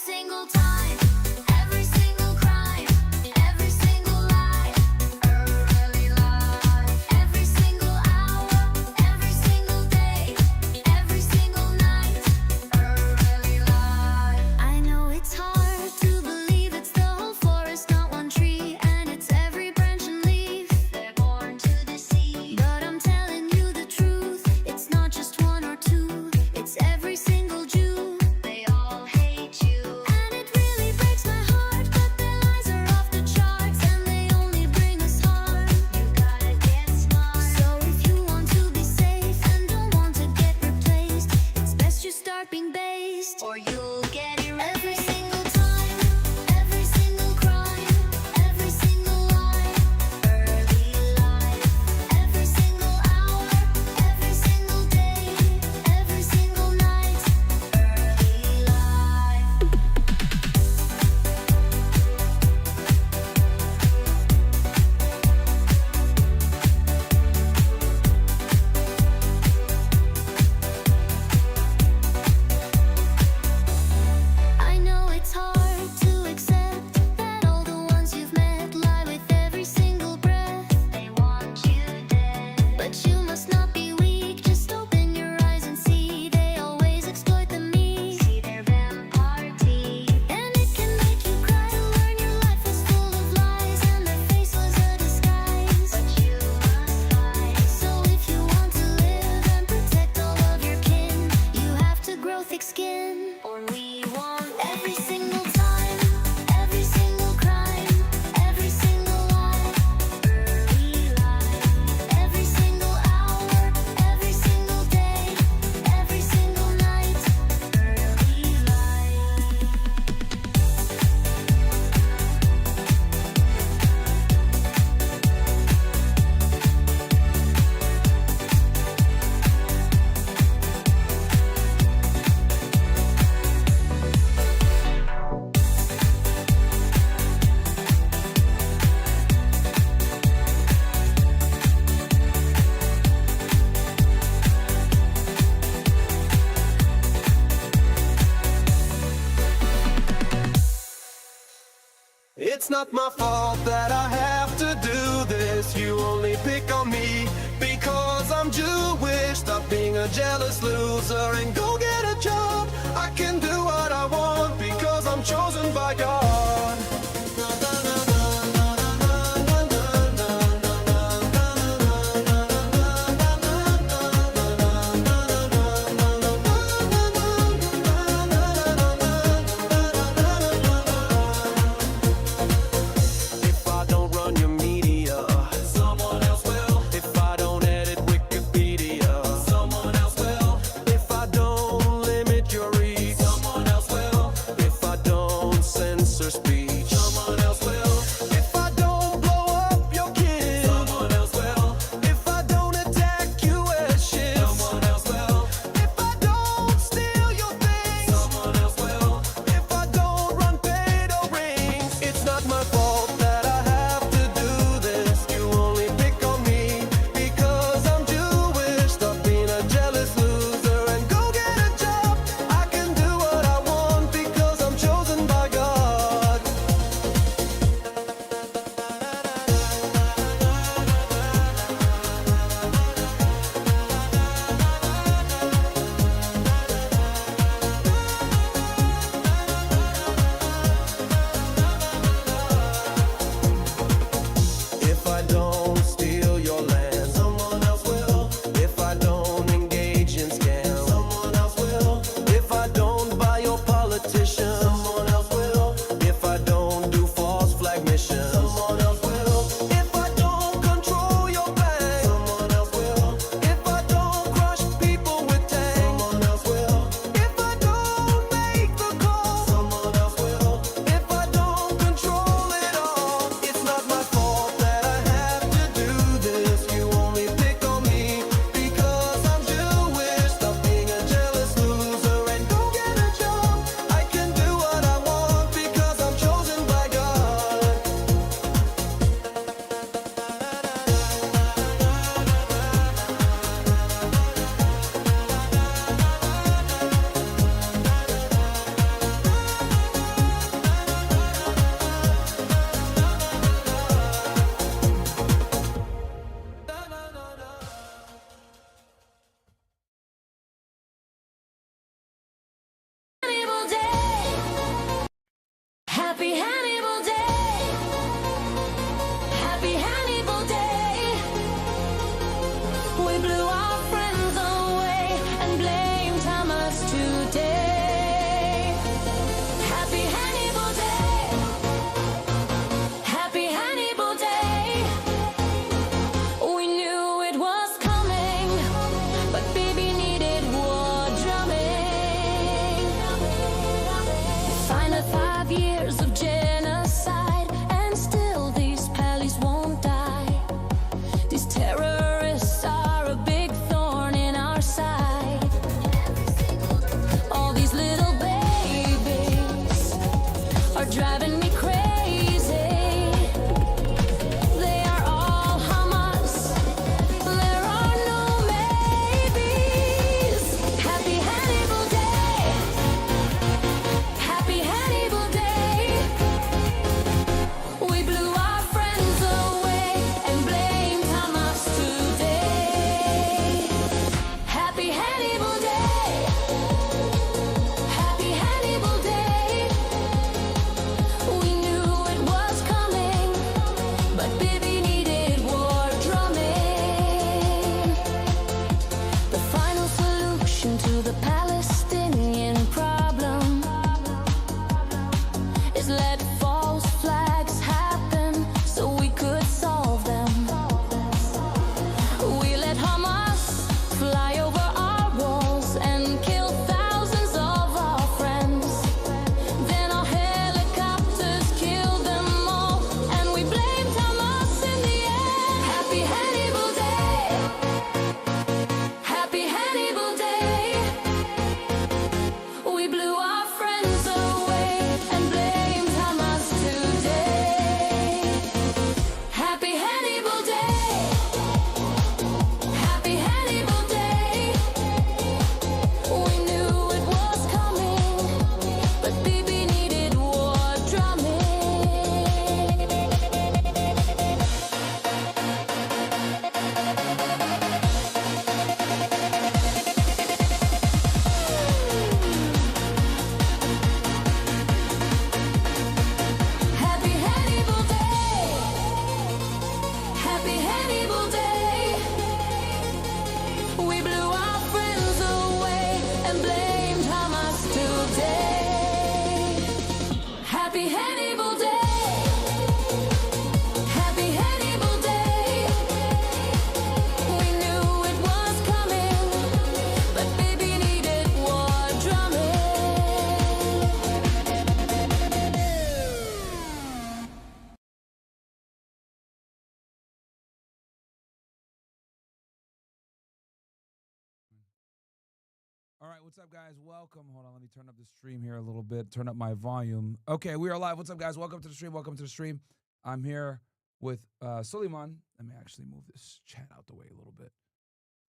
single time, every single crime, every single lie, early life, every single hour, every single day, every single night, early life. I know it's hard to believe it's the whole forest, not one tree, and it's every branch and leaf. They're born to deceive, but I'm telling you the truth. It's not just one or two, it's every single Jew. They all hate you, and it really breaks my heart. But their lies are off the charts, and they only bring us harm. You gotta get smart. So if you want to be safe and don't want to get replaced, it's best you start being based, or you'll get erased. Every single time, every single crime, every single lie, early life, every single hour, every single day, every single night, early life. I know it's hard to accept that all the ones you've met lie with every single breath. They want you dead, but you must not be weak. Just open your eyes and see they always exploit the meek. See their vampire teeth, and it can make you cry to learn your life was full of lies and their face was a disguise. But you must fight. So if you want to live and protect all of your kin, you have to grow thick skin, or we won't. Every single time, every single crime, every single lie, early life, every single hour, every single day, every single night, early life. It's not my fault that I have to do this. You only pick on me because I'm Jewish. Stop being a jealous loser and go get a job. I can do what I want because I'm chosen by God. If I don't run your media, someone else will. If I don't edit Wikipedia, someone else will. If I don't limit your Happy Hannibal Day. Happy Hannibal Day. We blew our friends away and blamed Hamas today. Happy Hannibal Day. Happy Hannibal Day. We knew it was coming, but baby needed war drumming. Final 5 years of genocide, and still these pallies won't die. These terrorists are a big thorn in our side. All these little babies are driving me crazy. They are all Hamas. There are no maybes. Happy Hannibal Day. Happy Hannibal Day. We blew our friends away and blamed Hamas today. Happy Hannibal Day. Happy Hannibal Day. We knew it was coming, but baby needed war drumming. The final solution to the Palestinian problem is let false flags happen so we could solve them. We let Hamas fly over our walls and kill thousands of our friends. Then our helicopters killed them all, and we blamed Hamas in the end. Happy Hannibal Day. Happy Hannibal Day. We blew our friends away and blamed Hamas today. Happy Hannibal Day. Happy Hannibal Day. We knew it was coming, but baby needed war drumming. Happy Hannibal Day. Happy Hannibal Day. We blew our friends away and blamed Hamas today. Happy Hannibal Day. Happy Hannibal Day. We knew it was coming, but baby needed war drumming. All right, what's up, guys? Welcome. Hold on, let me turn up the stream here a little bit. Turn up my volume. Okay, we are live. What's up, guys? Welcome to the stream. Welcome to the stream. I'm here with Sulaiman. Let me actually move this chat out the way a little bit.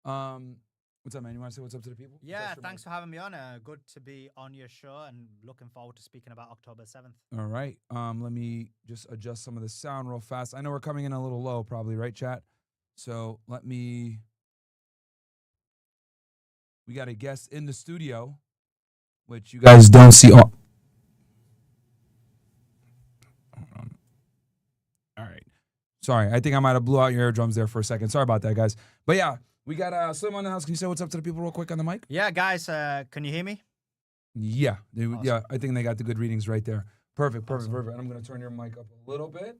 What's up, man? You want to say what's up to the people? What's Yeah, up, stream thanks for having me on. Good to be on your show and looking forward to speaking about October 7th. man? All right. Let me just adjust some of the sound real fast. I know we're coming in a little low, probably, right, chat? So let me. We got a guest in the studio, which you guys don't see. Hold on. All right. Sorry, I think I might have blew out your eardrums there for a second. Sorry about that, guys. But yeah, we got Slim on the house. Can you say what's up to the people real quick on the mic? Yeah, guys, can you hear me? Yeah, Awesome. yeah. I think they got the good readings right there. Perfect. Awesome. And I'm gonna turn your mic up a little bit.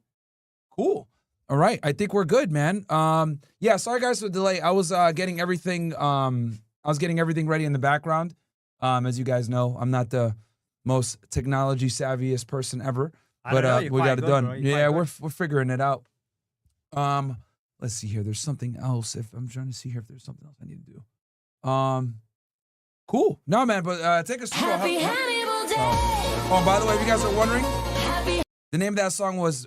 Cool. All right. I think we're good, man. Yeah. Sorry, guys, for the delay. I was getting everything. I was getting everything ready in the background. As you guys know, I'm not the most technology savviest person ever, I but don't know, you're we quite got it good, done. bro. You're Yeah, quite we're figuring it out. Let's see here. There's something else. If I'm trying to see here if there's something else I need to do. Cool. No, man, but take us through. Happy Hannibal Day. Oh, and by the way, if you guys are wondering, Happy the name of that song was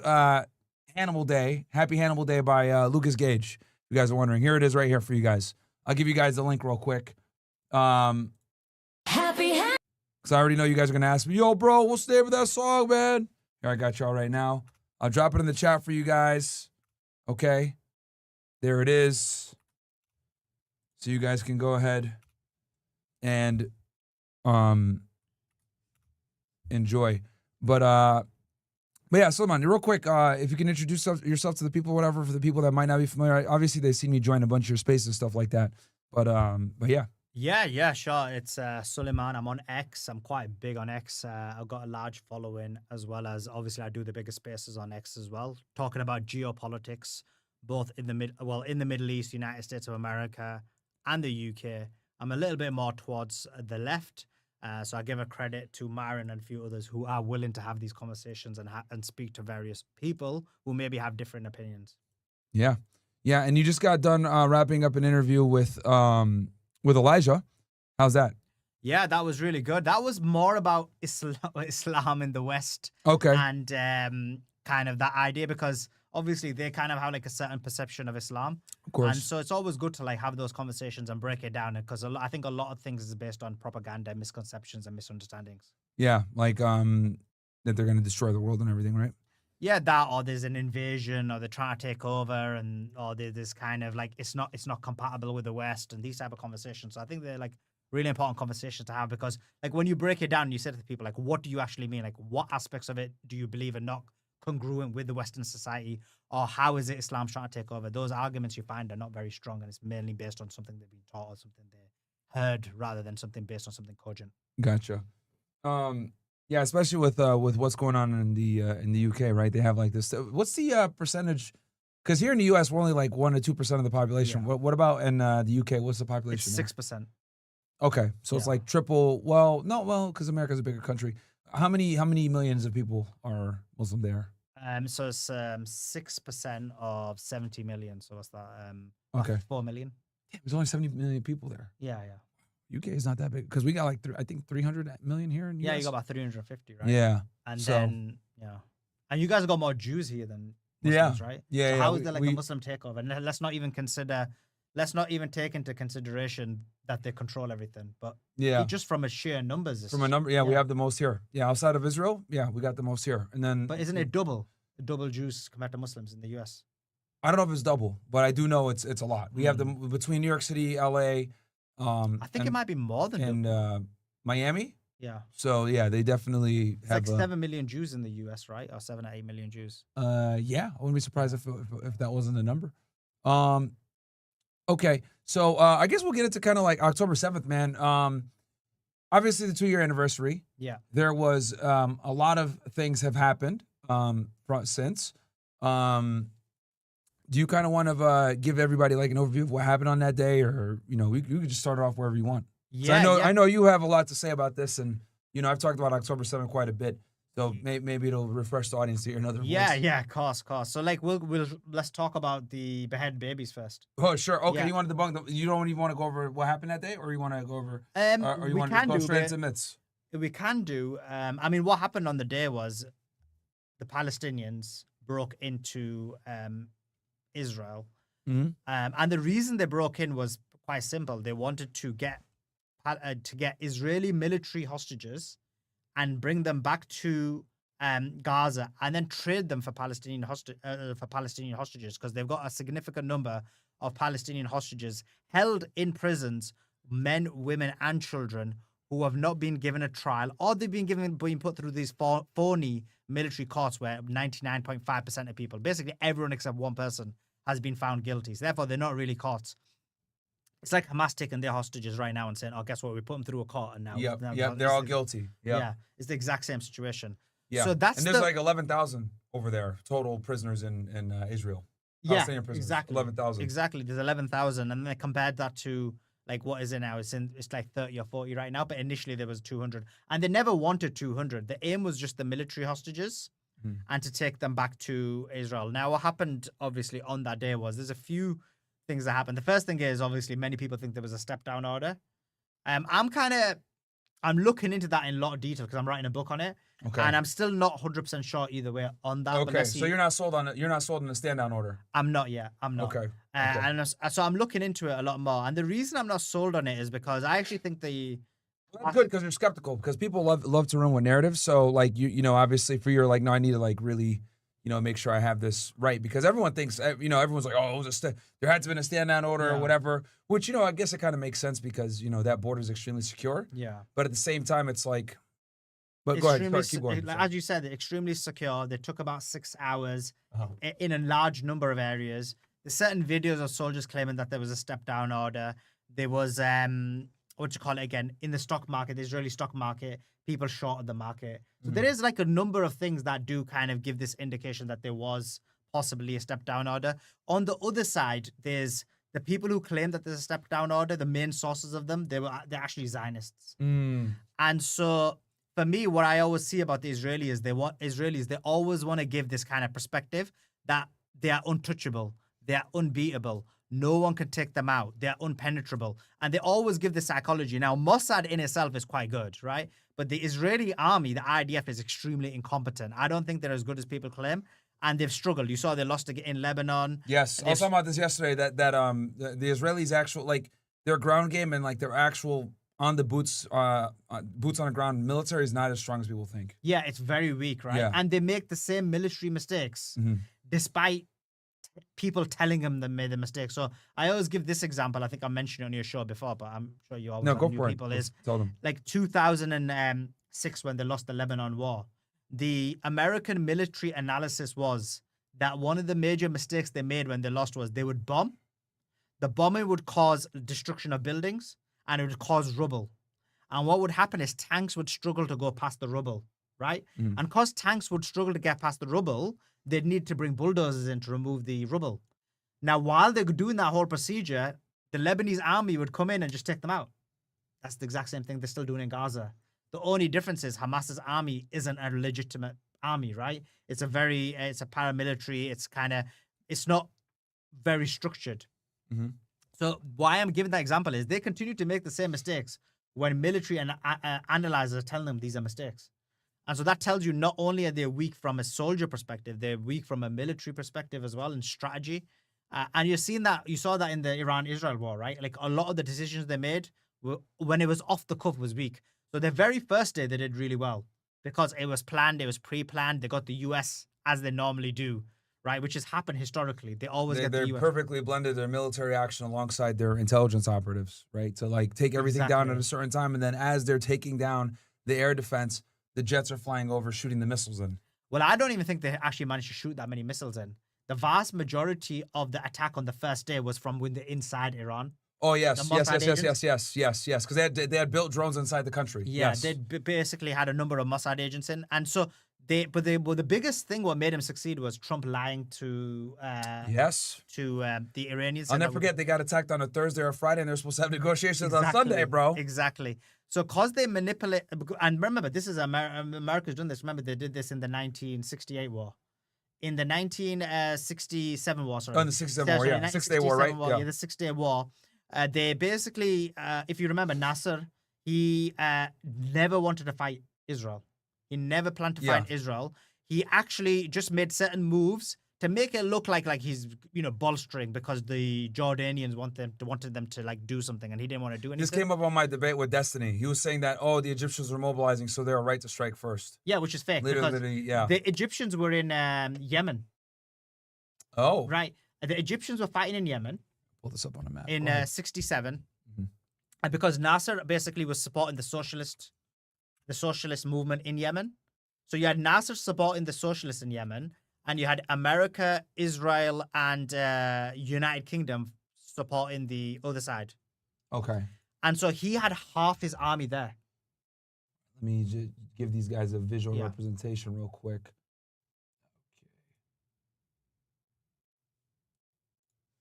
Hannibal Day. Happy Hannibal Day by Lucas Gage. If you guys are wondering, here it is right here for you guys. I'll give you guys the link real quick. Happy Because I already know you guys are going to ask me, yo, bro, what's the name of that song, man? Here, I got y'all right now. I'll drop it in the chat for you guys. Okay. There it is. So you guys can go ahead and enjoy. But But yeah, Sulaiman, real quick, if you can introduce yourself to the people, whatever, for the people that might not be familiar. Obviously, they've seen me join a bunch of your spaces and stuff like that. But yeah. Yeah, sure. It's Sulaiman. I'm on X. I'm quite big on X. I've got a large following, as well as obviously I do the biggest spaces on X as well, talking about geopolitics, both in the Middle East, United States of America, and the UK. I'm a little bit more towards the left. So I give a credit to Myron and a few others who are willing to have these conversations and speak to various people who maybe have different opinions. Yeah. And you just got done wrapping up an interview with Elijah. How's that? Yeah, that was really good. That was more about Islam in the West. Okay. And kind of that idea, because obviously they kind of have like a certain perception of Islam. Of course. And so it's always good to like have those conversations and break it down, because I think a lot of things is based on propaganda, misconceptions, and misunderstandings. Yeah, like that they're going to destroy the world and everything, right? Yeah, that, or there's an invasion, or they're trying to take over, or there's kind of like it's not compatible with the West, and these type of conversations. So I think they're like really important conversations to have, because like when you break it down, you say to the people like, what do you actually mean? Like, what aspects of it do you believe are not congruent with the Western society, or how is it Islam's trying to take over? Those arguments you find are not very strong, and it's mainly based on something they've been taught or something they heard, rather than something based on something cogent. Gotcha. Yeah, especially with what's going on in the UK, right? They have like this. What's the percentage? Because here in the US, we're only like 1 to 2% of the population. Yeah. What about in the UK? What's the population? It's there? 6%. Okay, so it's Yeah. like triple. Well, because America's a bigger country. How many millions of people are Muslim there? So it's 6% of 70 million. So what's that? Okay. 4 million. Damn, there's only 70 million people there. Yeah. UK is not that big because we got like I think 300 million here in the Yeah, US. you got about 350, right? Yeah. And so- then, and you guys have got more Jews here than Yeah. Muslims, right? Yeah, So yeah, how is we- there like we- a Muslim takeover? And let's not even take into consideration that they control everything. But Yeah. just from a sheer numbers. it's- From a number, we have the most here. Yeah, outside of Israel, we got the most here. And then, But isn't it double Jews compared to Muslims in the US? I don't know if it's double, but I do know it's a lot. We have between New York City, LA, I think it might be more than double. and Miami. Yeah. So yeah, they definitely It's have. like 7 million Jews in the US, right? Or 7 or 8 million Jews. Yeah, I wouldn't be surprised if that wasn't the number. Okay, so I guess we'll get into kind of like October 7th, man. Obviously the 2-year anniversary. Yeah. There was a lot of things have happened since. Do you kind of want to give everybody like an overview of what happened on that day, or you could just start it off wherever you want? Yeah. I know you have a lot to say about this, and I've talked about October 7th quite a bit, so maybe it'll refresh the audience to hear another voice. Yeah, of course. So like let's talk about the beheaded babies first. Oh sure, okay. Yeah. You want to debunk you don't even want to go over what happened that day, or you want to go over, or you we want can to go do straight it. into myths? We can do. I mean, what happened on the day was the Palestinians broke into Israel, and the reason they broke in was quite simple. They wanted to get Israeli military hostages and bring them back to Gaza, and then trade them for Palestinian hostages, because they've got a significant number of Palestinian hostages held in prisons, men, women, and children, who have not been given a trial, or they've been put through these phony military courts where 99.5% of people, basically everyone except one person, has been found guilty. So therefore, they're not really courts. It's like Hamas taking their hostages right now and saying, "Oh, guess what? We put them through a court, and now They're all guilty. Yeah, it's the exact same situation. Yeah. So that's and there's like 11,000 over there total prisoners in Israel. Palestinian prisoners, exactly 11,000. Exactly, there's 11,000, and then they compared that to like what is it now? It's like 30 or 40 right now, but initially there was 200, and they never wanted 200. The aim was just the military hostages, and to take them back to Israel. Now, what happened obviously on that day was there's a few things that happened. The first thing is obviously many people think there was a step down order. I'm looking into that in a lot of detail because I'm writing a book on it. Okay. And I'm still not 100% sure either way on that. but Okay, let's so see. you're not sold on it. You're not sold on the stand down order. I'm not yet. I'm not. Okay. So I'm looking into it a lot more. And the reason I'm not sold on it is because I actually think That's good because you're skeptical, because people love to run with narratives. So like obviously for your like, no, I need to like really make sure I have this right, because everyone thinks everyone's like, oh, it was there had to have been a stand down order or whatever, which I guess it kind of makes sense because that border is extremely secure. Yeah. But at the same time, it's like But go ahead, extremely keep going. like, as you said, they're extremely secure. They took about 6 hours Uh-huh. in a large number of areas. There's certain videos of soldiers claiming that there was a step down order. There was what you call it again in the stock market, the Israeli stock market. People shorted the market. So there is like a number of things that do kind of give this indication that there was possibly a step down order. On the other side, there's the people who claim that there's a step down order. The main sources of them, they're actually Zionists. And so for me, what I always see about the Israelis, they always want to give this kind of perspective that they are untouchable, they are unbeatable, no one can take them out, they are unpenetrable, and they always give the psychology. Now, Mossad in itself is quite good, right? But the Israeli army, the IDF, is extremely incompetent. I don't think they're as good as people claim, and they've struggled. You saw they lost in Lebanon. Yes, I was talking about this yesterday. That the Israelis actual like their ground game and like their actual on the boots on the ground military is not as strong as people think. Yeah, it's very weak, right? Yeah. And they make the same military mistakes despite people telling them they made the mistake. So I always give this example. I think I mentioned it on your show before, but I'm sure you always No, have go new for it. people. Is Tell them. like 2006 when they lost the Lebanon war. The American military analysis was that one of the major mistakes they made when they lost was they would bomb. The bombing would cause destruction of buildings and it would cause rubble. And what would happen is tanks would struggle to go past the rubble, right? And because tanks would struggle to get past the rubble, they'd need to bring bulldozers in to remove the rubble. Now, while they were doing that whole procedure, the Lebanese army would come in and just take them out. That's the exact same thing they're still doing in Gaza. The only difference is Hamas's army isn't a legitimate army, right? It's a paramilitary. It's not very structured. So why I'm giving that example is they continue to make the same mistakes when military and analyzers are telling them these are mistakes. And so that tells you not only are they weak from a soldier perspective, they're weak from a military perspective as well in strategy. And you saw that in the Iran-Israel war, right? Like a lot of the decisions they made when it was off the cuff was weak. So the very first day they did really well because it was planned, it was pre-planned. They got the US as they normally do, right? Which has happened historically. They always get the They US. perfectly blended their military action alongside their intelligence operatives, right? To like take everything down at a certain time, and then as they're taking down the air defense, the jets are flying over, shooting the missiles in. Well, I don't even think they actually managed to shoot that many missiles in. The vast majority of the attack on the first day was from inside Iran. Oh yes, The Mossad yes. Because they had built drones inside the country. Yeah, yes. they basically had a number of Mossad agents in, and so the biggest thing what made him succeed was Trump lying to the Iranians. I'll never forget they got attacked on a Thursday or Friday, and they're supposed to have negotiations on Sunday, bro. Exactly. So, cause they manipulate, and remember, this is America's done this. Remember, they did this in the 1968 war. In the 1967 war, sorry. Oh, in the 67 war, yeah. 6 Day War, right? Yeah, the 6 Day War. They basically, if you remember, Nasser, he never wanted to fight Israel. He never planned to fight Israel. He actually just made certain moves to make it look like he's bolstering because the Jordanians wanted them to like do something, and he didn't want to do anything. This came up on my debate with Destiny. He was saying that the Egyptians were mobilizing, so they're right to strike first. Yeah, which is fake. Literally, yeah. The Egyptians were in Yemen. Oh, right. The Egyptians were fighting in Yemen. Pull this up on a map. In 67, and because Nasser basically was supporting the socialist movement in Yemen. So you had Nasser supporting the socialists in Yemen, and you had America, Israel, and United Kingdom supporting the other side. Okay. And so he had half his army there. Let me just give these guys a visual representation real quick.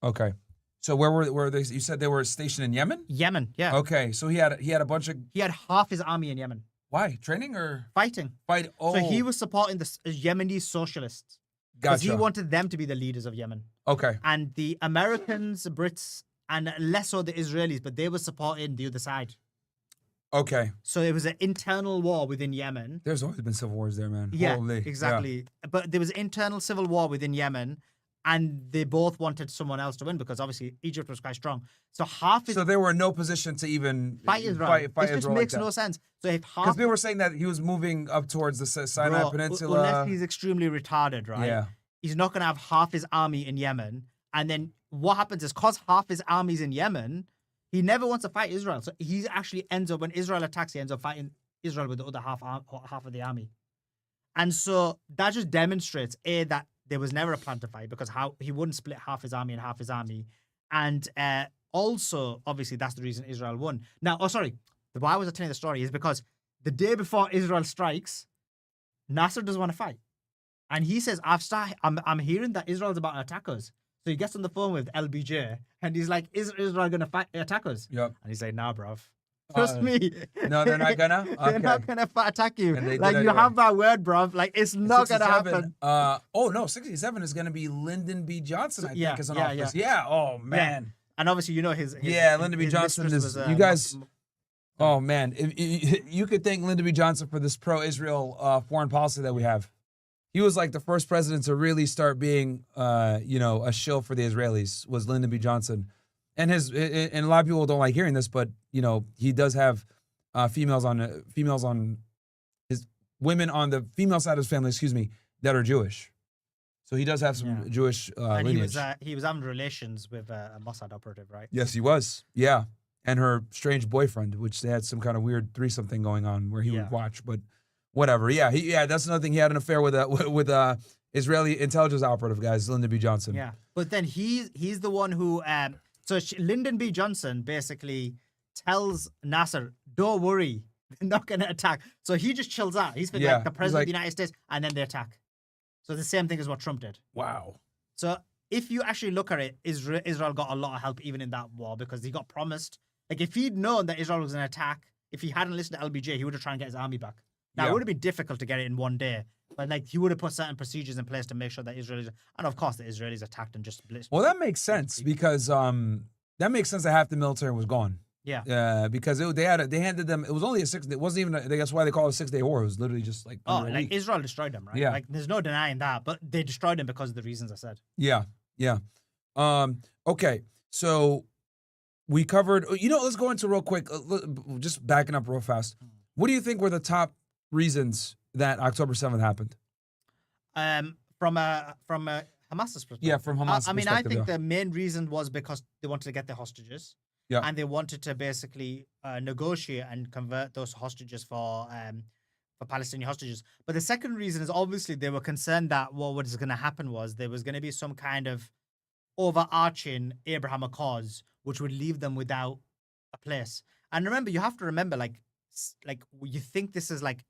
Okay. So where were they? You said they were stationed in Yemen? Yemen, yeah. Okay. So he had a bunch of. He had half his army in Yemen. Why? Training or fighting? Oh. So he was supporting the Yemeni socialists. Because he wanted them to be the leaders of Yemen. Okay. And the Americans, Brits, and less so the Israelis, but they were supporting the other side. Okay. So it was an internal war within Yemen. There's always been civil wars there, man. Yeah, Holy. exactly. Yeah. But there was internal civil war within Yemen, and they both wanted someone else to win because obviously Egypt was quite strong. So So they were in no position to even fight Israel. Fight it Israel just makes no sense. So if half, because they were saying that he was moving up towards the Sinai Peninsula, unless he's extremely retarded, right? Yeah. He's not going to have half his army in Yemen. And then what happens is because half his army's in Yemen, he never wants to fight Israel. So he actually ends up, when Israel attacks, he ends up fighting Israel with the other half of the army. And so that just demonstrates that there was never a plan to fight because how he wouldn't split half his army and half his army. And also, obviously, that's the reason Israel won. Now, why I was telling the story is because the day before Israel strikes, Nasser doesn't want to fight. And he says, I'm hearing that Israel's about to attack us. So he gets on the phone with LBJ and he's like, is Israel going to attack us? Yep. And he's like, nah, bruv. Trust me. No, they're not gonna. They're Okay. not going to attack you. And they Like, did you anyway. have my word, bruv. Like, it's not going to 67, happen. Oh no, 67 is going to be Lyndon B. Johnson. I Yeah, think is in yeah, office. Yeah. Oh man. And obviously, you know his Lyndon B. his Johnson mistress is. was, You guys. Oh man, if you could thank Lyndon B. Johnson for this pro-Israel foreign policy that we have. He was like the first president to really start being, a shill for the Israelis. Was Lyndon B. Johnson, and and a lot of people don't like hearing this, but he does have females on his women on the female side of his family, that are Jewish. So he does have some Jewish and lineage. he was having relations with a Mossad operative, right? Yes, he was. Yeah, and her strange boyfriend, which they had some kind of weird threesome thing going on where he would watch, but. Whatever, yeah, that's another thing. He had an affair with Israeli intelligence operative guys, Lyndon B. Johnson. Yeah, but then he's the one who Lyndon B. Johnson basically tells Nasser, "Don't worry, they're not going to attack." So he just chills out. He's been like the president of the United States, and then they attack. So the same thing as what Trump did. Wow. So if you actually look at it, Israel got a lot of help even in that war because he got promised. Like if he'd known that Israel was going to attack, if he hadn't listened to LBJ, he would have tried to get his army back. Now, it would have been difficult to get it in one day, but like he would have put certain procedures in place to make sure that Israelis, and of course the Israelis attacked and just blitzed. Well, that makes sense because that makes sense that half the military was gone. Yeah. Because they handed them. It was only a 6 day. It wasn't even. That's why they call it a 6-day war. It was literally just like under a week. Israel destroyed them, right? Yeah. Like there's no denying that, but they destroyed them because of the reasons I said. Yeah. Okay. So we covered. Let's go into real quick. Just backing up real fast. What do you think were the top reasons that October 7th happened? From a Hamas's perspective. Yeah, from Hamas. I think the main reason was because they wanted to get their hostages. Yeah. And they wanted to basically negotiate and convert those hostages for Palestinian hostages. But the second reason is obviously they were concerned that what was going to happen was there was going to be some kind of overarching Abraham Accords, which would leave them without a place. And remember, you have to remember, like you think this is like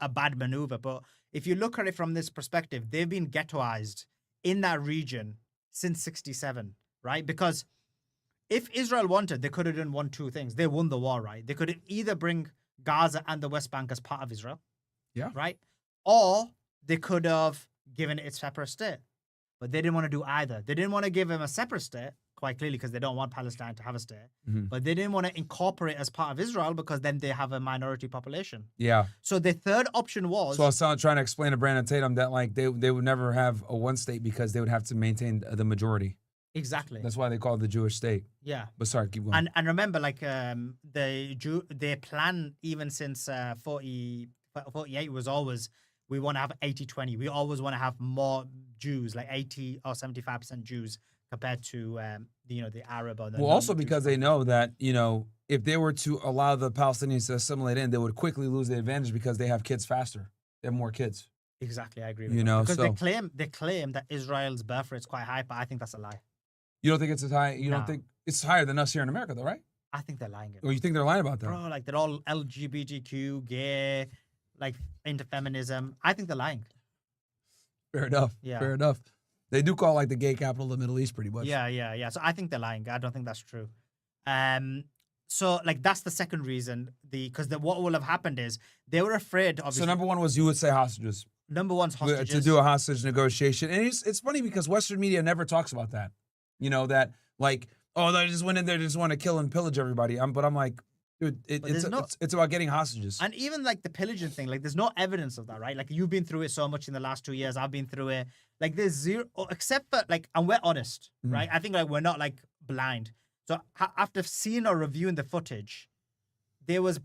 a bad maneuver, but if you look at it from this perspective, they've been ghettoized in that region since 67, right? Because if Israel wanted, they could have done 2 things. They won the war, right? They could have either bring Gaza and the West Bank as part of Israel, right? Or they could have given it its separate state. But they didn't want to do either. They didn't want to give them a separate state, quite clearly, because they don't want Palestine to have a state. But they didn't want to incorporate as part of Israel because then they have a minority population. Yeah. So the third option was... So I was trying to explain to Brandon Tatum that like they would never have a one state because they would have to maintain the majority. Exactly. That's why they call it the Jewish state. Yeah. But sorry, keep going. And remember, like their plan even since 48 was always, we want to have 80-20. We always want to have more Jews, like 80 or 75% Jews compared to the Arab or the also because they know that if they were to allow the Palestinians to assimilate in, they would quickly lose the advantage because they have kids faster. They have more kids. Exactly, I agree with that. Because so they claim that Israel's birth rate is quite high, but I think that's a lie. You don't think it's as high? You don't think it's higher than us here in America, though, right? I think they're lying. Or you think they're lying about that? Bro, like they're all LGBTQ, gay, like into feminism. I think they're lying. Fair enough. Yeah. Fair enough. They do call like the gay capital of the Middle East pretty much. Yeah. So I think they're lying. I don't think that's true. So like that's the second reason. Because what will have happened is they were afraid. Obviously. So number one was you would say hostages. Number one's hostages. To do a hostage negotiation. And it's funny because Western media never talks about that. That like, oh, they just went in there, just want to kill and pillage everybody. But I'm like, dude, it's about getting hostages. And even like the pillaging thing, like there's no evidence of that, right? Like you've been through it so much in the last 2 years. I've been through it. Like there's zero, except for like, and we're honest, right? I think like we're not like blind. So after seeing or reviewing the footage, there was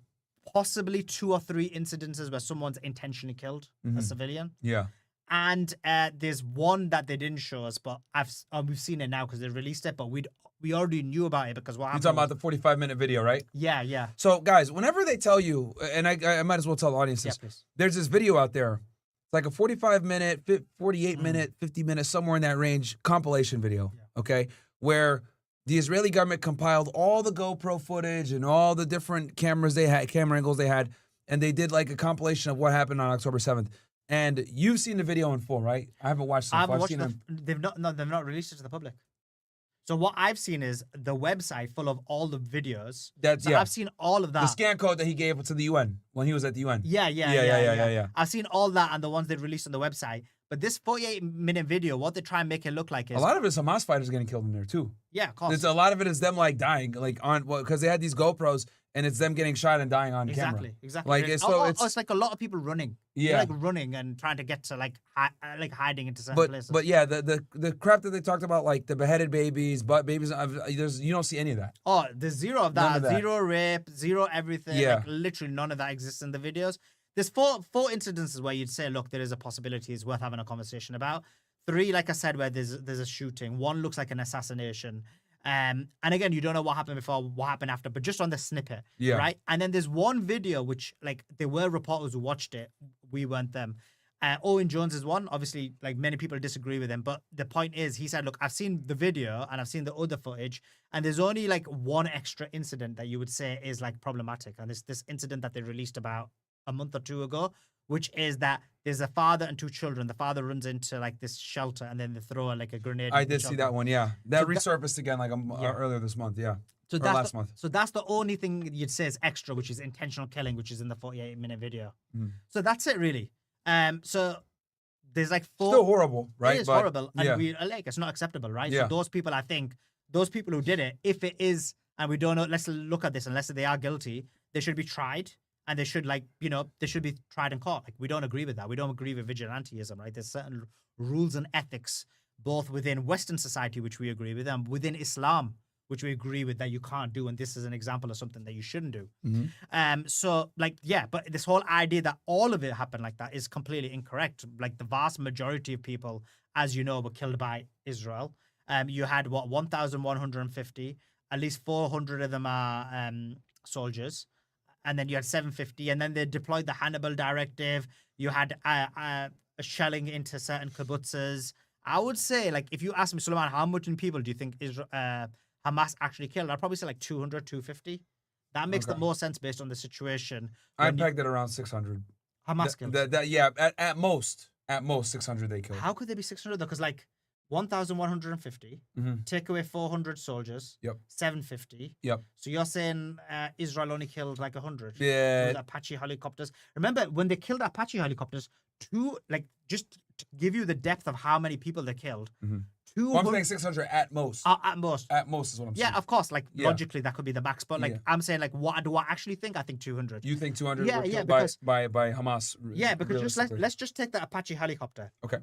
possibly 2 or 3 incidences where someone's intentionally killed a civilian. Yeah. And there's one that they didn't show us, but we've seen it now because they released it. But we already knew about it because what You're happened. talking about the 45-minute video, right? Yeah. So, guys, whenever they tell you, and I might as well tell the audience Yeah, this, please. there's this video out there. It's like a 45-minute, 48-minute, Mm. 50-minute, somewhere in that range compilation video, okay, where the Israeli government compiled all the GoPro footage and all the different camera angles they had, and they did like a compilation of what happened on October 7th. And you've seen the video in full, right? I haven't watched it. I haven't I've watched seen it. they've not released it to the public. So what I've seen is the website full of all the videos. That's So I've seen all of that. the scan code that he gave to the UN when he was at the UN. Yeah. I've seen all that and the ones they released on the website. But this 48-minute video, what they try and make it look like is A lot of it is Hamas fighters getting killed in there too. yeah, of course. It's a lot of it is them like dying, like on because they had these GoPros and it's them getting shot and dying on camera. Exactly. Like, it's, so it's like a lot of people running. They're, Yeah. like running and trying to get to like hiding into certain places. But yeah, the crap that they talked about, like the beheaded babies, butt babies, you don't see any of that. Oh, there's zero of None that. of that. Zero rape, zero everything. Yeah. Like literally none of that exists in the videos. There's four incidences where you'd say, look, there is a possibility it's worth having a conversation about. 3, like I said, where there's a shooting. 1 looks like an assassination. And again, you don't know what happened before, what happened after, but just on the snippet. Yeah. Right. And then there's one video which, like, there were reporters who watched it. We weren't them. Owen Jones is one. Obviously, like, many people disagree with him, but the point is, he said, look, I've seen the video and I've seen the other footage, and there's only like one extra incident that you would say is like problematic. And it's this incident that they released about a month or 2 ago, which is that there's a father and 2 children. The father runs into like this shelter and then they throw like a grenade. I in the did see shelter. that one. Yeah, that So that- resurfaced again like earlier this month. Yeah, So or that's last month. So that's the only thing you'd say is extra, which is intentional killing, which is in the 48-minute video. Mm. So that's it, really. So there's like 4. Still horrible, right? It is But, horrible, and yeah. we like it's not acceptable, right? Yeah. So those people, I think, those people who did it, if it is, and we don't know, let's look at this, unless they are guilty, they should be tried, and they should they should be tried in court. Like, we don't agree with that. We don't agree with vigilantism, right? There's certain rules and ethics, both within Western society, which we agree with, and within Islam, which we agree with, that you can't do, and this is an example of something that you shouldn't do. Mhm. So like, yeah, but this whole idea that all of it happened like that is completely incorrect. Like, the vast majority of people, as you know, were killed by Israel. You had 1,150, at least 400 of them are soldiers, and then you had 750, and then they deployed the Hannibal Directive. You had shelling into certain kibbutzes. I would say, like, if you ask me, Sulaiman, how much people do you think Hamas actually killed? I'd probably say like 200, 250. That makes the Okay. most sense based on the situation. I when you- pegged it around 600. Hamas killed. Yeah, at most 600 they killed. How could there be 600 though? Because like 1,150, Mhm. take away 400 soldiers, Yep. 750. Yep. So you're saying Israel only killed like 100? Yeah. With Apache helicopters. Remember when they killed Apache helicopters, just to give you the depth of how many people they killed, Mhm. 200 Well, I'm saying 600 at most. at most. At most is what I'm saying. Yeah, of course. Like, Yeah. logically, that could be the max. But like, Yeah. I'm saying, like, what do I actually think? I think 200. You think 200 Yeah, were yeah, killed because- by Hamas? Yeah, because realistically? let's just take the Apache helicopter. Okay.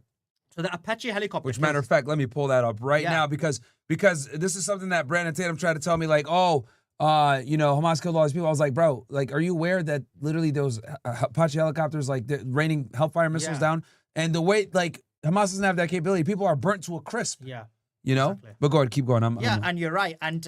So the Apache helicopter. Which, matter of fact, let me pull that up right Yeah. now because this is something that Brandon Tatum tried to tell me, like, Hamas killed all these people. I was like, bro, like, are you aware that literally those Apache helicopters, like, they're raining hellfire missiles Yeah. down, and the way, like, Hamas doesn't have that capability. People are burnt to a crisp. Yeah. You know. Exactly. But go ahead, keep going. And you're right. And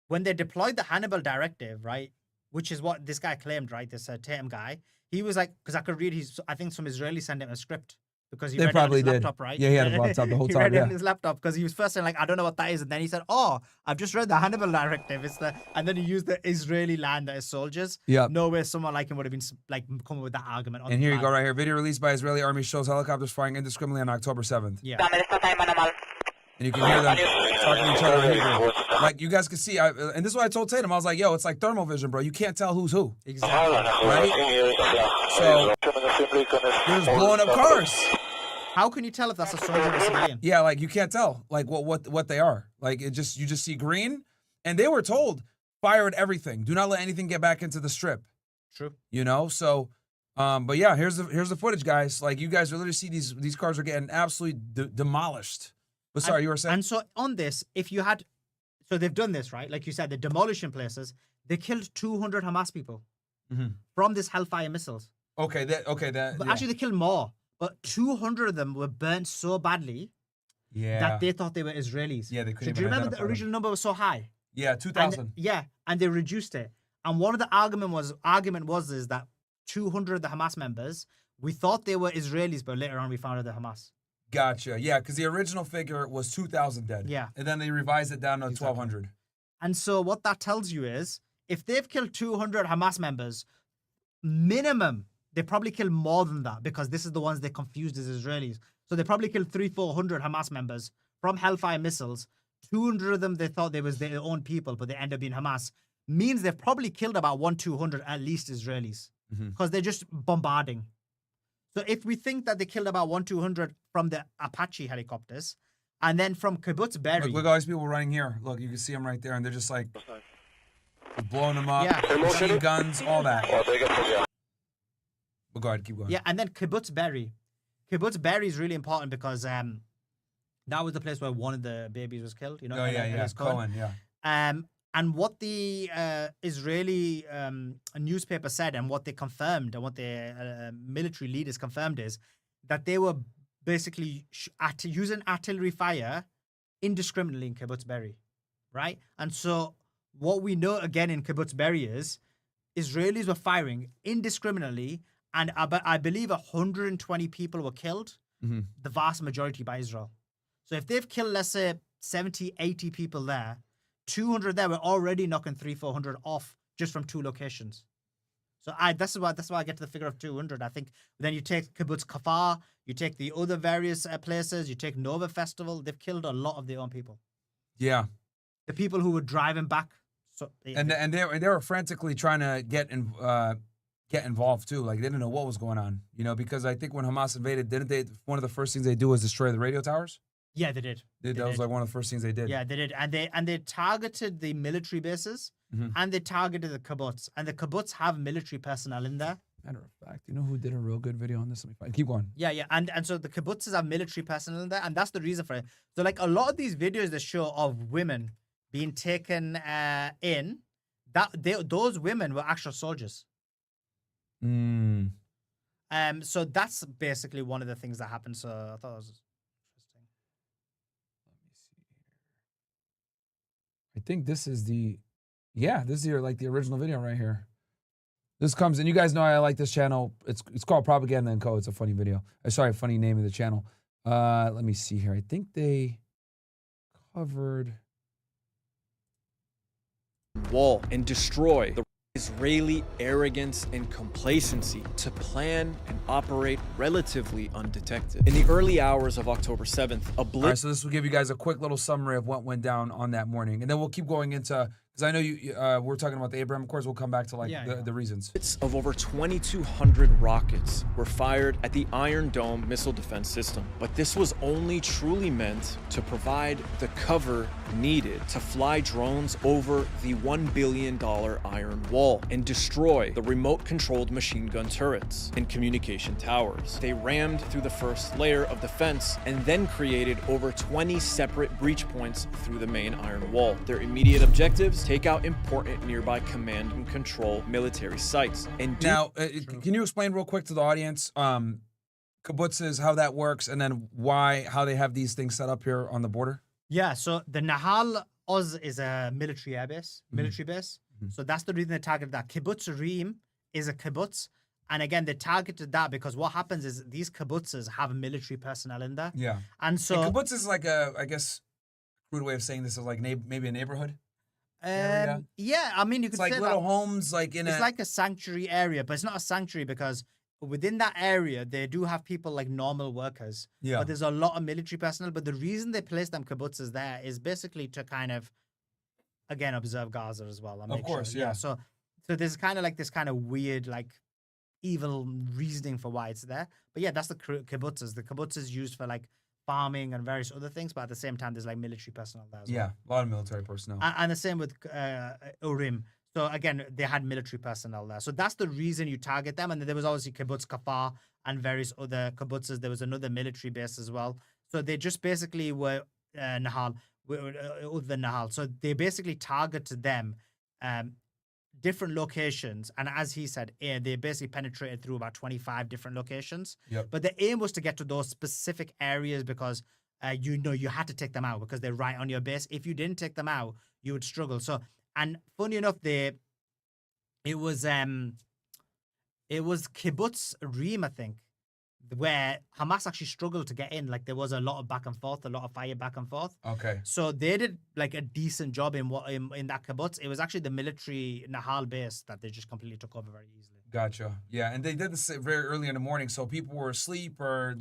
when they deployed the Hannibal Directive, right, which is what this guy claimed, right, this Tatum guy, he was like, because I could read I think some Israelis sent him a script because he They read probably it on his did. laptop, right? Yeah, he had his laptop the whole he time, read it on yeah. his laptop because he was first saying, like, I don't know what that is. And then he said, oh, I've just read the Hannibal Directive. And then he used the Israeli land as soldiers. Yep. No way someone like him would have been, like, coming with that argument. On And the here you fly. go, right here. Video released by Israeli Army shows helicopters firing indiscriminately on October 7th. Yeah. And you can hear them talking to each other in Hebrew. Like, you guys can see, and this is what I told Tatum. I was like, yo, it's like thermal vision, bro. You can't tell who's who. Exactly. So, they're just blowing up cars. How can you tell if that's a soldier or a civilian? Yeah, like, you can't tell, like, what they are. Like, you just see green. And they were told, fire at everything. Do not let anything get back into the strip. True. You know? So, but yeah, here's the footage, guys. Like, you guys literally see these cars are getting absolutely demolished. But sorry, you were saying? And so on this, so they've done this, right? Like you said, they're demolishing places. They killed 200 Hamas people from this Hellfire missiles. Okay, that But yeah. actually, they killed more. But 200 of them were burnt so badly Yeah. they thought they were Israelis. Yeah, they So couldn't do you even remember the identify them. original number was so high? Yeah, 2,000. And they reduced it. And one of the argument was is that 200 of the Hamas members, we thought they were Israelis, but later on we found out they're Hamas. Gotcha. Yeah, because the original figure was 2,000 dead. Yeah. And then they revised it down to Exactly. 1,200. And so what that tells you is, if they've killed 200 Hamas members, minimum, they probably killed more than that because this is the ones they confused as Israelis. So they probably killed 300-400 Hamas members from Hellfire missiles. 200 of them, they thought they was their own people, but they end up being Hamas. Means they've probably killed about 100-200 at least Israelis because they're just bombarding. So if we think that they killed about 100-200 from the Apache helicopters, and then from Kibbutz Berry. Look at all these people running here. Look, you can see them right there, and they're just like blowing them up. Yeah. Machine guns, all that. But go ahead, keep going. Yeah, and then Kibbutz Berry. Kibbutz Berry is really important because that was the place where one of the babies was killed. You know, Oh, yeah, Elias Cohen, yeah. And what the Israeli newspaper said, and what they confirmed, and what the military leaders confirmed, is that they were basically using artillery fire indiscriminately in Kibbutz Berry, right? And so what we know again in Kibbutz Berry is Israelis were firing indiscriminately, and I believe 120 people were killed, the vast majority by Israel. So if they've killed, let's say, 70, 80 people there, 200 there, we're already knocking 300-400 off just from two locations. So that's why I get to the figure of 200. I think then you take Kibbutz Kafar, you take the other various places, you take Nova Festival. They've killed a lot of their own people. Yeah. The people who were driving back. So And they were frantically trying to get involved too. Like they didn't know what was going on, you know, because I think when Hamas invaded, didn't they? One of the first things they do was destroy the radio towers. yeah, they did. That was like one of the first things they did. Yeah, they did, and they targeted the military bases, and they targeted the kibbutz, and the kibbutz have military personnel in there. Matter of fact, you know who did a real good video on this? Let me find. Keep going. Yeah, and so the kibbutzes have military personnel in there, and that's the reason for it. So like a lot of these videos that show of women being taken in, those women were actual soldiers. So that's basically one of the things that happened. So I thought it was interesting. Let me see here. I think this is this is the original video right here. This comes, and you guys know I like this channel. It's called Propaganda & Co. It's a funny video. Sorry, funny name of the channel. Let me see here. I think they covered wall and destroy the Israeli arrogance and complacency to plan and operate relatively undetected. In the early hours of October 7th, a All blitz right, so this will give you guys a quick little summary of what went down on that morning, and then we'll keep going into, because I know we're talking about the Abraham Accords. We'll come back to the reasons. of over 2,200 rockets were fired at the Iron Dome missile defense system. But this was only truly meant to provide the cover needed to fly drones over the $1 billion iron wall and destroy the remote-controlled machine gun turrets and communication towers. They rammed through the first layer of the fence and then created over 20 separate breach points through the main iron wall. Their immediate objectives: take out important nearby command and control military sites. And Now, can you explain real quick to the audience, kibbutzes, how that works, and then how they have these things set up here on the border? Yeah, so the Nahal Oz is a military base. So that's the reason they targeted that. Kibbutz Reem is a kibbutz. And again, they targeted that because what happens is these kibbutzes have military personnel in there. Yeah. And so... And kibbutz is like I guess, crude way of saying this is like maybe a neighborhood? area? Yeah, I mean, you could It's like say little that. homes, like It's like a sanctuary area, but it's not a sanctuary because within that area, they do have people like normal workers. Yeah. But there's a lot of military personnel. But the reason they place them kibbutzes there is basically to kind of, again, observe Gaza as well. And Of make course, sure. yeah. So there's kind of like this kind of weird, like, evil reasoning for why it's there. But yeah, that's the kibbutzes. The kibbutzes used for like farming and various other things, but at the same time, there's like military personnel there as well. Yeah, a lot of military personnel. And the same with Urim. So again, they had military personnel there. So that's the reason you target them. And then there was obviously Kibbutz Kafar and various other kibbutzes. There was another military base as well. So they just basically were Nahal, other than Nahal. So they basically targeted them, different locations. And as he said, they basically penetrated through about 25 different locations. Yep. But the aim was to get to those specific areas because you had to take them out because they're right on your base. If you didn't take them out, you would struggle. So, and funny enough, it was Kibbutz Reem, I think, where Hamas actually struggled to get in. Like there was a lot of back and forth, a lot of fire back and forth. Okay. So they did like a decent job in that kibbutz. It was actually the military Nahal base that they just completely took over very easily. Gotcha. Yeah, and they did this very early in the morning, so people were asleep or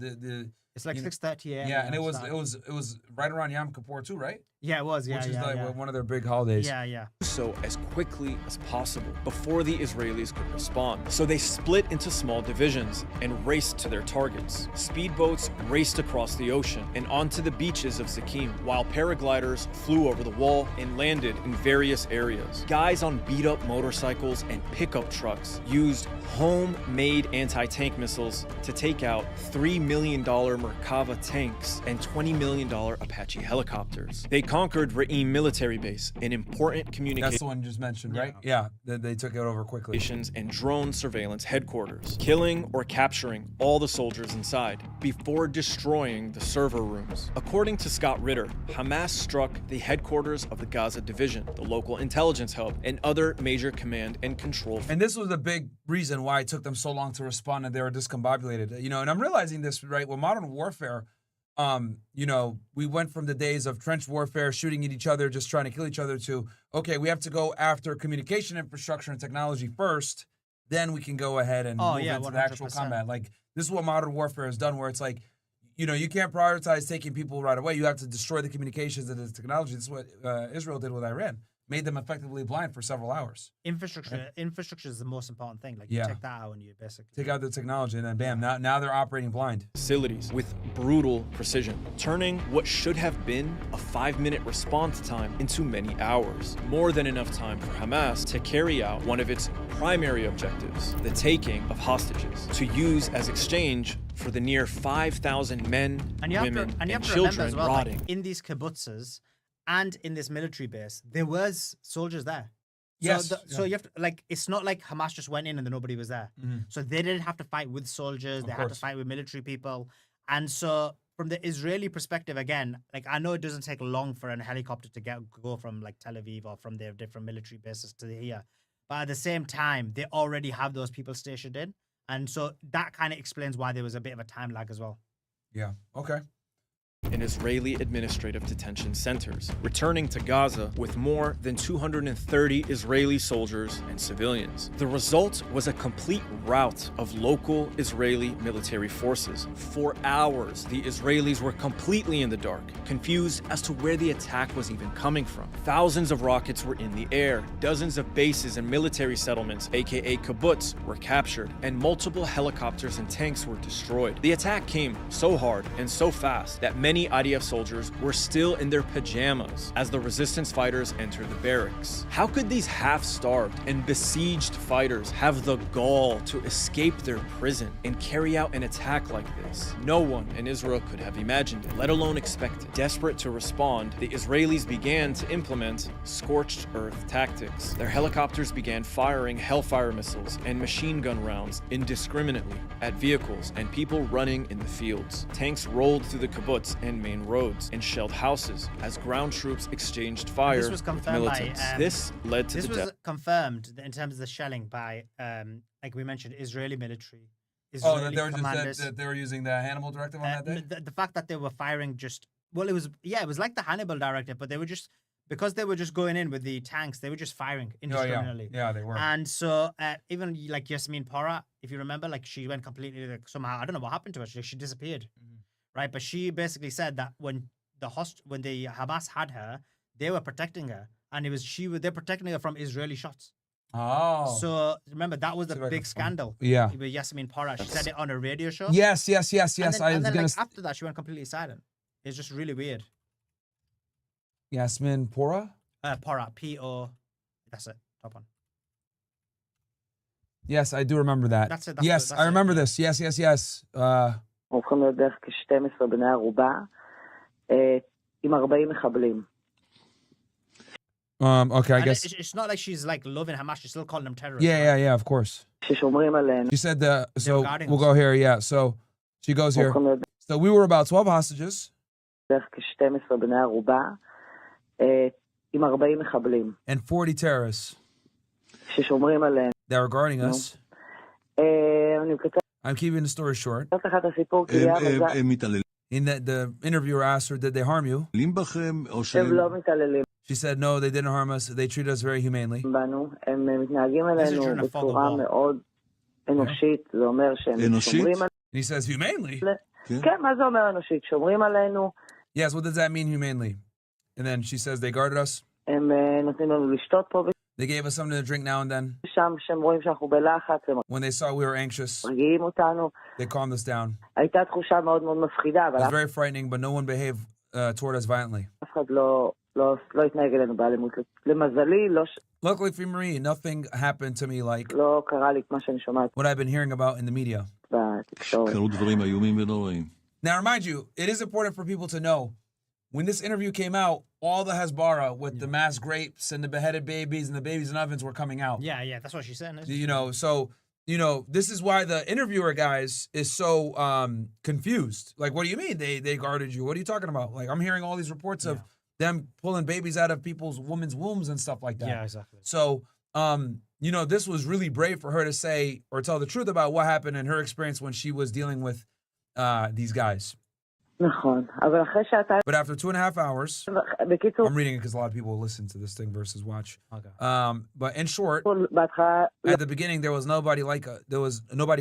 It's like you know, 6:30 a.m. Yeah, and it was right around Yom Kippur too, right? Yeah, it was. Yeah, Which is yeah, like yeah. one of their big holidays. Yeah, yeah. So as quickly as possible before the Israelis could respond. So they split into small divisions and raced to their targets. Speedboats raced across the ocean and onto the beaches of Zakim, while paragliders flew over the wall and landed in various areas. Guys on beat-up motorcycles and pickup trucks used homemade anti-tank missiles to take out $3 million Merkava tanks and $20 million Apache helicopters. They conquered Ra'im military base, an important That's communications the one you just mentioned, right? Yeah, they took it over quickly. and drone surveillance headquarters, killing or capturing all the soldiers inside before destroying the server rooms. According to Scott Ritter, Hamas struck the headquarters of the Gaza division, the local intelligence hub, and other major command and control. And this was a big reason why it took them so long to respond and they were discombobulated. You know, and I'm realizing this, right? With modern warfare, you know, we went from the days of trench warfare, shooting at each other, just trying to kill each other, to, okay, we have to go after communication infrastructure and technology first, then we can go ahead and move into the actual 100%. combat. Like, this is what modern warfare has done, where it's like, you know, you can't prioritize taking people right away. You have to destroy the communications and the technology. This is what Israel did with Iran. Made them effectively blind for several hours. Infrastructure is the most important thing. Like Yeah. you take that out and you basically Take out the technology, and then bam, now they're operating blind. Facilities with brutal precision, turning what should have been a 5-minute response time into many hours. More than enough time for Hamas to carry out one of its primary objectives, the taking of hostages, to use as exchange for the near 5,000 men, women, and remember children as well, rotting. like, in these kibbutzes and in this military base, there was soldiers there. Yes, So you have to, like, it's not like Hamas just went in and then nobody was there. So they didn't have to fight with soldiers. They had to course. fight with military people. And so from the Israeli perspective, again, like, I know it doesn't take long for a helicopter to go from like Tel Aviv or from their different military bases to here. But at the same time, they already have those people stationed in. And so that kind of explains why there was a bit of a time lag as well. Yeah. Okay. In Israeli administrative detention centers, returning to Gaza with more than 230 Israeli soldiers and civilians. The result was a complete rout of local Israeli military forces. For hours, the Israelis were completely in the dark, confused as to where the attack was even coming from. Thousands of rockets were in the air, dozens of bases and military settlements, aka kibbutz, were captured, and multiple helicopters and tanks were destroyed. The attack came so hard and so fast that many IDF soldiers were still in their pajamas as the resistance fighters entered the barracks. How could these half-starved and besieged fighters have the gall to escape their prison and carry out an attack like this? No one in Israel could have imagined it, let alone expected. Desperate to respond, the Israelis began to implement scorched earth tactics. Their helicopters began firing Hellfire missiles and machine gun rounds indiscriminately at vehicles and people running in the fields. Tanks rolled through the kibbutz and main roads and shelled houses as ground troops exchanged fire This was with confirmed by, militants. This led to This the was death. confirmed in terms of the shelling by, like we mentioned, Israeli military. Oh, Israeli that they were commanders. that they were using the Hannibal Directive on that day. The fact that they were firing just, well, it was like the Hannibal Directive, but they were just, because they were just going in with the tanks, they were just firing indiscriminately. Yeah, they were. And so even like Yasmin Porat, if you remember, like she went completely, like, somehow, I don't know what happened to her. She disappeared, right? But she basically said that when the Hamas had her, they were protecting her, and they're protecting her from Israeli shots. Oh. So remember, that was the See if I can big find- scandal. Yeah. With Yasmin Porat. She said it on a radio show. Yes. And then, I was and then, gonna. like, after that, she went completely silent. It's just really weird. Yasmin Porat. Porat, P-O. That's it. Top one. Yes, I do remember that. That's it. Yes, I remember this. Yes. הופכים להיות בערך כ-12 בני ערובה עם 40 מחבלים. Okay, I And guess. it's not like she's like loving Hamas. She's still calling them terrorists. Yeah, of course. ששומרים עלינו. She said that. So guarding we'll us. go here. Yeah. So she goes here. הופכים להיות So we were about 12 hostages. בערך כ-12 בני ערובה, עם 40 מחבלים, And 40 terrorists ששומרים עליהם. that are guarding us. אני מקצרת I'm keeping the story short. לך את הסיפור, כי היה מזל. הם מתעללים In that, the interviewer asked her, did they harm you? בכם, או הם שהם... לא מתעללים She said, no, they didn't harm us. They treated us very humanely. בנו, הם מתנהגים אלינו during a fog of בצורה war. מאוד אנושית, זה אומר שהם אנושית? שומרים עלינו. And he says, humanely? כן, מה זה אומר אנושית? שומרים עלינו, Yes, what does that mean, humanely? And then she says, they guarded us. הם נותנים לנו לשתות פה They gave us something to drink now and then. ושם, שהם רואים שאנחנו בלחץ, הם When they saw we were anxious, מרגיעים אותנו. they calmed us down. הייתה תחושה מאוד מאוד מפחידה, אבל It was very frightening, but no one behaved toward us violently. אף אחד לא התנהג אלינו באלימות. למזלי, Luckily for Marie, nothing happened to me like לא קרה לי מה שאני שומעת what I've been hearing about in the media. בתקשורת. קרו דברים איומים ונוראים. Now, remind you, it is important for people to know, when this interview came out, all the Hezbollah with the mass grapes and the beheaded babies and the babies in ovens were coming out. Yeah, that's what she said. You know, so, you know, this is why the interviewer, guys, is so confused. Like, what do you mean they guarded you? What are you talking about? Like, I'm hearing all these reports of them pulling babies out of women's wombs and stuff like that. Yeah, exactly. So, you know, this was really brave for her to say or tell the truth about what happened in her experience when she was dealing with these guys. נכון, אבל אחרי שעתיים, But after 2.5 hours, בקיצור, I'm reading it because a lot of people listen to this thing versus watch. Okay. But in short, בהתחלה at the beginning, there was nobody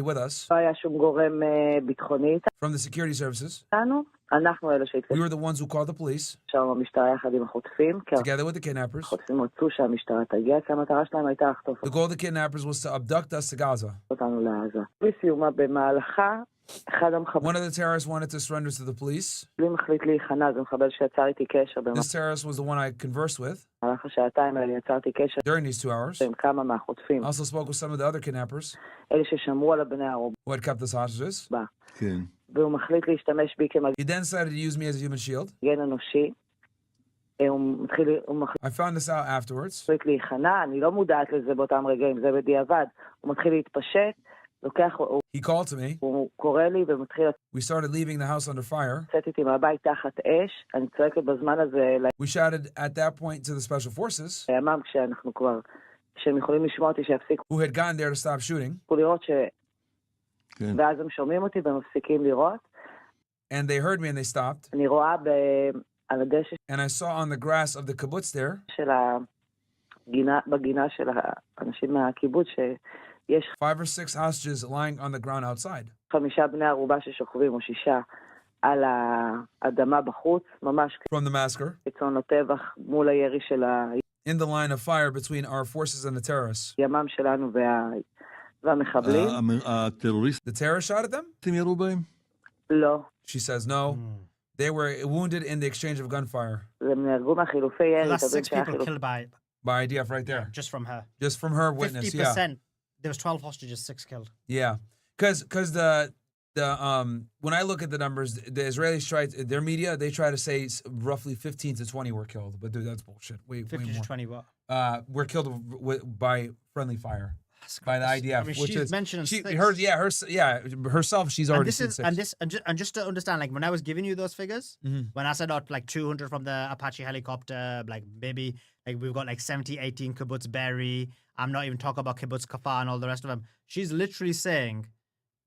with us לא היה שום גורם ביטחוני from the security services. איתנו, אנחנו אלה We שהתקשרנו were the ones who called the police המשטרה יחד עם החוטפים, כי together with the kidnappers. החוטפים רצו שהמשטרה תגיע, כי המטרה שלהם הייתה לחטוף The goal of the kidnappers was to abduct us to Gaza. אותנו לעזה. בסיומה במהלכה, אחד One of the terrorists wanted to surrender to the police. המחבלים מחליט להיכנע, זה מחבל שיצר איתי קשר This terrorist was the one I conversed with במהלך השעתיים האלה, יצרתי קשר during these 2 hours. עם כמה מהחוטפים, I also spoke with some of the other kidnappers אלה ששמרו על הבני ערובה, who had kept us hostages. כן. והוא מחליט להשתמש בי He then decided to use me as a human shield. כמגן אנושי. הוא I found this out afterwards. מחליט להיכנע, אני לא מודעת לזה באותם רגעים, זה בדיעבד. הוא מתחיל להתפשט, He called to me. הוא קורא לי ומתחיל We started leaving the house under fire. לצאת איתי מהבית תחת אש, אני צועקת בזמן הזה We shouted at that point to the special forces לימם כשהם יכולים לשמוע אותי שיפסיקו who had gotten there to stop shooting. לראות כן. ואז הם שומעים אותי והם מפסיקים לראות. And they heard me and they stopped. אני רואה על הדשא And I saw on the grass of the kibbutz there של בגינה של האנשים מהקיבוץ שיש 5 or 6 hostages lying on the ground outside. 5 בני ערובה ששוכבים או 6 על האדמה בחוץ, ממש From the massacre, קיצון הטבח מול הירי של in the line of fire between our forces and the terrorists. הימ"מ שלנו והמחבלים. הטרוריסטים The terrorists shot at them? ירו בהם? לא. She says no. They were wounded in the exchange of gunfire. הם נהרגו מהחילופי ירי. That's 6 people killed By IDF right there. just from her. Just from her witness, 50%. yeah. There was 12 hostages, 6 killed. Yeah. Because the when I look at the numbers, the Israelis try, their media, they try to say roughly 15 to 20 were killed. But dude, that's bullshit. Way 50 to more. 20 what? Were killed by friendly fire. By the IDF, I mean, which she's is mentioning six. herself. She's already seen 6. And just to understand, like when I was giving you those figures, when I said out like 200 from the Apache helicopter, like maybe like we've got like 70, 18 kibbutz Berry. I'm not even talking about kibbutz Kafar and all the rest of them. She's literally saying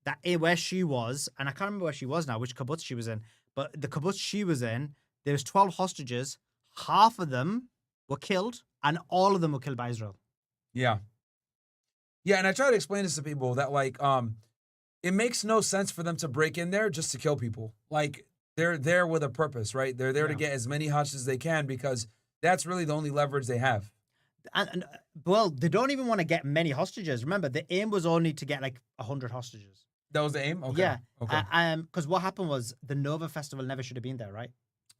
that where she was, and I can't remember where she was now, which kibbutz she was in, but the kibbutz she was in, there was 12 hostages. Half of them were killed, and all of them were killed by Israel. Yeah. Yeah, and I try to explain this to people that like it makes no sense for them to break in there just to kill people. Like they're there with a purpose, right? They're there to get as many hostages as they can because that's really the only leverage they have. And well, they don't even want to get many hostages. Remember, the aim was only to get like 100 hostages. That was the aim? Okay. Yeah. Okay. Because what happened was the Nova Festival never should have been there, right?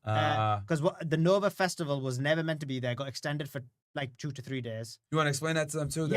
Because the Nova Festival was never meant to be there. Got extended for like 2 to 3 days. You want to explain that to them too?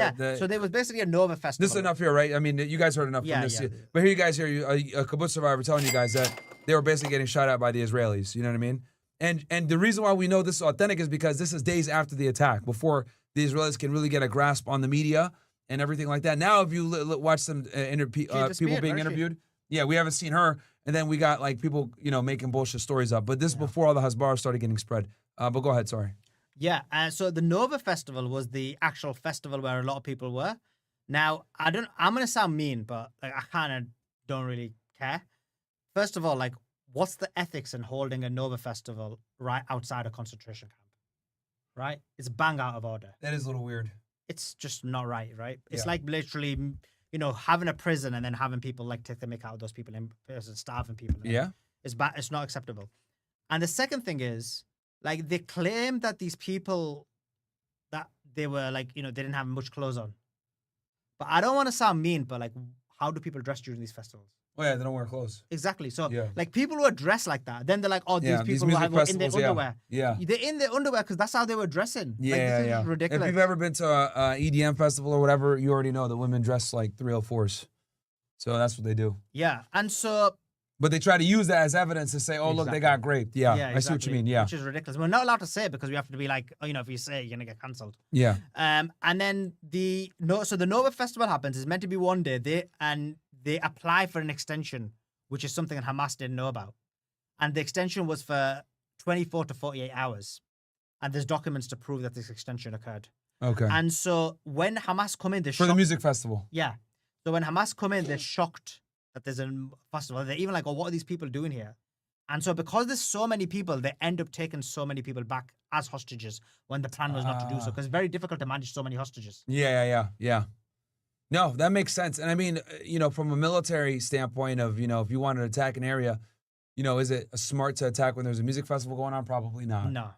So there was basically a Nova Festival. This is enough here, right? I mean, you guys heard enough from this. Yeah. But here you guys hear a kibbutz survivor telling you guys that they were basically getting shot at by the Israelis. You know what I mean? And the reason why we know this is authentic is because this is days after the attack, before the Israelis can really get a grasp on the media and everything like that. Now, if you watch some people being interviewed, yeah, we haven't seen her. and then we got like people, making bullshit stories up. But this is before all the Hasbara started getting spread. But go ahead, sorry. Yeah, so the Nova Festival was the actual festival where a lot of people were. Now, I'm gonna sound mean, but like I kind of don't really care. First of all, like, what's the ethics in holding a Nova Festival right outside a concentration camp? Right? It's bang out of order. That is a little weird. It's just not right, right? It's Yeah. like literally, having a prison and then having people like take the mick out of those people and starving people. Yeah. It's bad. It's not acceptable. And the second thing is, like, they claim that these people, that they were like, they didn't have much clothes on. But I don't want to sound mean, but like, how do people dress during these festivals? Oh yeah, they don't wear clothes. Exactly. So, Yeah. like, people who are dressed like that, then they're like, oh, these Yeah, these people music were in their festivals, yeah. underwear. Yeah. They're in their underwear because that's how they were dressing. Yeah, like, this is yeah. ridiculous. If you've ever been to a EDM festival or whatever, you already know that women dress like 304s. So that's what they do. Yeah. And so, But they try to use that as evidence to say, oh, look, they got raped. Yeah, I see what you mean. Yeah. Which is ridiculous. We're not allowed to say it because we have to be like, if you say it, you're going to get cancelled. Yeah. And then the Nova Festival happens. It's meant to be one day. They apply for an extension, which is something that Hamas didn't know about. And the extension was for 24 to 48 hours. And there's documents to prove that this extension occurred. Okay. And so when Hamas come in, they're For the shocked. music festival. Yeah. So when Hamas come in, they're shocked that there's a festival. They're even like, oh, what are these people doing here? And so because there's so many people, they end up taking so many people back as hostages when the plan was not to do so. Because it's very difficult to manage so many hostages. Yeah. No, that makes sense. And I mean, from a military standpoint of, if you want to attack an area, is it smart to attack when there's a music festival going on? Probably not. No.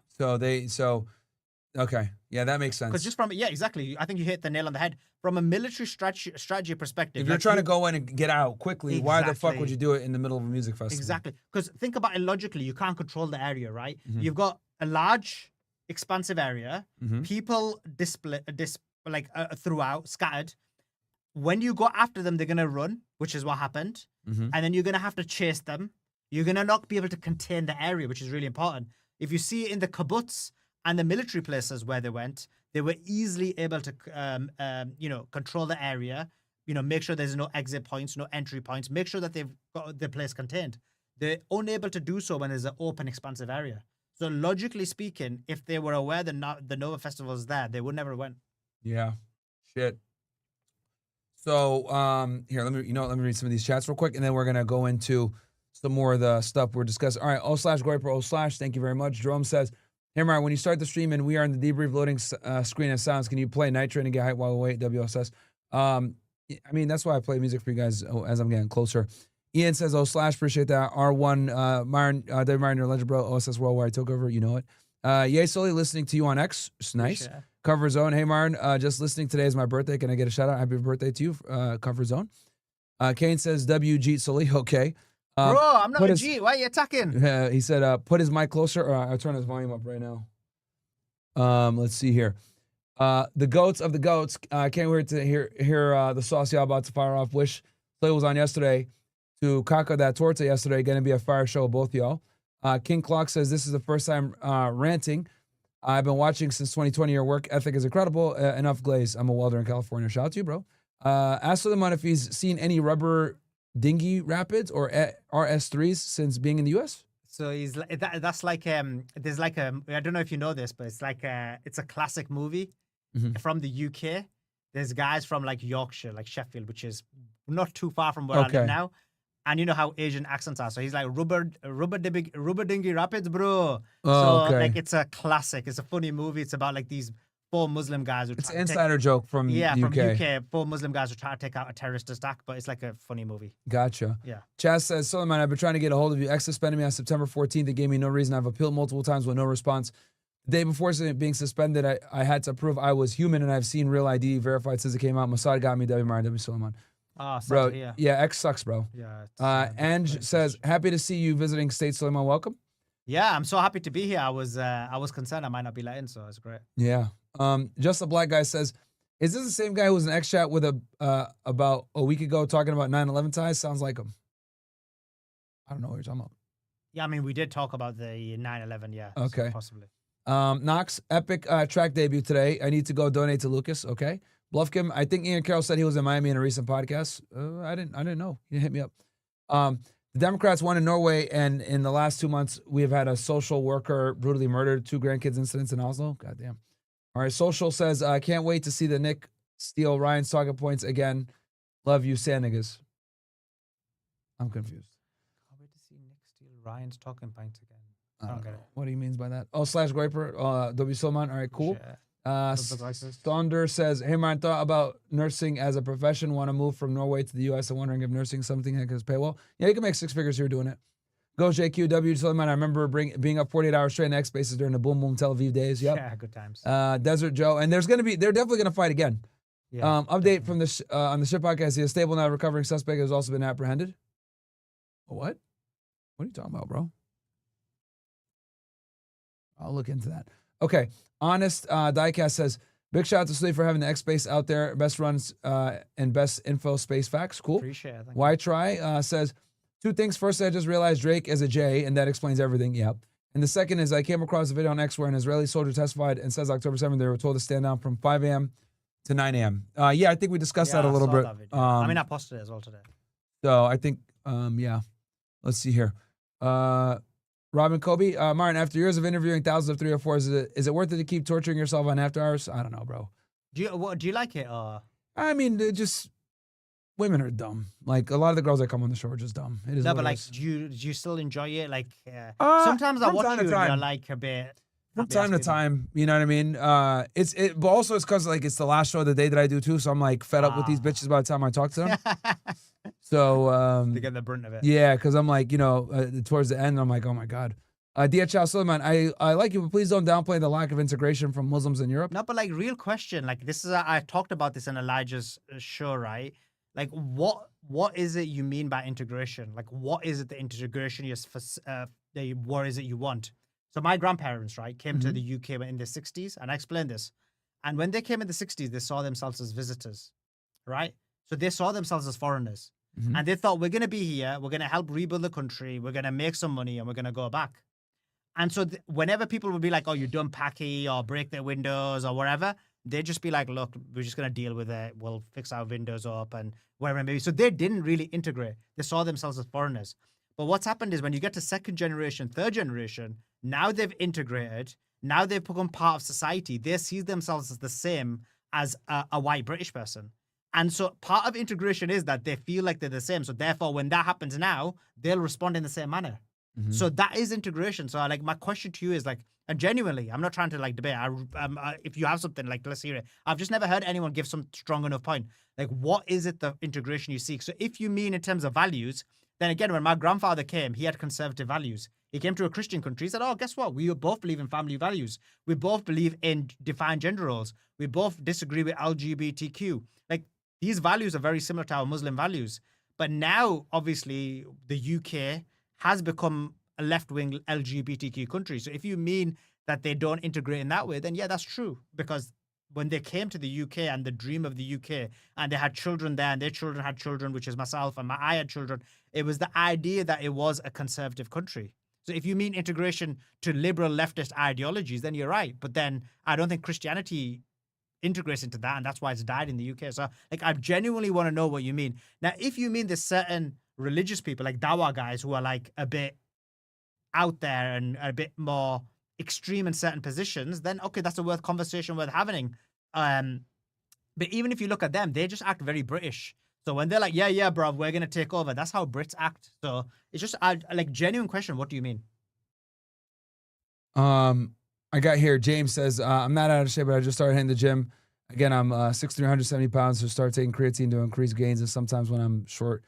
Okay. Yeah, that makes sense. Because just exactly. I think you hit the nail on the head. From a military strategy perspective. If you're trying to go in and get out quickly, why the fuck would you do it in the middle of a music festival? Exactly. Because think about it logically. You can't control the area, right? Mm-hmm. You've got a large, expansive area. Mm-hmm. People throughout, scattered. When you go after them, they're going to run, which is what happened. Mm-hmm. And then you're going to have to chase them. You're going to not be able to contain the area, which is really important. If you see in the kibbutz and the military places where they went, they were easily able to, control the area, make sure there's no exit points, no entry points, make sure that they've got the place contained. They're unable to do so when there's an open, expansive area. So logically speaking, if they were aware that the Nova Festival is there, they would never have went. Yeah. Shit. So here, let me read some of these chats real quick, and then we're gonna go into some more of the stuff we're discussing. All right, /GoyPro, thank you very much. Jerome says, hey, Mar, when you start the stream and we are in the debrief loading screen and sounds, can you play Night Train and get hype while we wait? WSS. I mean, that's why I play music for you guys as I'm getting closer. Ian says, appreciate that. R1, Myron, David Myron, your legend, bro. OSS Worldwide took over, you know it. Yay, solely listening to you on X. It's nice. Cover Zone. Hey, Myron, just listening today is my birthday. Can I get a shout out? Happy birthday to you, Cover Zone. Kane says, WG Solely. Okay. Bro, I'm not a G. Why are you attacking? He said, put his mic closer. I'll turn his volume up right now. Let's see here. The goats of the goats. Can't wait to hear the sauce y'all about to fire off. Wish Slay was on yesterday to caca that torta yesterday. Going to be a fire show, both y'all. King Clock says, this is the first time ranting. I've been watching since 2020. Your work ethic is incredible. Enough glaze. I'm a welder in California. Shout out to you, bro. Ask Sulaiman if he's seen any rubber dinghy rapids or RS3s since being in the U.S. So he's that's like there's like I don't know if you know this, but it's like it's a classic movie from the UK. There's guys from like Yorkshire, like Sheffield, which is not too far from where I live now. And you know how Asian accents are. So he's like rubber dinghy rapids, bro. Like it's a classic. It's a funny movie. It's about like these 4 Muslim guys. It's an insider joke from UK. From UK. 4 Muslim guys who try to take out a terrorist attack, but it's like a funny movie. Gotcha. Yeah. Chaz says, Sulaiman, I've been trying to get a hold of you. X suspended me on September 14th. They gave me no reason. I've appealed multiple times with no response. The day before being suspended, I had to prove I was human, and I've seen real ID verified since it came out. Mossad got me, W. Sulaiman. Bro, yeah, X sucks, bro. Yeah. Ange says, happy to see you visiting State, Sulaiman. Welcome. Yeah, I'm so happy to be here. I was concerned I might not be let in, so it's great. Yeah. Just a Black Guy says, is this the same guy who was in X chat with about a week ago talking about 9/11 ties? Sounds like him. I don't know what you're talking about. Yeah, I mean, we did talk about the 9/11, yeah. Okay. So possibly. Knox, epic track debut today. I need to go donate to Lucas. Okay. Bluffkin, I think Ian Carroll said he was in Miami in a recent podcast. I didn't know. He hit me up. The Democrats won in Norway, and in the last 2 months, we have had a social worker brutally murdered, 2 grandkids incidents in Oslo. Goddamn. All right, Social says, I can't wait to see the Nick steal Ryan's talking points again. Love you, sand niggas. I'm confused. Can't wait to see Nick steal Ryan's talking points again. I don't get know. it. What he means by that. Oh, /Graper, W. Sulaiman. All right, cool. Shit. Stonder says, hey, man, thought about nursing as a profession, want to move from Norway to the U.S. and wondering if nursing is something that can pay well. Yeah, you can make 6 figures here doing it. Go JQW Sulaiman. I remember being up 48 hours straight in X Spaces during the Boom Boom Tel Aviv days. Yep. Yeah, good times. Desert Joe. And they're definitely going to fight again. Yeah, Update from the on the ship podcast. A stable now recovering suspect has also been apprehended. What? What are you talking about, bro? I'll look into that. Okay. Honest Diecast says, big shout out to Sully for having the X Space out there. Best runs and best info space facts. Cool. Appreciate it. Why try? Says, 2 things. First, I just realized Drake is a J, and that explains everything. Yep. And the second is I came across a video on X where an Israeli soldier testified and says October 7th they were told to stand down from 5 a.m. to 9 a.m. Yeah, I think we discussed that a little bit. I mean, I posted it as well today. So I think, yeah. Let's see here. Robin Kobe, Martin, after years of interviewing thousands of 304s, is it worth it to keep torturing yourself on after hours? I don't know, bro. Do you like it? I mean, women are dumb. Like, a lot of the girls that come on the show are just dumb. It is. No, what but it like, is. do you still enjoy it? Like, sometimes I from watch time to you and time. you're like a bit. From time to time, you know what I mean? But also it's because like it's the last show of the day that I do too, so I'm like fed up with these bitches by the time I talk to them. So they get the brunt of it. yeah, because I'm like, towards the end, I'm like, oh my god. DHL Sulaiman, I like you, but please don't downplay the lack of integration from Muslims in Europe. No, but like, real question. Like, this is I talked about this in Elijah's show, right? Like, what is it you mean by integration? Like, what is it the integration what is it you want? So my grandparents, right, came to the UK in the 60s, and I explained this. And when they came in the 60s, they saw themselves as visitors, right? So they saw themselves as foreigners. And they thought, we're going to be here, we're going to help rebuild the country, we're going to make some money, and we're going to go back. And so whenever people would be like, oh, you're done packy, or break their windows, or whatever, they'd just be like, look, we're just going to deal with it. We'll fix our windows up and whatever maybe. So they didn't really integrate. They saw themselves as foreigners. But what's happened is when you get to 2nd generation, 3rd generation, now they've integrated, now they've become part of society. They see themselves as the same as a white British person. And so part of integration is that they feel like they're the same. So therefore, when that happens now, they'll respond in the same manner. So that is integration. So like, my question to you is like, and genuinely, I'm not trying to like debate. If you have something, like, let's hear it. I've just never heard anyone give some strong enough point. Like, what is it the integration you seek? So if you mean in terms of values, then again, when my grandfather came, he had conservative values. He came to a Christian country. He said, oh, guess what? We both believe in family values. We both believe in defined gender roles. We both disagree with LGBTQ. Like, these values are very similar to our Muslim values. But now, obviously, the UK has become a left-wing LGBTQ country. So if you mean that they don't integrate in that way, then yeah, that's true. Because when they came to the UK and the dream of the UK, and they had children there, and their children had children, which is myself, and I had children, it was the idea that it was a conservative country. So if you mean integration to liberal leftist ideologies, then you're right. But then I don't think Christianity integrates into that, and that's why it's died in the UK. So like, I genuinely want to know what you mean. Now, if you mean there's certain religious people, like Dawa guys, who are like a bit out there and a bit more extreme in certain positions, then okay, that's a conversation worth having. But even if you look at them, they just act very British. So when they're like, yeah, bro, we're going to take over, that's how Brits act. So it's just like, genuine question. What do you mean? I got here. James says, I'm not out of shape, but I just started hitting the gym. Again, I'm 6'3", 170 pounds, so start taking creatine to increase gains, and sometimes when I'm short.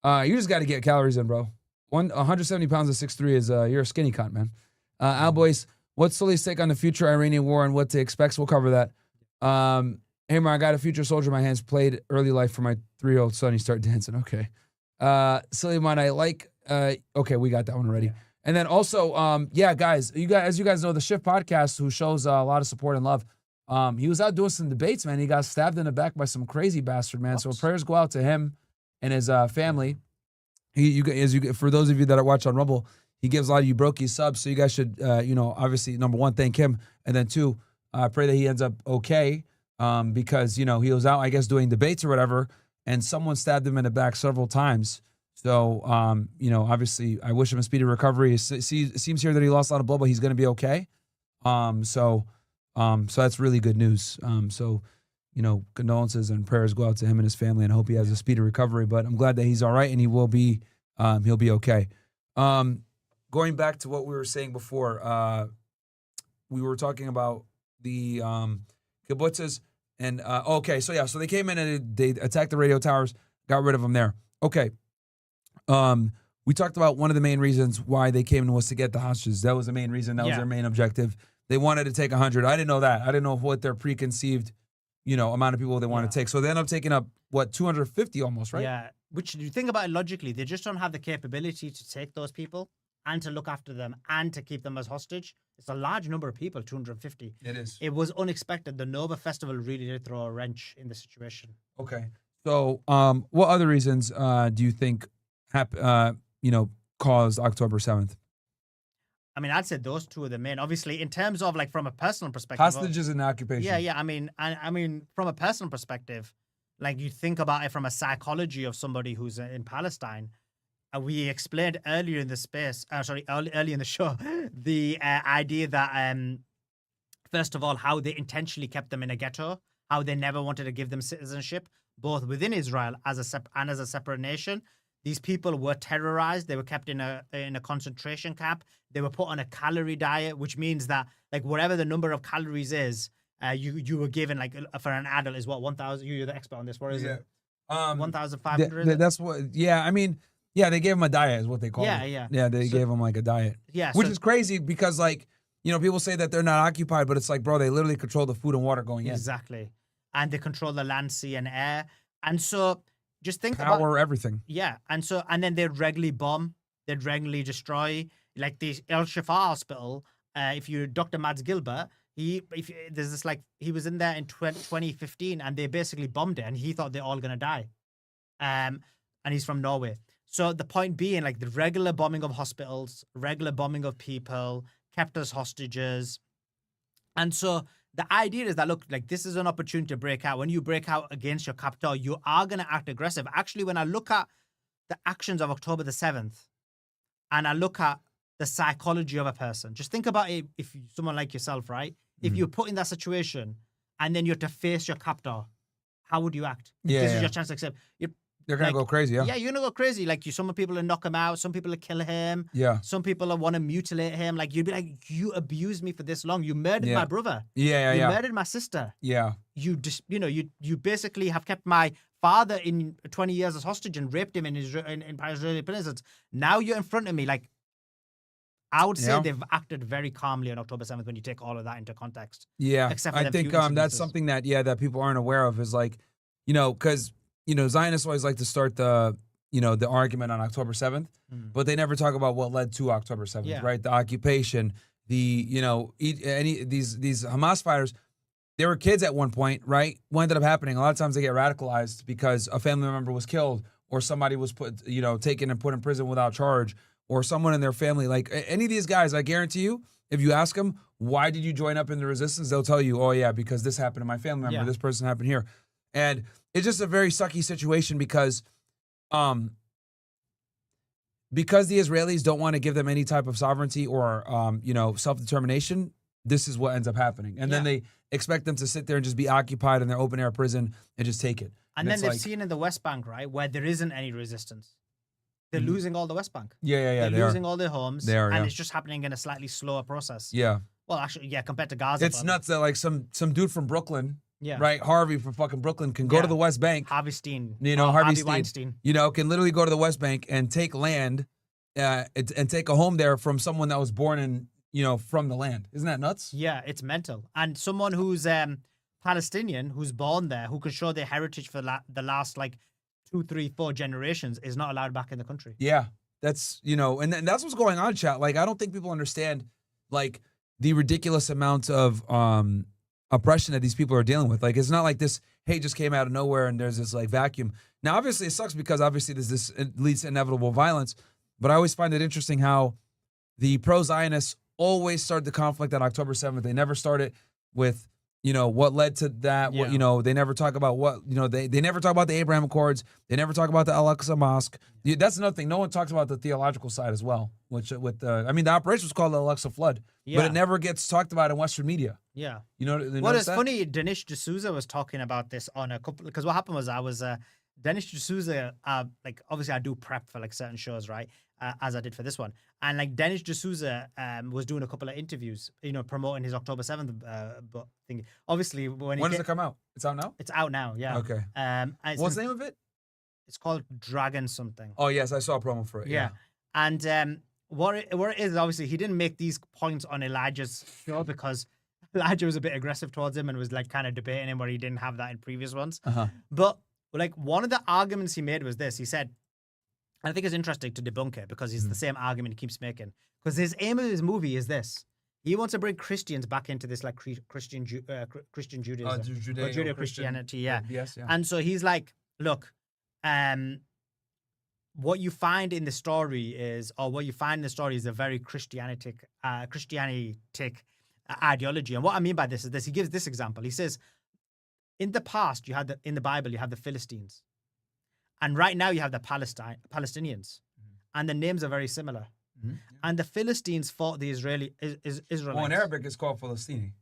You just got to get calories in, bro. 170 pounds of 6'3" is, you're a skinny cunt, man. Al Boyce, what's Sully's take on the future Iranian war and what to expect? We'll cover that. Hey, I got a future soldier in my hands, played early life for my 3-year-old son. He started dancing. Okay. Sulaiman, I like, okay, we got that one already. Yeah. And then also, yeah, guys, as you guys know, the Shift Podcast, who shows a lot of support and love, he was out doing some debates, man. He got stabbed in the back by some crazy bastard, man. Oops. So prayers go out to him and his family. For those of you that are watching on Rumble, he gives a lot of you brokies subs, so you guys should, obviously, number one, thank him, and then two, pray that he ends up okay, because he was out, I guess, doing debates or whatever, and someone stabbed him in the back several times. So, obviously, I wish him a speedy recovery. It seems here that he lost a lot of blood, but he's going to be okay. So that's really good news. Condolences and prayers go out to him and his family, and I hope he has a speedy recovery. But I'm glad that he's all right, and he'll be okay. Going back to what we were saying before, we were talking about the kibbutzes, and so they came in and they attacked the radio towers, got rid of them there. Okay. We talked about one of the main reasons why they came in was to get the hostages. That was the main reason. That was their main objective. They wanted to take 100. I didn't know that. I didn't know what their preconceived, amount of people they want to take. So they ended up taking up, 250 almost, right? Yeah. Which, you think about it logically, they just don't have the capability to take those people and to look after them and to keep them as hostage. It's a large number of people, 250. It is. It was unexpected. The Nova Festival really did throw a wrench in the situation. Okay. So what other reasons do you think caused October 7th? I mean, I'd say those two are the main. Obviously, in terms of from a personal perspective, Hostages and occupation. Yeah. I mean, from a personal perspective, you think about it from a psychology of somebody who's in Palestine. We explained earlier in the early in the show, the idea that first of all, how they intentionally kept them in a ghetto, how they never wanted to give them citizenship, both within Israel as a separate nation. These people were terrorized. They were kept in a concentration camp. They were put on a calorie diet, which means that whatever the number of calories is, you were given for an adult is what 1,000. You're the expert on this. What is it? 1,500. That's what. Yeah, I mean, they gave him a diet, is what they call it. Yeah, they gave him a diet. Yeah, which is crazy because people say that they're not occupied, but it's bro, they literally control the food and water going in. Exactly, and they control the land, sea, and air, and so. Just think power about everything. Yeah, and then they'd regularly bomb, they'd regularly destroy, like the El Shifa hospital. If you Dr. Mads Gilbert, he was in there in 2015, and they basically bombed it, and he thought they're all gonna die. And he's from Norway. So the point being, the regular bombing of hospitals, regular bombing of people, kept us hostages, and so. The idea is that, look, this is an opportunity to break out. When you break out against your captor, you are going to act aggressive. Actually, when I look at the actions of October the 7th, and I look at the psychology of a person, just think about it. If someone like yourself, right? If you're put in that situation and then you have to face your captor, how would you act? This is your chance to accept. They're going to go crazy, yeah? Yeah, you're going to go crazy. Some people will knock him out. Some people will kill him. Yeah. Some people will want to mutilate him. You'd be like, you abused me for this long. You murdered my brother. You murdered my sister. Yeah. You just, you basically have kept my father in 20 years as hostage and raped him in Israeli prisons. Now you're in front of me. I would say they've acted very calmly on October 7th when you take all of that into context. Yeah. Except for I think that's something that people aren't aware of is because Zionists always like to start the argument on October 7th, but they never talk about what led to October 7th, right? The occupation, these Hamas fighters, they were kids at one point, right? What ended up happening? A lot of times they get radicalized because a family member was killed or somebody was taken and put in prison without charge or someone in their family. Any of these guys, I guarantee you, if you ask them, why did you join up in the resistance? They'll tell you, oh yeah, because this happened to my family member, this person happened here. And it's just a very sucky situation because the Israelis don't want to give them any type of sovereignty or, self-determination, this is what ends up happening. And then they expect them to sit there and just be occupied in their open-air prison and just take it. And then they've seen in the West Bank, right, where there isn't any resistance. They're losing all the West Bank. They're losing all their homes. And it's just happening in a slightly slower process. Yeah. Well, actually, compared to Gaza. It's nuts that, some dude from Brooklyn, yeah. right? Harvey from fucking Brooklyn can go to the West Bank. Harvey Stein. Harvey Weinstein. Can literally go to the West Bank and take land and take a home there from someone that was born in, from the land. Isn't that nuts? Yeah, it's mental. And someone who's Palestinian, who's born there, who can show their heritage for the last 2, 3, 4 generations is not allowed back in the country. Yeah, that's, and that's what's going on, chat. I don't think people understand, the ridiculous amount of oppression that these people are dealing with. It's not like this hate just came out of nowhere and there's this vacuum. Now, obviously it sucks because obviously it leads to inevitable violence, but I always find it interesting how the pro-Zionists always start the conflict on October 7th. They never start it with what led to that. What, they never talk about what, they never talk about the Abraham Accords. They never talk about the Al-Aqsa Mosque. That's another thing. No one talks about the theological side as well, which the operation was called the Al-Aqsa Flood, but it never gets talked about in Western media. Yeah. Well, it's funny, Dinesh D'Souza was talking about this on a couple, because what happened was Dinesh D'Souza, obviously I do prep for like certain shows, right? As I did for this one. And like Dinesh D'Souza was doing a couple of interviews, promoting his October 7th book thing. Obviously, when does it come out? It's out now? It's out now, yeah. Okay. What's the name of it? It's called Dragon something. Oh, yes, I saw a promo for it. Yeah. And what it is, obviously, he didn't make these points on Elijah's show because Elijah was a bit aggressive towards him and was like kind of debating him where he didn't have that in previous ones. But like one of the arguments he made was this. He said, and I think it's interesting to debunk it because it's the same argument he keeps making. Because his aim of his movie is this. He wants to bring Christians back into this like Christian Judaism. Judeo-Christianity, yeah. Yes, yeah. And so he's like, look, what you find in the story is a very Christianitic ideology. And what I mean by this is this. He gives this example. He says, in the past, in the Bible, you have the Philistines. And right now you have the Palestinians. And the names are very similar. And the Philistines fought the Israelites. Well, in Arabic, it's called Palestini.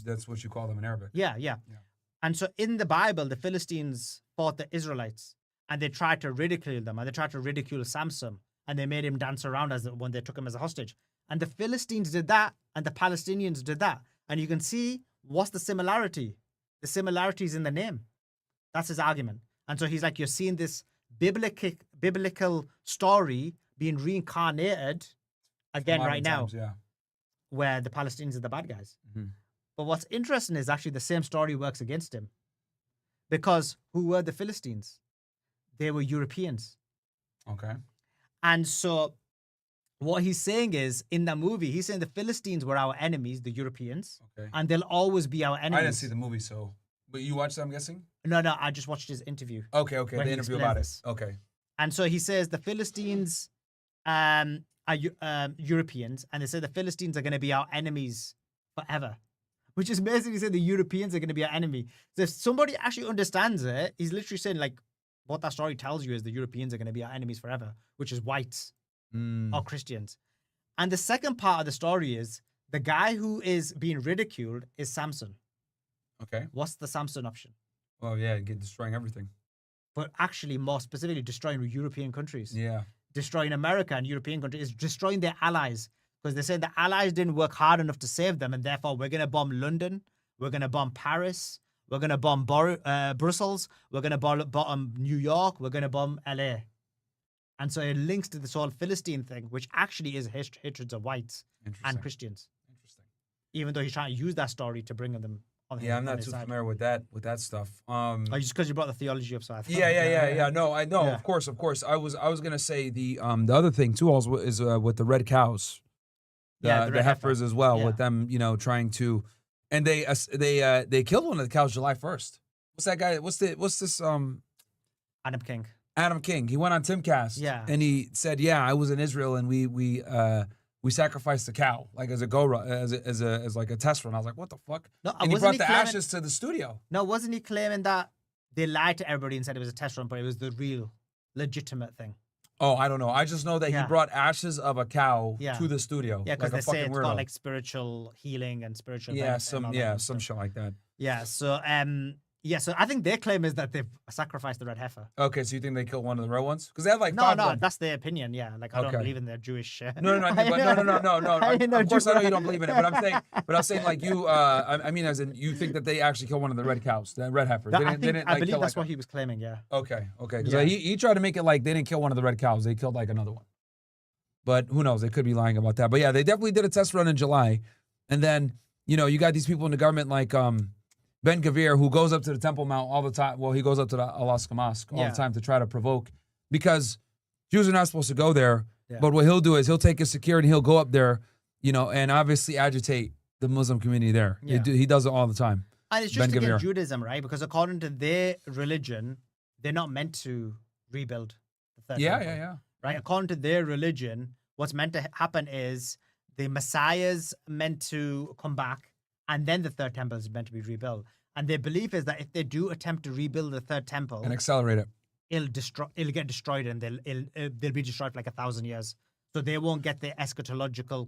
That's what you call them in Arabic. Yeah. And so in the Bible, the Philistines fought the Israelites. And they tried to ridicule them. And they tried to ridicule Samson. And they made him dance around when they took him as a hostage. And the Philistines did that. And the Palestinians did that. And you can see what's the similarity. The similarity is in the name. That's his argument. And so he's like, you're seeing this biblical story being reincarnated again right now, where the Palestinians are the bad guys. But what's interesting is actually the same story works against him. Because who were the Philistines? They were Europeans. Okay. And so what he's saying is, in that movie, he's saying the Philistines were our enemies, the Europeans, and they'll always be our enemies. I didn't see the movie, but you watched it, I'm guessing? No, I just watched his interview. Okay, the interview about it. Okay. And so he says the Philistines are Europeans, and they say the Philistines are going to be our enemies forever, which is basically saying the Europeans are going to be our enemy. So if somebody actually understands it, he's literally saying like, what that story tells you is the Europeans are going to be our enemies forever, which is whites or Christians. And the second part of the story is the guy who is being ridiculed is Samson. Okay. What's the Samson option? Well, yeah, destroying everything. But actually, more specifically, destroying European countries. Yeah. Destroying America and European countries is destroying their allies. Because they said the allies didn't work hard enough to save them, and therefore we're going to bomb London, we're going to bomb Paris, we're going to bomb Brussels, we're going to bomb New York, we're going to bomb LA. And so it links to this whole Philistine thing, which actually is hatreds of whites and Christians. Interesting. Even though he's trying to use that story to bring them on. Yeah, I'm not too familiar with that stuff. Just because you brought the theology up, so I thought. Yeah. No, I know. Yeah. Of course. I was gonna say the other thing too also is with the red cows, the heifers as well, with them trying to, and they killed one of the cows July 1st. What's that guy? What's this? Adam King. Adam King. He went on Timcast. Yeah. And he said, I was in Israel and we sacrificed the cow like as like a test run. I was like, what the fuck? No, and he brought the ashes to the studio. No, wasn't he claiming that they lied to everybody and said it was a test run, but it was the real legitimate thing? Oh, I don't know. I just know that he brought ashes of a cow to the studio. Yeah, because they say it's got like spiritual healing and spiritual. Some shit like that. Yeah. So I think their claim is that they've sacrificed the red heifer. Okay, so you think they killed one of the real ones? Because they have like no, that's their opinion. Yeah, like I don't believe in their Jewish. No. Of course, I know you don't believe in it, but I'm saying like you. I mean, as in you think that they actually killed one of the red cows, the red heifers. I believe that's what he was claiming. Yeah. Okay. Because he tried to make it like they didn't kill one of the red cows; they killed like another one. But who knows? They could be lying about that. But yeah, they definitely did a test run in July, and then you got these people in the government like Ben Gavir, who goes up to the Temple Mount all the time. Well, he goes up to the Al-Aqsa Mosque all the time to try to provoke, because Jews are not supposed to go there. Yeah. But what he'll do is he'll take his security, he'll go up there, and obviously agitate the Muslim community there. Yeah. He does it all the time. And it's just against Judaism, right? Because according to their religion, they're not meant to rebuild the third temple. Yeah. Right? According to their religion, what's meant to happen is the Messiah's meant to come back and then the third temple is meant to be rebuilt. And their belief is that if they do attempt to rebuild the third temple, And accelerate it. it'll get destroyed, and they'll be destroyed for like 1,000 years. So they won't get the eschatological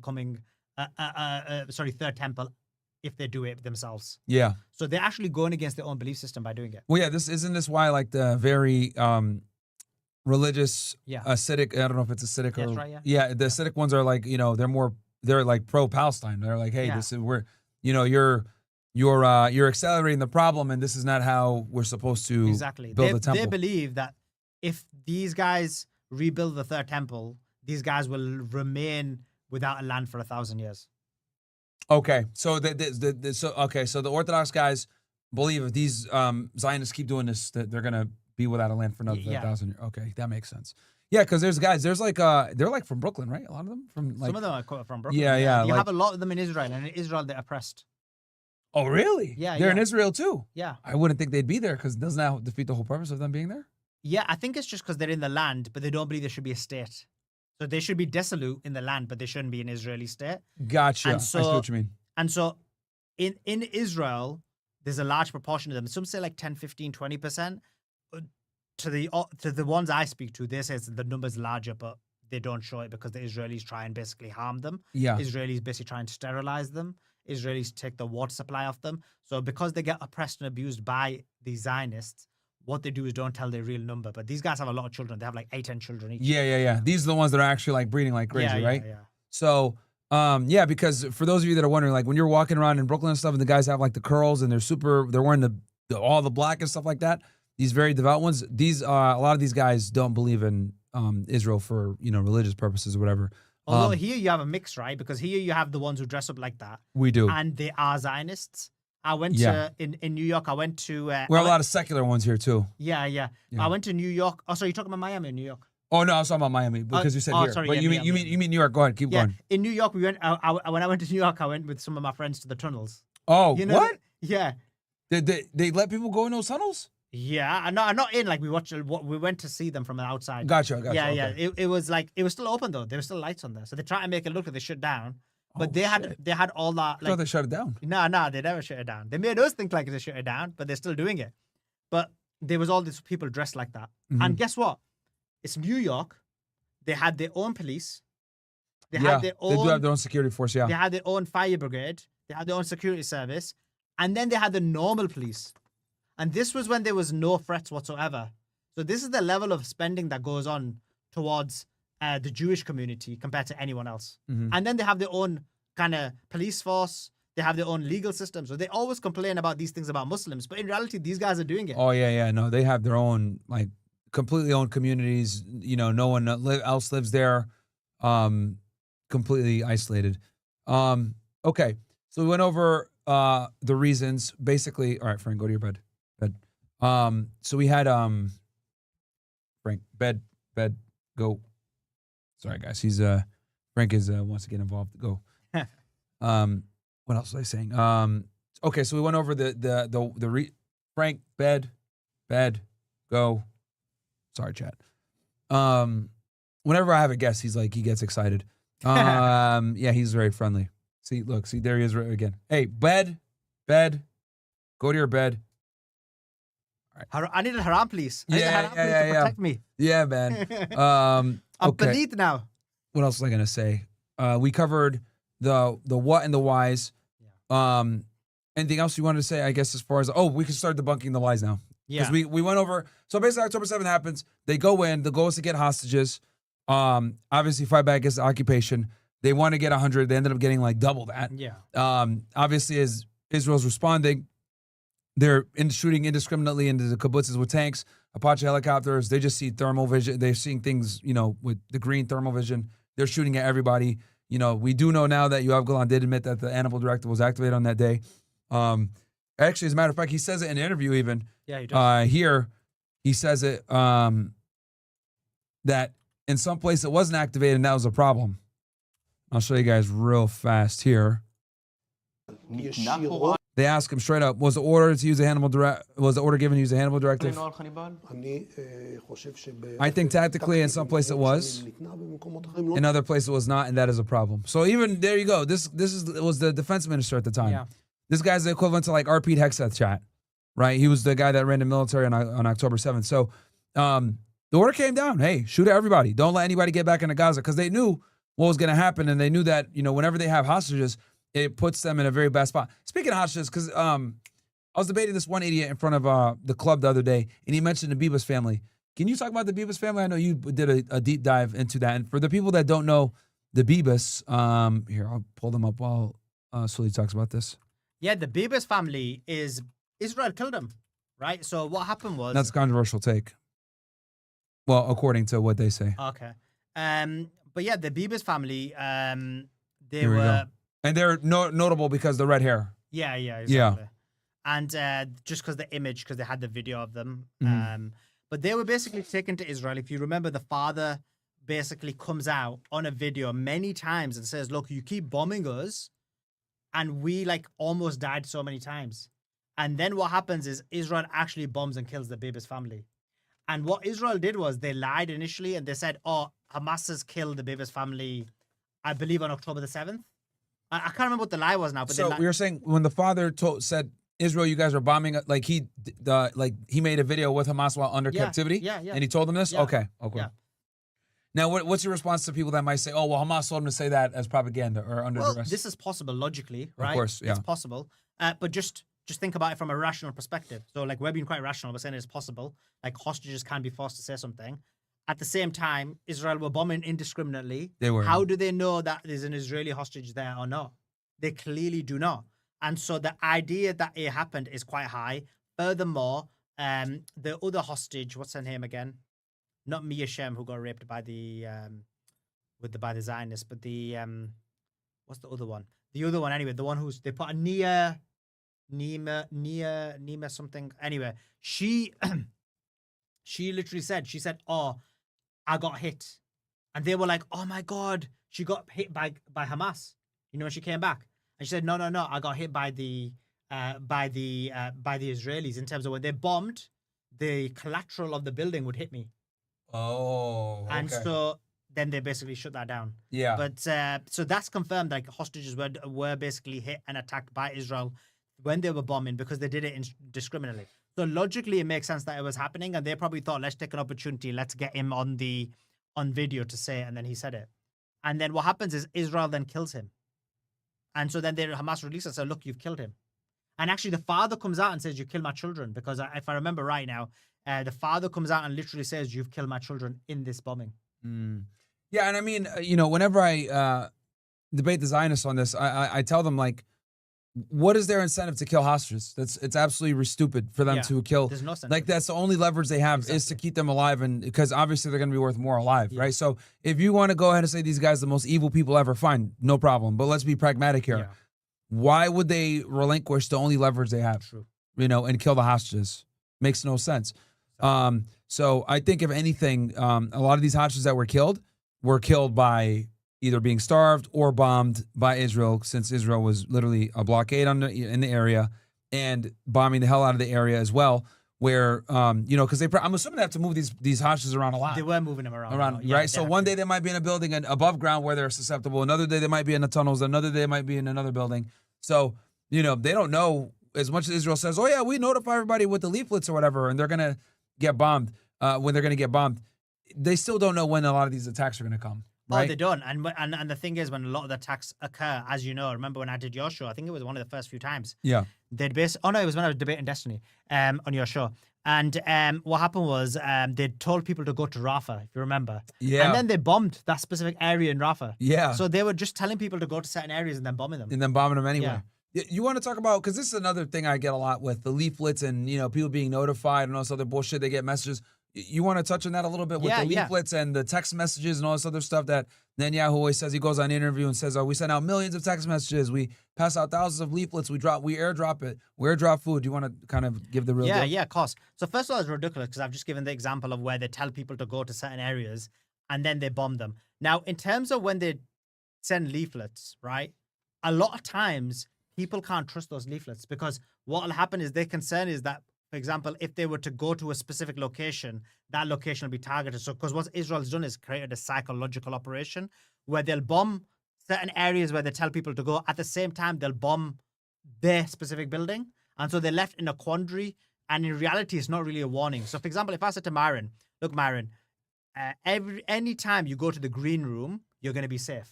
third temple if they do it themselves. Yeah. So they're actually going against their own belief system by doing it. Well, yeah, this why like the very religious Yeah. Acidic, I don't know if it's Acidic Yeah, or that's right, yeah. the Acidic ones are like, they're like pro Palestine. They're like, hey, Yeah. this is you're accelerating the problem, and this is not how we're supposed to Exactly. build a temple. They believe that if these guys rebuild the third temple, these guys will remain without a land for 1,000 years. Okay, so so the Orthodox guys believe if these Zionists keep doing this, that they're gonna be without a land for another Yeah. 1,000 years. Okay, that makes sense. Yeah, because there's like they're like from Brooklyn, right? A lot of them from like. Some of them are from Brooklyn. Yeah, yeah, You like- have a lot of them in Israel, and in Israel they're oppressed. Oh, really? Yeah, They're in yeah. Israel too. Yeah. I wouldn't think they'd be there because doesn't that defeat the whole purpose of them being there? Yeah, I think it's just because they're in the land, but they don't believe there should be a state. So they should be desolate in the land, but they shouldn't be an Israeli state. Gotcha. And I see so- what you mean. And so in Israel, there's a large proportion of them. Some say like 10, 15, 20%. To the ones I speak to, they say the number's larger, but they don't show it because the Israelis try and basically harm them. Yeah. Israelis basically try and sterilize them. Israelis take the water supply off them. So because they get oppressed and abused by the Zionists, what they do is don't tell their real number. But these guys have a lot of children. They have like 8, 10 children each. Yeah. These are the ones that are actually like breeding like crazy, yeah, right? Yeah. So, yeah, because for those of you that are wondering, like when you're walking around in Brooklyn and stuff, and the guys have like the curls and they're wearing all the black and stuff like that. These very devout ones. A lot of these guys don't believe in Israel for religious purposes or whatever. Although here you have a mix, right? Because here you have the ones who dress up like that. We do. And they are Zionists. I went Yeah. to, in New York, I went to... We have a lot of secular ones here too. Yeah. Yeah. I went to New York. Oh, so you're talking about Miami or New York? Oh no, I was talking about Miami because you said here. sorry, But yeah, you yeah, mean New York? Go ahead, keep going. In New York, we went... when I went to New York, I went with some of my friends to the tunnels. Oh, You know what? Yeah. They let people go in those tunnels? Yeah. Not in, like we went to see them from the outside. Gotcha. Yeah. Okay. It was like, it was still open though. There were still lights on there. So they try and make it look like they shut down. But Oh, they had shit. all that... I thought they shut it down. No, they never shut it down. They made us think like they shut it down, but they're still doing it. But there was all these people dressed like that. Mhm. And guess what? It's New York. They had their own police. They Yeah, had their they do own... have their own security force. Yeah. They had their own fire brigade. They had their own security service. And then they had the normal police. And this was when there was no threats whatsoever. So this is the level of spending that goes on towards the Jewish community compared to anyone else. Mhm. And then they have their own kind of police force. They have their own legal system. So they always complain about these things about Muslims. But in reality, these guys are doing it. Oh yeah. No, they have their own like completely owned communities. No one else lives there. Completely isolated. Okay, so we went over the reasons. Basically, all right, Frank, go to your bed. So we had Frank, bed, go. Sorry guys, he's Frank is wants to get involved. Go. What else was I saying? Okay, so we went over Frank, bed, go. Sorry, chat. Whenever I have a guest, he gets excited. Yeah, he's very friendly. See, there he is again. Hey, bed, go to your bed. I need a haram police. I need a haram police to protect me. Yeah, man. I'm Okay. beneath now. What else was I gonna say? We covered the what and the whys. Anything else you wanted to say? I guess as far as we can start debunking the lies now. Yeah. Because we went over. So basically, October 7th happens. They go in. The goal is to get hostages. Obviously, fight back against the occupation. They want to get 100. They ended up getting like double that. Yeah. Obviously, as Israel's responding, they're shooting indiscriminately into the kibbutzes with tanks, Apache helicopters. They just see thermal vision. They're seeing things, with the green thermal vision. They're shooting at everybody. We do know now that Yoav Golan did admit that the Hannibal Directive was activated on that day. Actually, as a matter of fact, he says it in an interview even. Yeah, he does. Here, he says it that in some place it wasn't activated and that was a problem. I'll show you guys real fast here. They ask him straight up, was the order to use a Hannibal was the order given to use a Hannibal Directive? I think tactically in some place it was, in other places it was not, and that is a problem. So even there you go. This was the defense minister at the time. Yeah. This guy's the equivalent to like Arpit Hegseth chat, right? He was the guy that ran the military on October 7th. So the order came down. Hey, shoot at everybody. Don't let anybody get back into Gaza, because they knew what was going to happen, and they knew that, you know, whenever they have hostages, it puts them in a very bad spot. Speaking of hostages, because I was debating this one idiot in front of the club the other day, and he mentioned the Bibas family. Can you talk about the Bibas family? I know you did a deep dive into that. And for the people that don't know the Bibas, here, I'll pull them up while Sully talks about this. Yeah, the Bibas family is Israel killed them, right? So what happened was That's a controversial take. Well, according to what they say. okay. But yeah, the Bibas family, they Here we go. were And they're notable because the red hair. yeah, exactly. And just because the image, because they had the video of them. But they were basically taken to Israel. If you remember, the father basically comes out on a video many times and says, look, you keep bombing us, and we like almost died so many times. And then what happens is Israel actually bombs and kills the Bibas family. And what Israel did was they lied initially, and they said, oh, Hamas has killed the Bibas family, I believe on October the 7th. I can't remember what the lie was now. But So we were saying when the father said, Israel, you guys are bombing, like he made a video with Hamas while under captivity? Yeah. And he told them this? Yeah. Okay. Yeah. Now, what's your response to people that might say, oh, well, Hamas told him to say that as propaganda or under Well, duress? this is possible logically, right? Of course, yeah. It's possible. But just think about it from a rational perspective. So, like, we're being quite rational. We're saying it's possible. Like, hostages can be forced to say something. At the same time, Israel were bombing indiscriminately. They were. How do they know that there's an Israeli hostage there or not? They clearly do not. And so the idea that it happened is quite high. Furthermore, the other hostage, what's her name again? Not Mia Shem, who got raped by the by the Zionists, but the what's the other one? The other one, anyway, the one who's they put a Nima something. Anyway, she literally said, oh, I got hit, and they were like, oh my God, she got hit by Hamas. You know, when she came back, and she said, no, I got hit by the Israelis, in terms of when they bombed, the collateral of the building would hit me. Oh, okay. And so then they basically shut that down. Yeah. But so that's confirmed. Like, hostages were basically hit and attacked by Israel when they were bombing, because they did it indiscriminately. So logically, it makes sense that it was happening, and they probably thought, let's take an opportunity, let's get him on video to say it, and then he said it. And then what happens is Israel then kills him. And so then Hamas releases and says, look, you've killed him. And actually, the father comes out and says, you killed my children. Because if I remember right now, the father comes out and literally says, you've killed my children in this bombing. Yeah, and I mean, you know, whenever I debate the Zionists on this, I tell them, like, what is their incentive to kill hostages? It's absolutely stupid for them to kill. There's no sense. Like, that's the only leverage they have is to keep them alive, and because obviously they're going to be worth more alive, right? So if you want to go ahead and say these guys are the most evil people ever, fine, no problem. But let's be pragmatic here. Yeah. Why would they relinquish the only leverage they have? True. You know, and kill the hostages? Makes no sense. So I think if anything, a lot of these hostages that were killed by either being starved or bombed by Israel, since Israel was literally a blockade in the area and bombing the hell out of the area as well. Where you know, because I'm assuming they have to move these hostages around a lot. They were moving them around, right? So one day they might be in a building and above ground where they're susceptible. Another day they might be in the tunnels. Another day they might be in another building. So, you know, they don't know, as much as Israel says, oh yeah, we notify everybody with the leaflets or whatever, and they're gonna get bombed when they're gonna get bombed. They still don't know when a lot of these attacks are gonna come. Right? Oh, they don't. And the thing is, when a lot of the attacks occur, as you know, remember when I did your show, I think it was one of the first few times. Yeah. It was when I was debating Destiny on your show. And what happened was they told people to go to Rafah, if you remember. Yeah. And then they bombed that specific area in Rafah. Yeah. So they were just telling people to go to certain areas and then bombing them. And then bombing them anyway. You want to talk about, because this is another thing I get a lot with, the leaflets and, you know, people being notified and all this other bullshit. They get messages. You want to touch on that a little bit with the leaflets and the text messages and all this other stuff that Netanyahu always says. He goes on an interview and says, oh, we send out millions of text messages. We pass out thousands of leaflets. We airdrop it. We airdrop food. Do you want to kind of give the real deal? Yeah, of course. So first of all, it's ridiculous because I've just given the example of where they tell people to go to certain areas and then they bomb them. Now, in terms of when they send leaflets, right, a lot of times people can't trust those leaflets because what will happen is their concern is that, for example, if they were to go to a specific location, that location will be targeted. So, because what Israel's done is created a psychological operation where they'll bomb certain areas where they tell people to go. At the same time, they'll bomb their specific building. And so they're left in a quandary. And in reality, it's not really a warning. So, for example, if I said to Myron, look, Myron, any time you go to the green room, you're going to be safe.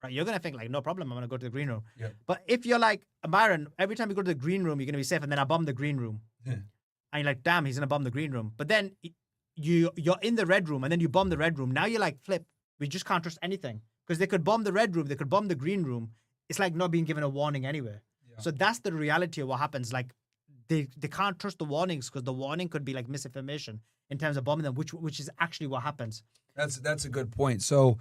Right? You're going to think like, no problem, I'm going to go to the green room. Yeah. But if you're like, Myron, every time you go to the green room, you're going to be safe. And then I bomb the green room. Yeah. And you're like, damn, he's going to bomb the green room. But then you're in the red room and then you bomb the red room. Now you're like, flip, we just can't trust anything. Because they could bomb the red room, they could bomb the green room. It's like not being given a warning anyway. Yeah. So that's the reality of what happens. Like they can't trust the warnings because the warning could be like misinformation in terms of bombing them, which is actually what happens. That's a good point. So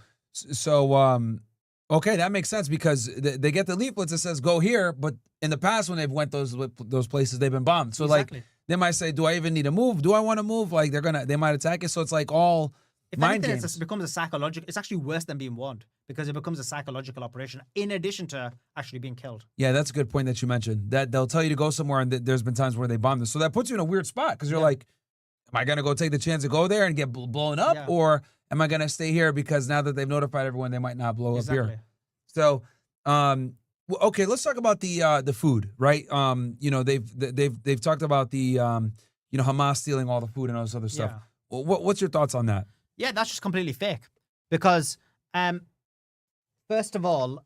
okay, that makes sense because they get the leaflets that says go here, but in the past when they've went those places, they've been bombed. So Exactly. like they might say, do I even need to move? Do I want to move? Like they might attack it. So it's like all If mind anything, games. it becomes a psychological. It's actually worse than being warned because it becomes a psychological operation in addition to actually being killed. Yeah, that's a good point that you mentioned. That they'll tell you to go somewhere, and there's been times where they bombed us. So that puts you in a weird spot because you're like, am I gonna go take the chance to go there and get blown up, Yeah. or am I gonna stay here because now that they've notified everyone, they might not blow up Exactly. here? So, well, okay, let's talk about the food, right? You know, they've talked about the you know, Hamas stealing all the food and all this other stuff. Yeah. Well, what's your thoughts on that? Yeah, that's just completely fake because, first of all,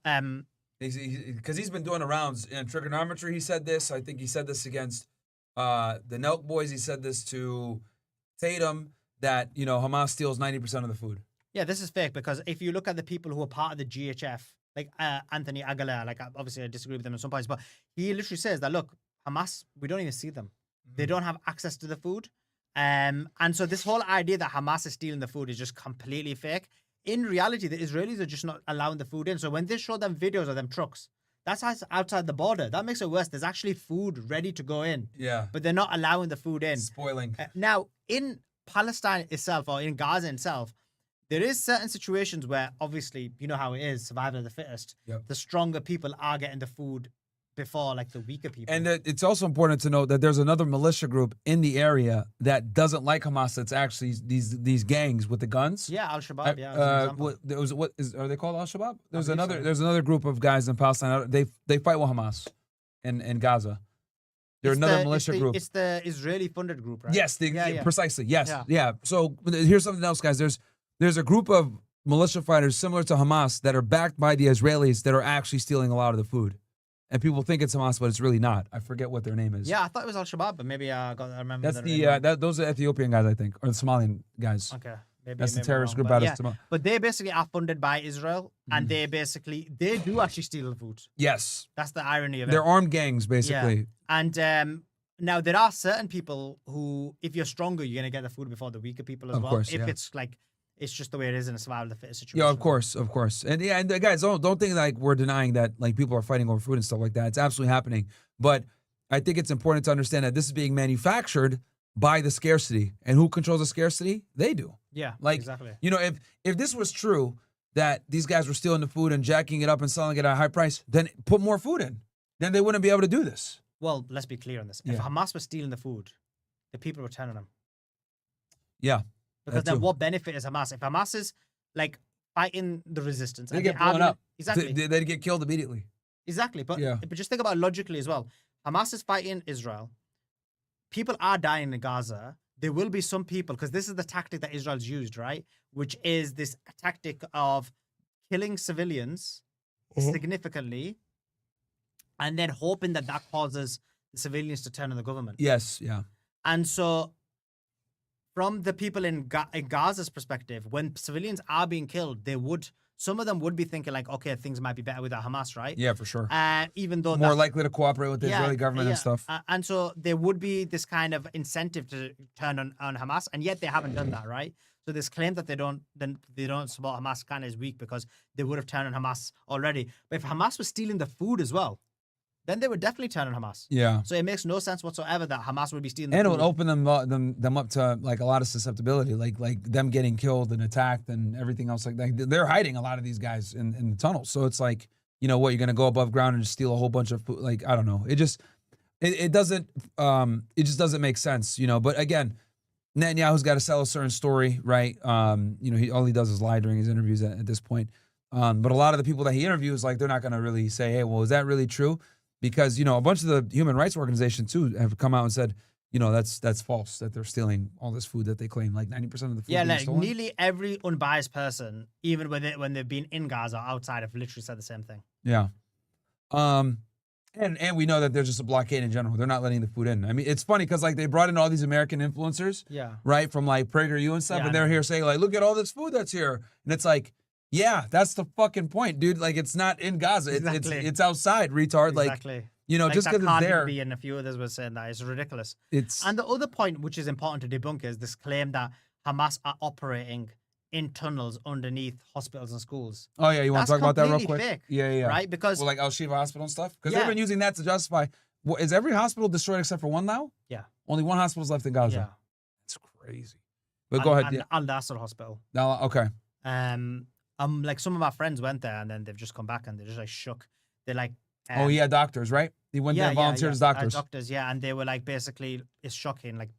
Because he's been doing the rounds in trigonometry. He said this. I think he said this against the Nelk boys. He said this to Tatum that, you know, Hamas steals 90% of the food. yeah, this is fake because if you look at the people who are part of the GHF, like Anthony Aguilar, like obviously I disagree with them in some points, but he literally says that, look, Hamas, we don't even see them. They don't have access to the food. And so this whole idea that Hamas is stealing the food is just completely fake. In reality, the Israelis are just not allowing the food in. So when they show them videos of them trucks, that's outside the border. That makes it worse. There's actually food ready to go in. Yeah. But they're not allowing the food in. Spoiling. Now, in Palestine itself or in Gaza itself, there is certain situations where obviously, you know how it is, survival of the fittest. Yep. The stronger people are getting the food before like the weaker people. And it's also important to note that there's another militia group in the area that doesn't like Hamas. That's actually these gangs with the guns. yeah, Al-Shabaab, yeah. as an example. Are they called Al-Shabaab? There's believe so. There's another group of guys in Palestine. They fight with Hamas in Gaza. They're It's another the- militia it's the, group. It's the Israeli funded group, right? Yes, Yeah. precisely. Yes, Yeah. yeah. So here's something else, guys. There's a group of militia fighters similar to Hamas that are backed by the Israelis that are actually stealing a lot of the food, and people think it's Hamas, but it's really not. I forget what their name is. Yeah, I thought it was Al-Shabaab, but maybe I remember. that's that those are Ethiopian guys, I think, or the Somalian guys. Okay. That's the maybe I'm terrorist wrong, group but out of yeah. Somalia. But they basically are funded by Israel, and they do actually steal the food. Yes, That's the irony of it. they're armed gangs, basically. And now there are certain people who, if you're stronger, you're gonna get the food before the weaker people as Of well. course, if yeah. it's like it's just the way it is in a survival of the fittest situation. Yeah, of course, and guys, don't think like we're denying that like people are fighting over food and stuff like that. It's absolutely happening, but I think it's important to understand that this is being manufactured by the scarcity, and who controls the scarcity? They do. Yeah, Like, exactly. you know, if this was true that these guys were stealing the food and jacking it up and selling it at a high price, then put more food in. Then they wouldn't be able to do this. Well, let's be clear on this. If Yeah. Hamas was stealing the food, the people were turning them. Yeah, Because that then too. what benefit is Hamas? If Hamas is like fighting the resistance, They and get the blown army- up. Exactly. They'd get killed immediately. Exactly. But, Yeah. but just think about it logically as well. Hamas is fighting Israel. People are dying in Gaza. There will be some people, because this is the tactic that Israel's used, right? Which is this tactic of killing civilians significantly and then hoping that that causes the civilians to turn on the government. Yes, yeah. And so, from the people in Gaza's perspective, when civilians are being killed, some of them would be thinking like, okay, things might be better without Hamas, right? Yeah, for sure. Even though More that's, likely to cooperate with the Israeli government and stuff. And so there would be this kind of incentive to turn on Hamas, and yet they haven't done that, right? So this claim that they don't support Hamas kind of is weak because they would have turned on Hamas already. But if Hamas was stealing the food as well, then they would definitely turn on Hamas. Yeah. So it makes no sense whatsoever that Hamas would be stealing the And it food. would open them up to like a lot of susceptibility, like them getting killed and attacked and everything else like that. They're hiding a lot of these guys in the tunnels. So it's like, you know what, you're gonna go above ground and just steal a whole bunch of food. Like, I don't know. It just doesn't make sense, you know. But again, Netanyahu's got to sell a certain story, right? You know, all he does is lie during his interviews at this point. But a lot of the people that he interviews, like, they're not gonna really say, hey, well, is that really true? because, you know, a bunch of the human rights organizations too have come out and said, you know, that's false, that they're stealing all this food that they claim, like 90% of the food Yeah, being like stolen. nearly every unbiased person, even when they've been in Gaza or outside, have literally said the same thing. Yeah. And we know that there's just a blockade in general. They're not letting the food in. I mean, it's funny because like they brought in all these American influencers, Yeah. right, from like PragerU and stuff, Yeah, and I they're know. here saying like, look at all this food that's here, and it's like, yeah, that's the fucking point, dude. Like it's not in Gaza. Exactly. It's outside, retard. Exactly. Like, you know, Like, just that because it's Cardi there, B and a few others were saying that it's ridiculous. it's And the other point, which is important to debunk, is this claim that Hamas are operating in tunnels underneath hospitals and schools. oh yeah, you want to That's talk about that real completely quick? fake, Yeah. right? Because Well, like Al Shifa Hospital and stuff, because Yeah. they've been using that to justify. What, is every hospital destroyed except for one now? Yeah. Only one hospital's left in Gaza. yeah, That's crazy. But go ahead. and Yeah. Al Nasser Hospital. Now, okay. Like some of my friends went there and then they've just come back and they're just like shook. They're like, Oh yeah, doctors, right? He went there and volunteered as doctors. doctors, yeah, and they were like, basically, it's shocking. Like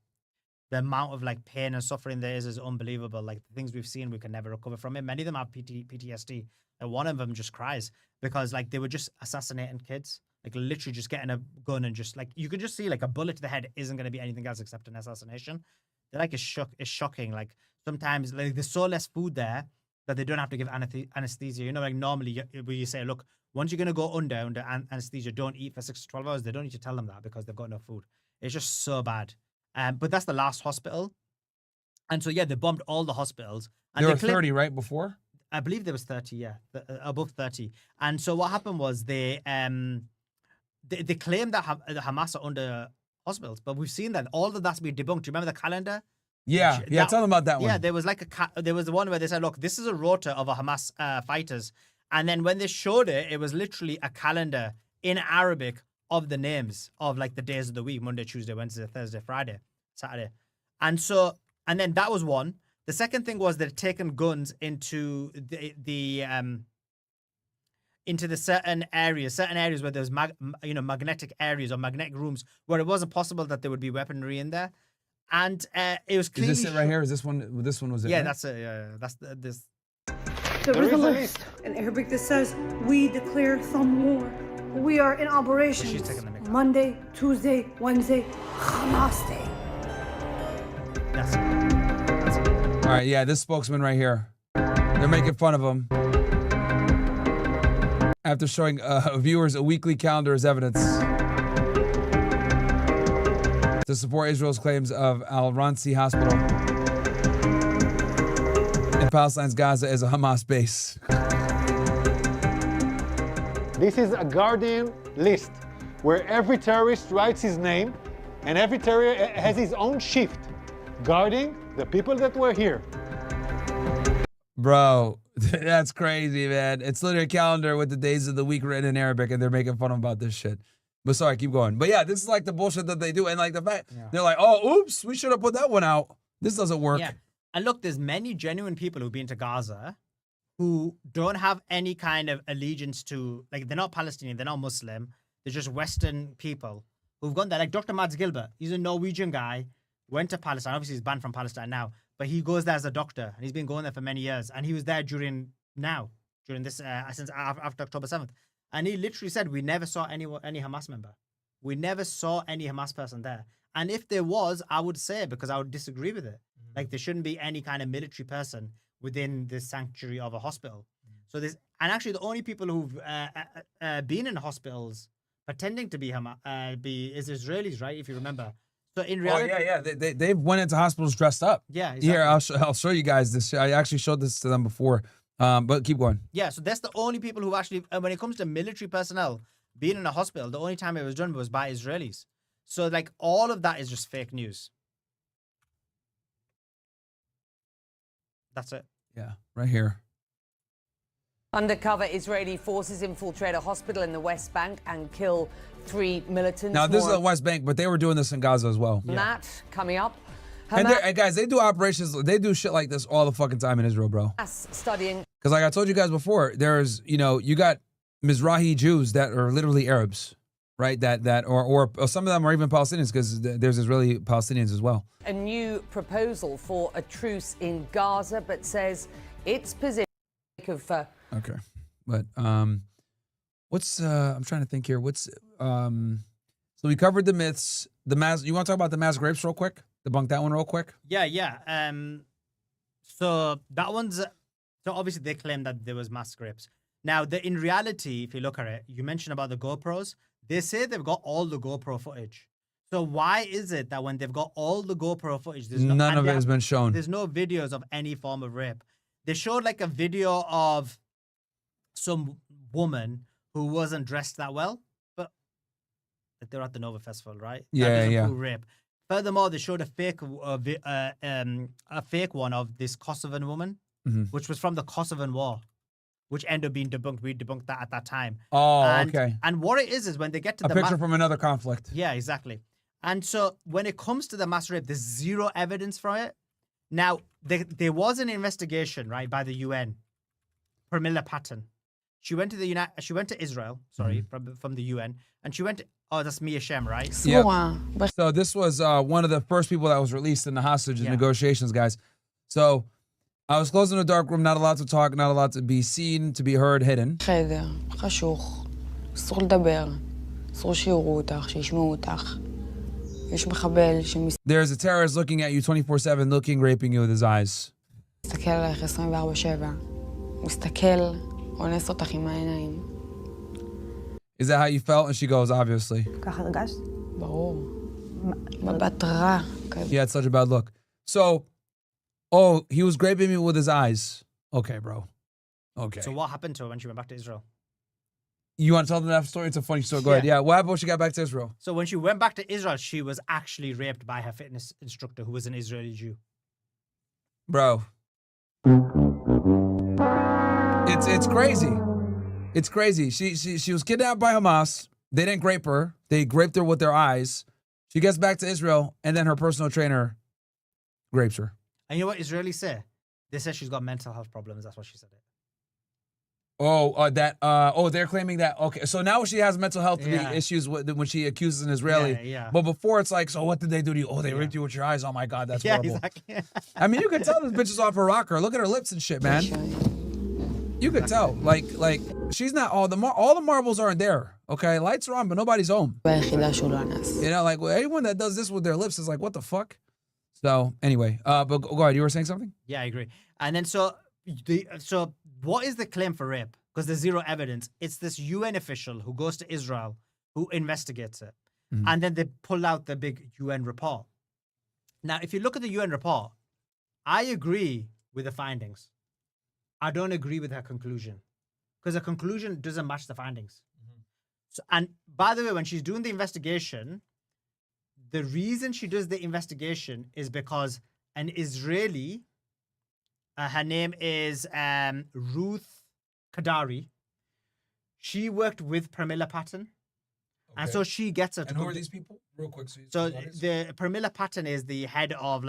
the amount of like pain and suffering there is unbelievable. Like the things we've seen, we can never recover from it. Many of them have PTSD, and one of them just cries because like they were just assassinating kids, like literally just getting a gun and just like you could just see like a bullet to the head isn't going to be anything else except an assassination. They're like, it's shocking. Like sometimes like there's so less food there that they don't have to give anesthesia. You know, like normally where you say, look, once you're going to go under anesthesia, don't eat for 6 to 12 hours. They don't need to tell them that because they've got no food. It's just so bad. But that's the last hospital. And so, yeah, they bombed all the hospitals. And There were claimed- 30 right before? I believe there was 30, yeah, above 30. And so what happened was they claimed that the Hamas are under hospitals, but we've seen that all of that's been debunked. Do you remember the calendar? Yeah, tell them about that one. Yeah, there was like there was the one where they said, look, this is a rota of a Hamas fighters. And then when they showed it, it was literally a calendar in Arabic of the names of like the days of the week: Monday, Tuesday, Wednesday, Thursday, Friday, Saturday. And then that was one. The second thing was they'd taken guns into into the certain areas where there was magnetic areas or magnetic rooms where it wasn't possible that there would be weaponry in there. And it was Is clearly this it right here? Is this one? This one was it? yeah, right? that's it. Yeah, that's this. There is a list in Arabic that says, we declare some war. We are in She's operations taking the mic. Monday, Tuesday, Wednesday, Hamas Day. That's it. All right, yeah, this spokesman right here. They're making fun of him after showing viewers a weekly calendar as evidence to support Israel's claims of Al-Ransi Hospital in Palestine's Gaza as a Hamas base. This is a Guardian list where every terrorist writes his name and every terrorist has his own shift guarding the people that were here. Bro, that's crazy, man. It's literally a calendar with the days of the week written in Arabic, and they're making fun about this shit. But sorry, keep going. But yeah, this is like the bullshit that they do. And like the fact, they're like, oh, oops, we should have put that one out. This doesn't work. Yeah. And look, there's many genuine people who've been to Gaza who don't have any kind of allegiance to, like, they're not Palestinian, they're not Muslim, they're just Western people who've gone there. Like Dr. Mads Gilbert, he's a Norwegian guy, went to Palestine. Obviously, he's banned from Palestine now, but he goes there as a doctor, and he's been going there for many years. And he was there during this, since after October 7th. And he literally said, we never saw any Hamas member. We never saw any Hamas person there. And if there was, I would say it because I would disagree with it. Like there shouldn't be any kind of military person within the sanctuary of a hospital. So there's, and actually the only people who've been in hospitals pretending to be is Israelis, right? If you remember. So in reality, They went into hospitals dressed up. Yeah, exactly. Here, I'll show you guys this. I actually showed this to them before. But keep going. Yeah, so that's the only people who actually, when it comes to military personnel being in a hospital, the only time it was done was by Israelis. So like all of that is just fake news. That's it. Yeah, right here. Undercover Israeli forces infiltrate a hospital in the West Bank and kill 3 militants. Now, this is the West Bank, but they were doing this in Gaza as well. That coming up. And guys, they do operations, they do shit like this all the fucking time in Israel, bro. Studying. Because like I told you guys before, there's, you got Mizrahi Jews that are literally Arabs, right? Or some of them are even Palestinians because there's Israeli Palestinians as well. A new proposal for a truce in Gaza, but says its position of... Okay. But, I'm trying to think here. So we covered the myths, the mass. You want to talk about the mass grapes real quick? Debunk that one real quick. Yeah. So that one's so obviously they claim that there was mass grapes. Now, in reality, if you look at it, you mentioned about the GoPros. They say they've got all the GoPro footage. So why is it that when they've got all the GoPro footage, there's none of it has been shown? There's no videos of any form of rape. They showed like a video of some woman who wasn't dressed that well, but they're at the Nova Festival, right? That doesn't prove rape. Furthermore, they showed a fake one of this Kosovan woman, which was from the Kosovan War, which ended up being debunked. We debunked that at that time. Oh, okay. And what it is when they get to a picture from another conflict. Yeah, exactly. And so when it comes to the mass rape, there's zero evidence for it. Now, there was an investigation, right, by the UN. Pramila Patten. She went to Israel, from the UN, and she went to, that's Mia Shem, right? Yeah. So this was one of the first people that was released in the hostage negotiations, guys. So I was closed in a dark room, not allowed to talk, not allowed to be seen, to be heard, hidden. חדר, חשוך, אסור לדבר, אסור שיראו אותך, שישמעו אותך. יש מחבל There's a terrorist looking at you 24/7, looking, raping you with his eyes. מסתכל עליך 24/7. מסתכל, אונס אותך עם העיניים. Is that how you felt? And she goes, obviously. ככה הרגשת? ברור. מבט רע. He had such a bad look. So, he was raping me with his eyes. Okay, bro. Okay. So what happened to her when she went back to Israel? You want to tell them that story? It's a funny story. Go ahead. Yeah. What happened when she got back to Israel? So when she went back to Israel, she was actually raped by her fitness instructor, who was an Israeli Jew. Bro. It's crazy. It's crazy. She was kidnapped by Hamas. They didn't rape her. They raped her with their eyes. She gets back to Israel, and then her personal trainer rapes her. And you know what Israelis say? They say she's got mental health problems. That's what she said. They're claiming that. Okay, so now she has mental health issues when she accuses an Israeli. Yeah. But before it's like, so what did they do to you? Oh, they raped you with your eyes. Oh my God, that's horrible. Exactly. I mean, you can tell this bitch is off her rocker. Look at her lips and shit, man. You could tell. Like she's not all the marbles aren't there. Okay, lights are on, but nobody's home. You know, like anyone that does this with their lips is like, what the fuck? So anyway, but go ahead. You were saying something? Yeah, I agree. And then so what is the claim for rape? Because there's zero evidence. It's this UN official who goes to Israel who investigates it. And then they pull out the big UN report. Now, if you look at the UN report, I agree with the findings. I don't agree with her conclusion. Because the conclusion doesn't match the findings. So, and by the way, when she's doing the investigation, the reason she does the investigation is because an Israeli, her name is Ruth Kadari. She worked with Pramila Patten. Okay. And so she gets her to. And who are these people? Real quick. So the Pramila Patten is the head of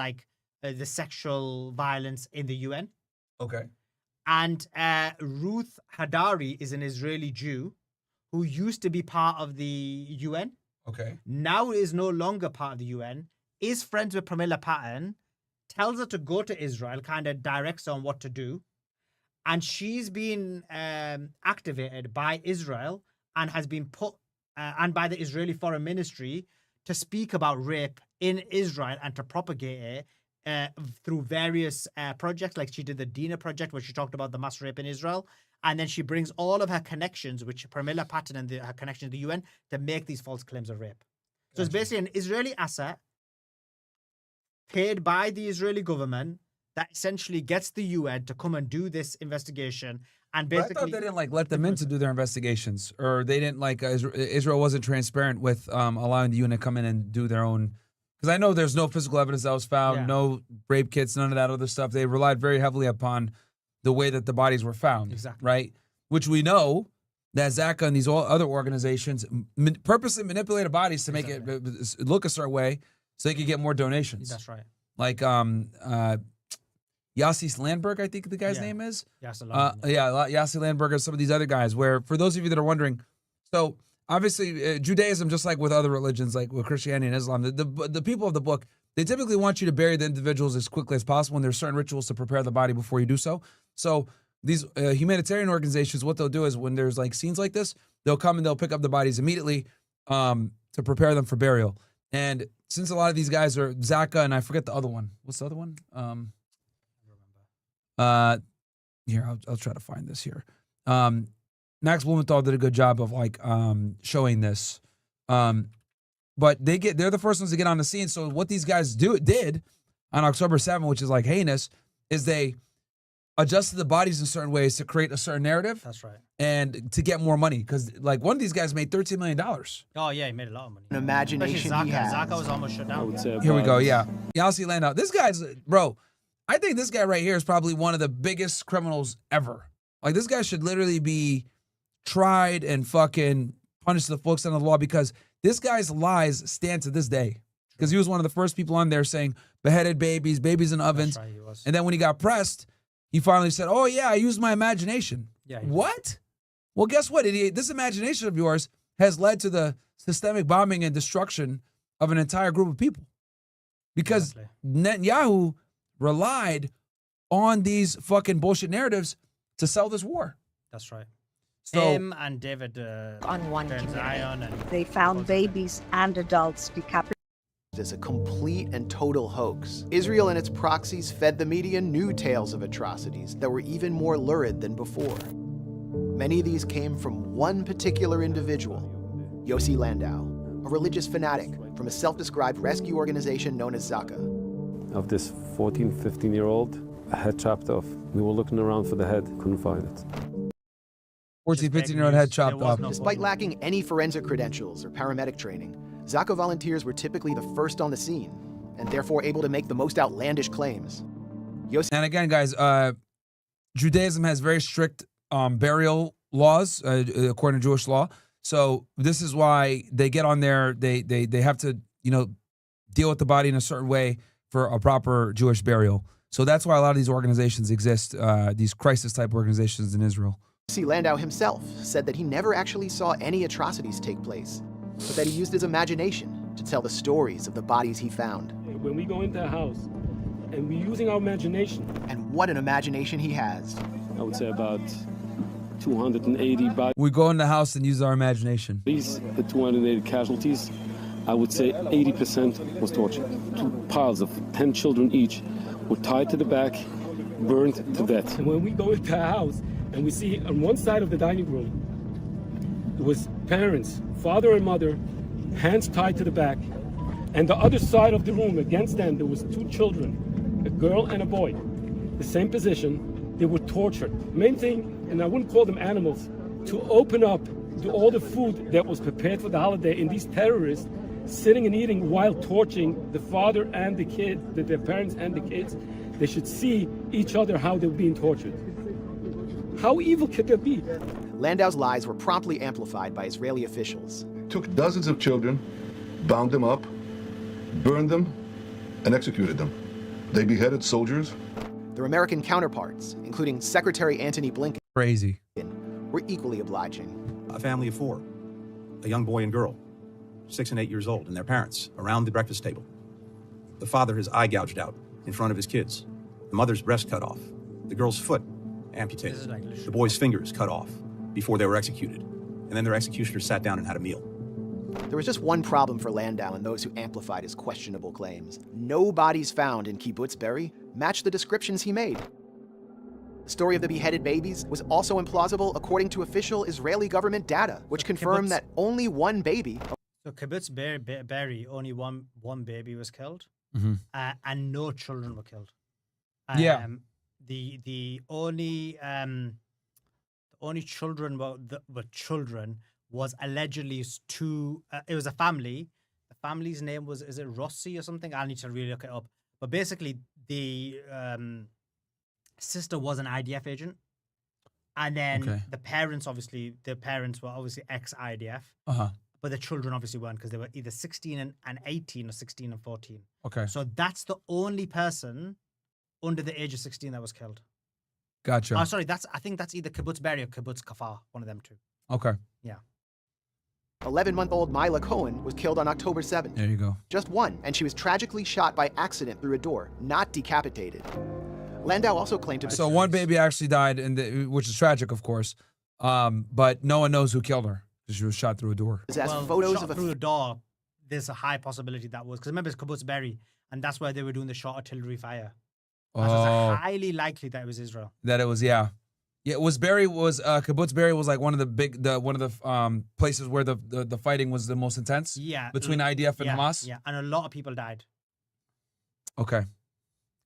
the sexual violence in the UN. Okay. And Ruth Hadari is an Israeli Jew who used to be part of the UN. Okay. Now is no longer part of the UN, is friends with Pramila Patten, tells her to go to Israel, kind of directs her on what to do. And she's been activated by Israel and has been put, and by the Israeli Foreign Ministry, to speak about rape in Israel and to propagate it through various projects. Like she did the Dina project, where she talked about the mass rape in Israel. And then she brings all of her connections, which Pramila Patten and her connection to the UN, to make these false claims of rape. So it's basically an Israeli asset paid by the Israeli government that essentially gets the UN to come and do this investigation. And basically, I thought they didn't let them in to do their investigations, or they didn't Israel wasn't transparent with allowing the UN to come in and do their own. Because I know there's no physical evidence that was found, no rape kits, none of that other stuff. They relied very heavily upon the way that the bodies were found, right? Which we know that Zaka and these other organizations purposely manipulated bodies to make it look a certain way so they could get more donations. That's right. Like Yossi Landberg, I think the guy's name is. Yossi Landberg and some of these other guys, where for those of you that are wondering, so obviously Judaism, just like with other religions, like with Christianity and Islam, the people of the book, they typically want you to bury the individuals as quickly as possible, and there's certain rituals to prepare the body before you do so. So these humanitarian organizations, what they'll do is when there's like scenes like this, they'll come and they'll pick up the bodies immediately, to prepare them for burial. And since a lot of these guys are Zaka and I forget the other one. What's the other one? Here, I'll try to find this here. Max Blumenthal did a good job of like showing this. But they're the first ones to get on the scene. So what these guys did on October 7th, which is like heinous, is they adjusted the bodies in certain ways to create a certain narrative. That's right. And to get more money. Because like one of these guys made $13 million. Oh yeah, he made a lot of money. An imagination Zaka. he has. Zaka was almost shut down. Here we go, yeah. Yossi Landau. This guy's, bro, I think this guy right here is probably one of the biggest criminals ever. Like this guy should literally be tried and fucking punished to the full extent of the law because this guy's lies stand to this day. Because he was one of the first people on there saying beheaded babies in ovens. That's right, he was. And then when he got pressed, he finally said, oh yeah, I used my imagination. Yeah. What? Well, guess what, idiot? This imagination of yours has led to the systemic bombing and destruction of an entire group of people. Because Netanyahu relied on these fucking bullshit narratives to sell this war. That's right. So, Him and David on one Zion and They found babies and adults decapitated. As a complete and total hoax. Israel and its proxies fed the media new tales of atrocities that were even more lurid than before. Many of these came from one particular individual, Yossi Landau, a religious fanatic from a self-described rescue organization known as Zaka. Of this 14, 15-year-old, a head chopped off. We were looking around for the head, couldn't find it. 14, 15-year-old head chopped off. Despite lacking any forensic credentials or paramedic training, Zaka volunteers were typically the first on the scene, and therefore able to make the most outlandish claims. And again, guys, Judaism has very strict burial laws, according to Jewish law. So this is why they get on there. They have to, deal with the body in a certain way for a proper Jewish burial. So that's why a lot of these organizations exist, these crisis-type organizations in Israel. Yossi Landau himself said that he never actually saw any atrocities take place, but that he used his imagination to tell the stories of the bodies he found. When we go into a house and we're using our imagination. And what an imagination he has. I would say about 280 bodies. We go in the house and use our imagination. These 280 casualties, I would say 80% was torture. 2 piles of 10 children each were tied to the back, burned to death. And when we go into a house and we see on one side of the dining room, it was parents, father and mother, hands tied to the back. And the other side of the room, against them, there was 2 children, a girl and a boy. The same position, they were tortured. Main thing, and I wouldn't call them animals, to open up all the food that was prepared for the holiday, and these terrorists sitting and eating while torching the father and the kid, their parents and the kids. They should see each other how they're being tortured. How evil could that be? Landau's lies were promptly amplified by Israeli officials. Took dozens of children, bound them up, burned them, and executed them. They beheaded soldiers. Their American counterparts, including Secretary Antony Blinken, crazy, were equally obliging. A family of 4, a young boy and girl, 6 and 8 years old, and their parents around the breakfast table. The father, his eye gouged out in front of his kids. The mother's breast cut off. The girl's foot amputated. The boy's fingers cut off before they were executed. And then their executioners sat down and had a meal. There was just one problem for Landau and those who amplified his questionable claims. No bodies found in Kibbutz Be'eri matched the descriptions he made. The story of the beheaded babies was also implausible according to official Israeli government data, which confirmed that only one baby... So Kibbutz Be'eri, only one baby was killed, and no children were killed. Yeah. The only children were children was allegedly 2. It was a family. The family's name was, is it Rossi or something? I need to really look it up. But basically, the sister was an IDF agent, and then the parents were obviously ex-IDF. But the children obviously weren't, because they were either 16 and 18 or 16 and 14. Okay. So that's the only person under the age of 16 that was killed. Gotcha. Oh, sorry, I think that's either Kibbutz Be'eri or Kibbutz Kafar, one of them 2. Okay. Yeah. 11-month-old Mila Cohen was killed on October 7th. There you go. Just one, and she was tragically shot by accident through a door, not decapitated. Landau also claimed to... So one baby actually died, which is tragic, of course, but no one knows who killed her. She was shot through a door. Well, photos shot of a through a door, there's a high possibility that was, because remember it's Kibbutz Berry, and that's where they were doing the short artillery fire. So Oh, it's highly likely that it was Israel. that it was, yeah. Yeah, it was Kibbutz Berry was like one of the places where the fighting was the most intense. Yeah. Between IDF and yeah, Hamas. Yeah, and a lot of people died. Okay.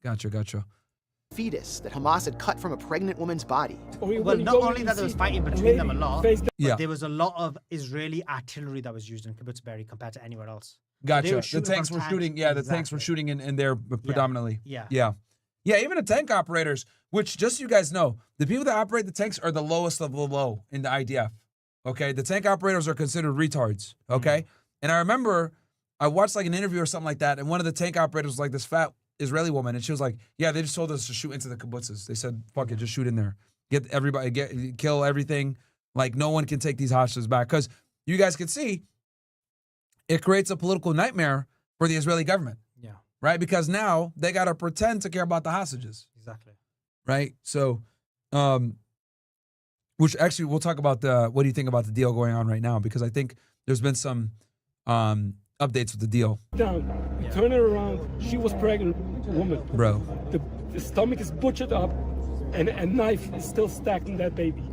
Gotcha. fetus that Hamas had cut from a pregnant woman's body. Well, not only that there was fighting between them a lot, but Yeah. there was a lot of Israeli artillery that was used in Kibbutz Berry compared to anywhere else. Gotcha. They were The shooting tanks from were shooting. Yeah, the tanks were shooting in there predominantly. Yeah. Yeah, even the tank operators, which just so you guys know, the people that operate the tanks are the lowest of the low in the IDF. Okay, the tank operators are considered retards. Okay, and I remember I watched like an interview or something like that, and one of the tank operators was like this fat Israeli woman, and she was like, "Yeah, they just told us to shoot into the kibbutzes. They said, fuck it, just shoot in there, get everybody, kill everything. Like no one can take these hostages back." Because you guys can see, it creates a political nightmare for the Israeli government. Yeah. Right? Because now they got to pretend to care about the hostages. Exactly. Right? So, which actually we'll talk about what do you think about the deal going on right now? Because I think there's been some updates with the deal. Down, you turn it around. She was pregnant woman. Bro. The stomach is butchered up, and a knife is still stacked in that baby,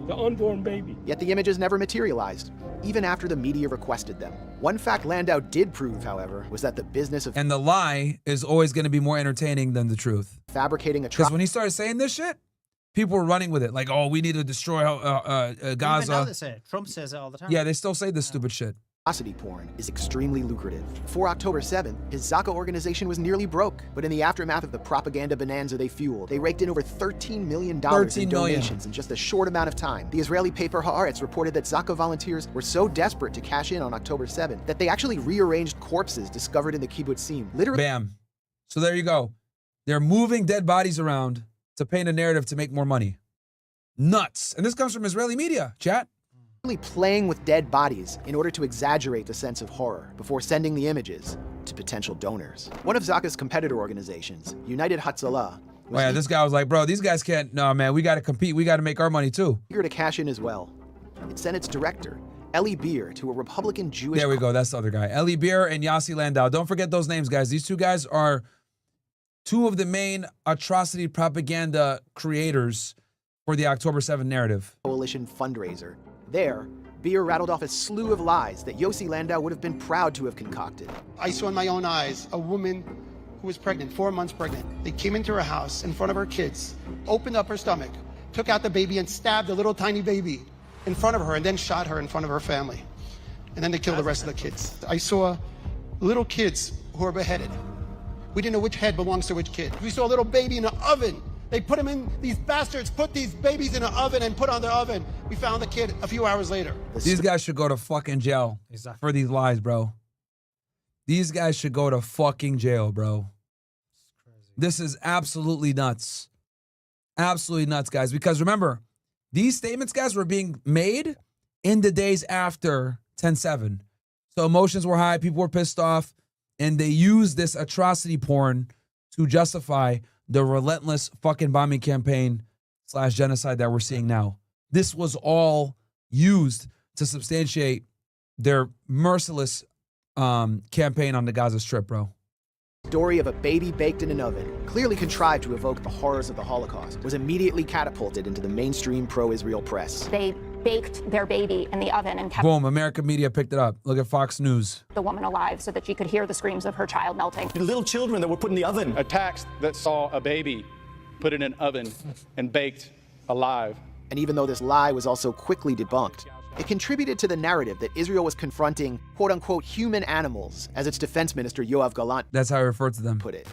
the unborn baby. Yet the images never materialized, even after the media requested them. One fact Landau did prove, however, was that the business of And the lie is always going to be more entertaining than the truth. fabricating Because when he started saying this shit, people were running with it. Like, oh, we need to destroy Gaza. Even now they say it. Trump says it all the time. Yeah, they still say this stupid shit. atrocity porn is extremely lucrative. Before October 7th, his Zaka organization was nearly broke, but in the aftermath of the propaganda bonanza they fueled, they raked in over $13 million in donations in just a short amount of time. The Israeli paper Haaretz reported that Zaka volunteers were so desperate to cash in on October 7th that they actually rearranged corpses discovered in the kibbutzim. Literally. Bam. So there you go. They're moving dead bodies around to paint a narrative to make more money. Nuts. And this comes from Israeli media, chat. Playing with dead bodies in order to exaggerate the sense of horror before sending the images to potential donors. One of Zaka's competitor organizations, United Hatzalah, Oh yeah, this guy was like, bro, these guys can't, no man, we got to compete. We got to make our money too. eager to cash in as well. It sent its director, Eli Beer, to a Republican Jewish... There we go. That's the other guy. Eli Beer and Yossi Landau. Don't forget those names, guys. These two guys are two of the main atrocity propaganda creators for the October 7th narrative. Coalition fundraiser. There, Beer rattled off a slew of lies that Yossi Landau would have been proud to have concocted. I saw in my own eyes a woman who was pregnant, 4 months pregnant. They came into her house in front of her kids, opened up her stomach, took out the baby and stabbed the little tiny baby in front of her and then shot her in front of her family. And then they killed the rest of the kids. I saw little kids who were beheaded. We didn't know which head belongs to which kid. We saw a little baby in an oven. They put him in, these bastards put these babies in an oven and put on the oven. We found the kid a few hours later. These guys should go to fucking jail for these lies, bro. These guys should go to fucking jail, bro. This is absolutely nuts. Absolutely nuts, guys. Because remember, these statements, guys, were being made in the days after 10/7. So emotions were high, people were pissed off, and they used this atrocity porn to justify the relentless fucking bombing campaign / genocide that we're seeing now. This was all used to substantiate their merciless campaign on the Gaza Strip, bro. Story of a baby baked in an oven, clearly contrived to evoke the horrors of the Holocaust, was immediately catapulted into the mainstream pro-Israel press. They baked their baby in the oven and kept Boom, American media picked it up. Look at Fox News. the woman alive so that she could hear the screams of her child melting. Little children that were put in the oven. Attacks that saw a baby put in an oven and baked alive. And even though this lie was also quickly debunked, it contributed to the narrative that Israel was confronting quote-unquote human animals, as its defense minister Yoav Gallant That's how I refer to them. put it.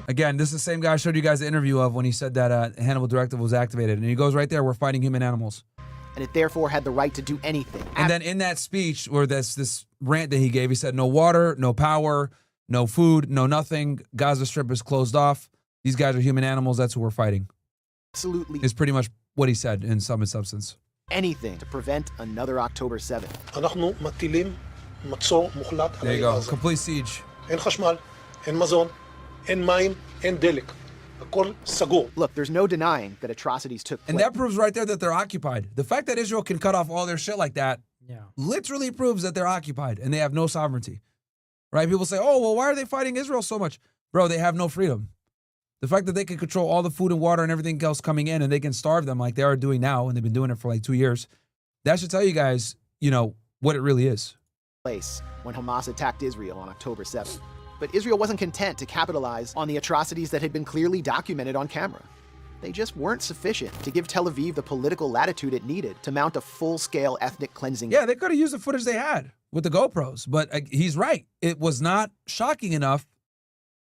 Again, this is the same guy I showed you guys the interview of when he said that Hannibal Directive was activated. And he goes right there, we're fighting human animals. And it therefore had the right to do anything. And then in that speech, where this rant that he gave, he said, no water, no power, no food, no nothing. Gaza Strip is closed off. These guys are human animals. That's who we're fighting. Absolutely. Is pretty much what he said in sum and substance. Anything to prevent another October 7th. There you go. Complete siege. אין חשמל, אין מזון, אין מים, אין דלק. Look, there's no denying that atrocities took place. And that proves right there that they're occupied. The fact that Israel can cut off all their shit like that literally proves that they're occupied and they have no sovereignty. Right? People say, oh, well, why are they fighting Israel so much? Bro, they have no freedom. The fact that they can control all the food and water and everything else coming in and they can starve them like they are doing now, and they've been doing it for like 2 years, that should tell you guys, you know, what it really is. Place when Hamas attacked Israel on October 7th. But Israel wasn't content to capitalize on the atrocities that had been clearly documented on camera. They just weren't sufficient to give Tel Aviv the political latitude it needed to mount a full-scale ethnic cleansing. Yeah, they could have used the footage they had with the GoPros, but he's right. It was not shocking enough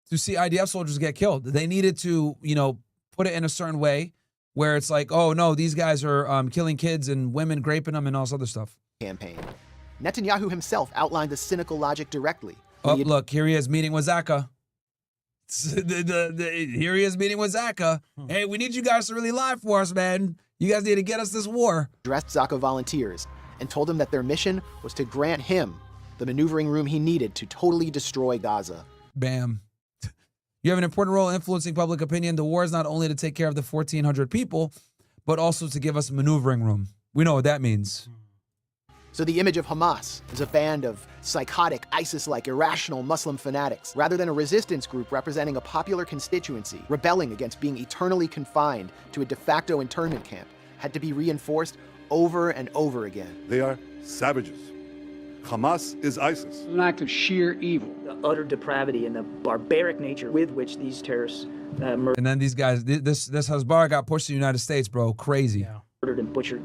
to see IDF soldiers get killed. They needed to, you know, put it in a certain way where it's like, oh no, these guys are killing kids and women, raping them and all this other stuff. Campaign. Netanyahu himself outlined the cynical logic directly. Oh, look, here he is meeting with Zaka. Here he is meeting with Zaka. Hey, we need you guys to really lie for us, man. You guys need to get us this war. Addressed Zaka volunteers and told him that their mission was to grant him the maneuvering room he needed to totally destroy Gaza. Bam. You have an important role in influencing public opinion. The war is not only to take care of the 1,400 people, but also to give us maneuvering room. We know what that means. So the image of Hamas is a band of psychotic, ISIS-like, irrational Muslim fanatics, rather than a resistance group representing a popular constituency, rebelling against being eternally confined to a de facto internment camp, had to be reinforced over and over again. They are savages. Hamas is ISIS. An act of sheer evil. The utter depravity and the barbaric nature with which these terrorists murdered. And then these guys, this Hezbollah got pushed to the United States, bro. Crazy. Yeah. Murdered and butchered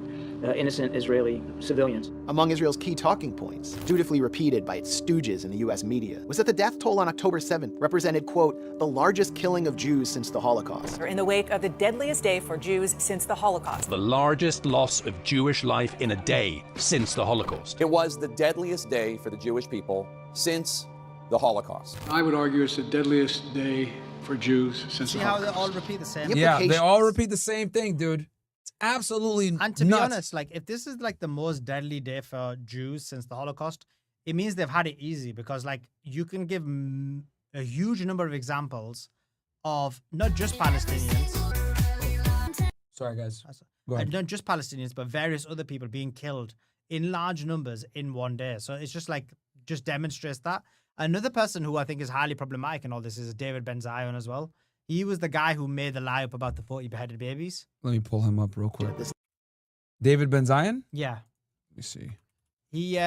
innocent Israeli civilians. Among Israel's key talking points, dutifully repeated by its stooges in the US media, was that the death toll on October 7th represented, quote, the largest killing of Jews since the Holocaust. In the wake of the deadliest day for Jews since the Holocaust. The largest loss of Jewish life in a day since the Holocaust. It was the deadliest day for the Jewish people since the Holocaust. I would argue it's the deadliest day for Jews since See the how Holocaust. they all repeat the same? Yeah, they all repeat the same thing, dude. It's absolutely And to be nuts. honest, like, if this is like the most deadly day for Jews since the Holocaust, it means they've had it easy, because like you can give a huge number of examples of not just Palestinians. Sorry, guys. Go ahead. Not just Palestinians, but various other people being killed in large numbers in one day. So it's just like, just demonstrates that. Another person who I think is highly problematic in all this is David Ben Zion as well. He was the guy who made the lie up about the 40 beheaded babies. Let me pull him up real quick. David Ben Zion? Yeah. Let me see. He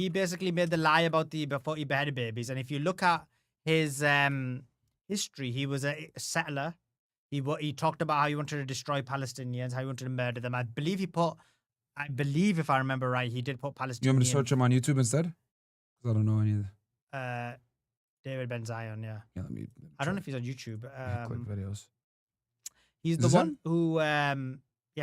basically made the lie about the 40 beheaded babies. And if you look at his history, he was a settler. He talked about how he wanted to destroy Palestinians, how he wanted to murder them. I believe, if I remember right, he did put Palestinians. You want me to search him on YouTube instead? Because I don't know any of the... David Ben Zion, yeah. Yeah, let me... I don't know if he's on YouTube. Quick videos. He's the one who... yeah,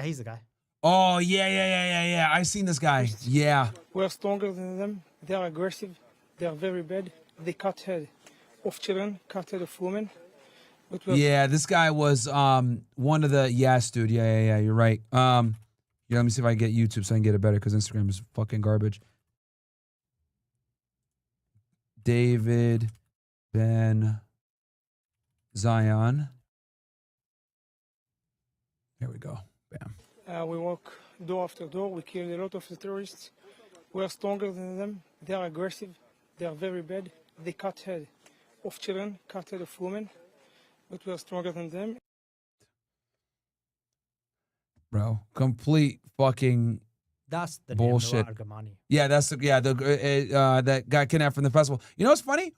he's the guy. Oh, yeah. I seen this guy. Yeah. We're stronger than them. They are aggressive. They are very bad. They cut head of children, cut head of women. Yeah, this guy was one of the... Yes, dude. Yeah, you're right. Yeah, let me see if I can get YouTube so I can get it better, because Instagram is fucking garbage. David Ben Zion. There we go. Bam. We walk door after door. We kill a lot of the terrorists. We are stronger than them. They are aggressive. They are very bad. They cut head of children, cut head of women. But we are stronger than them. Bro, complete fucking That's the bullshit. name, Noah Argamani. Yeah, that's that got kidnapped from the festival. You know what's funny?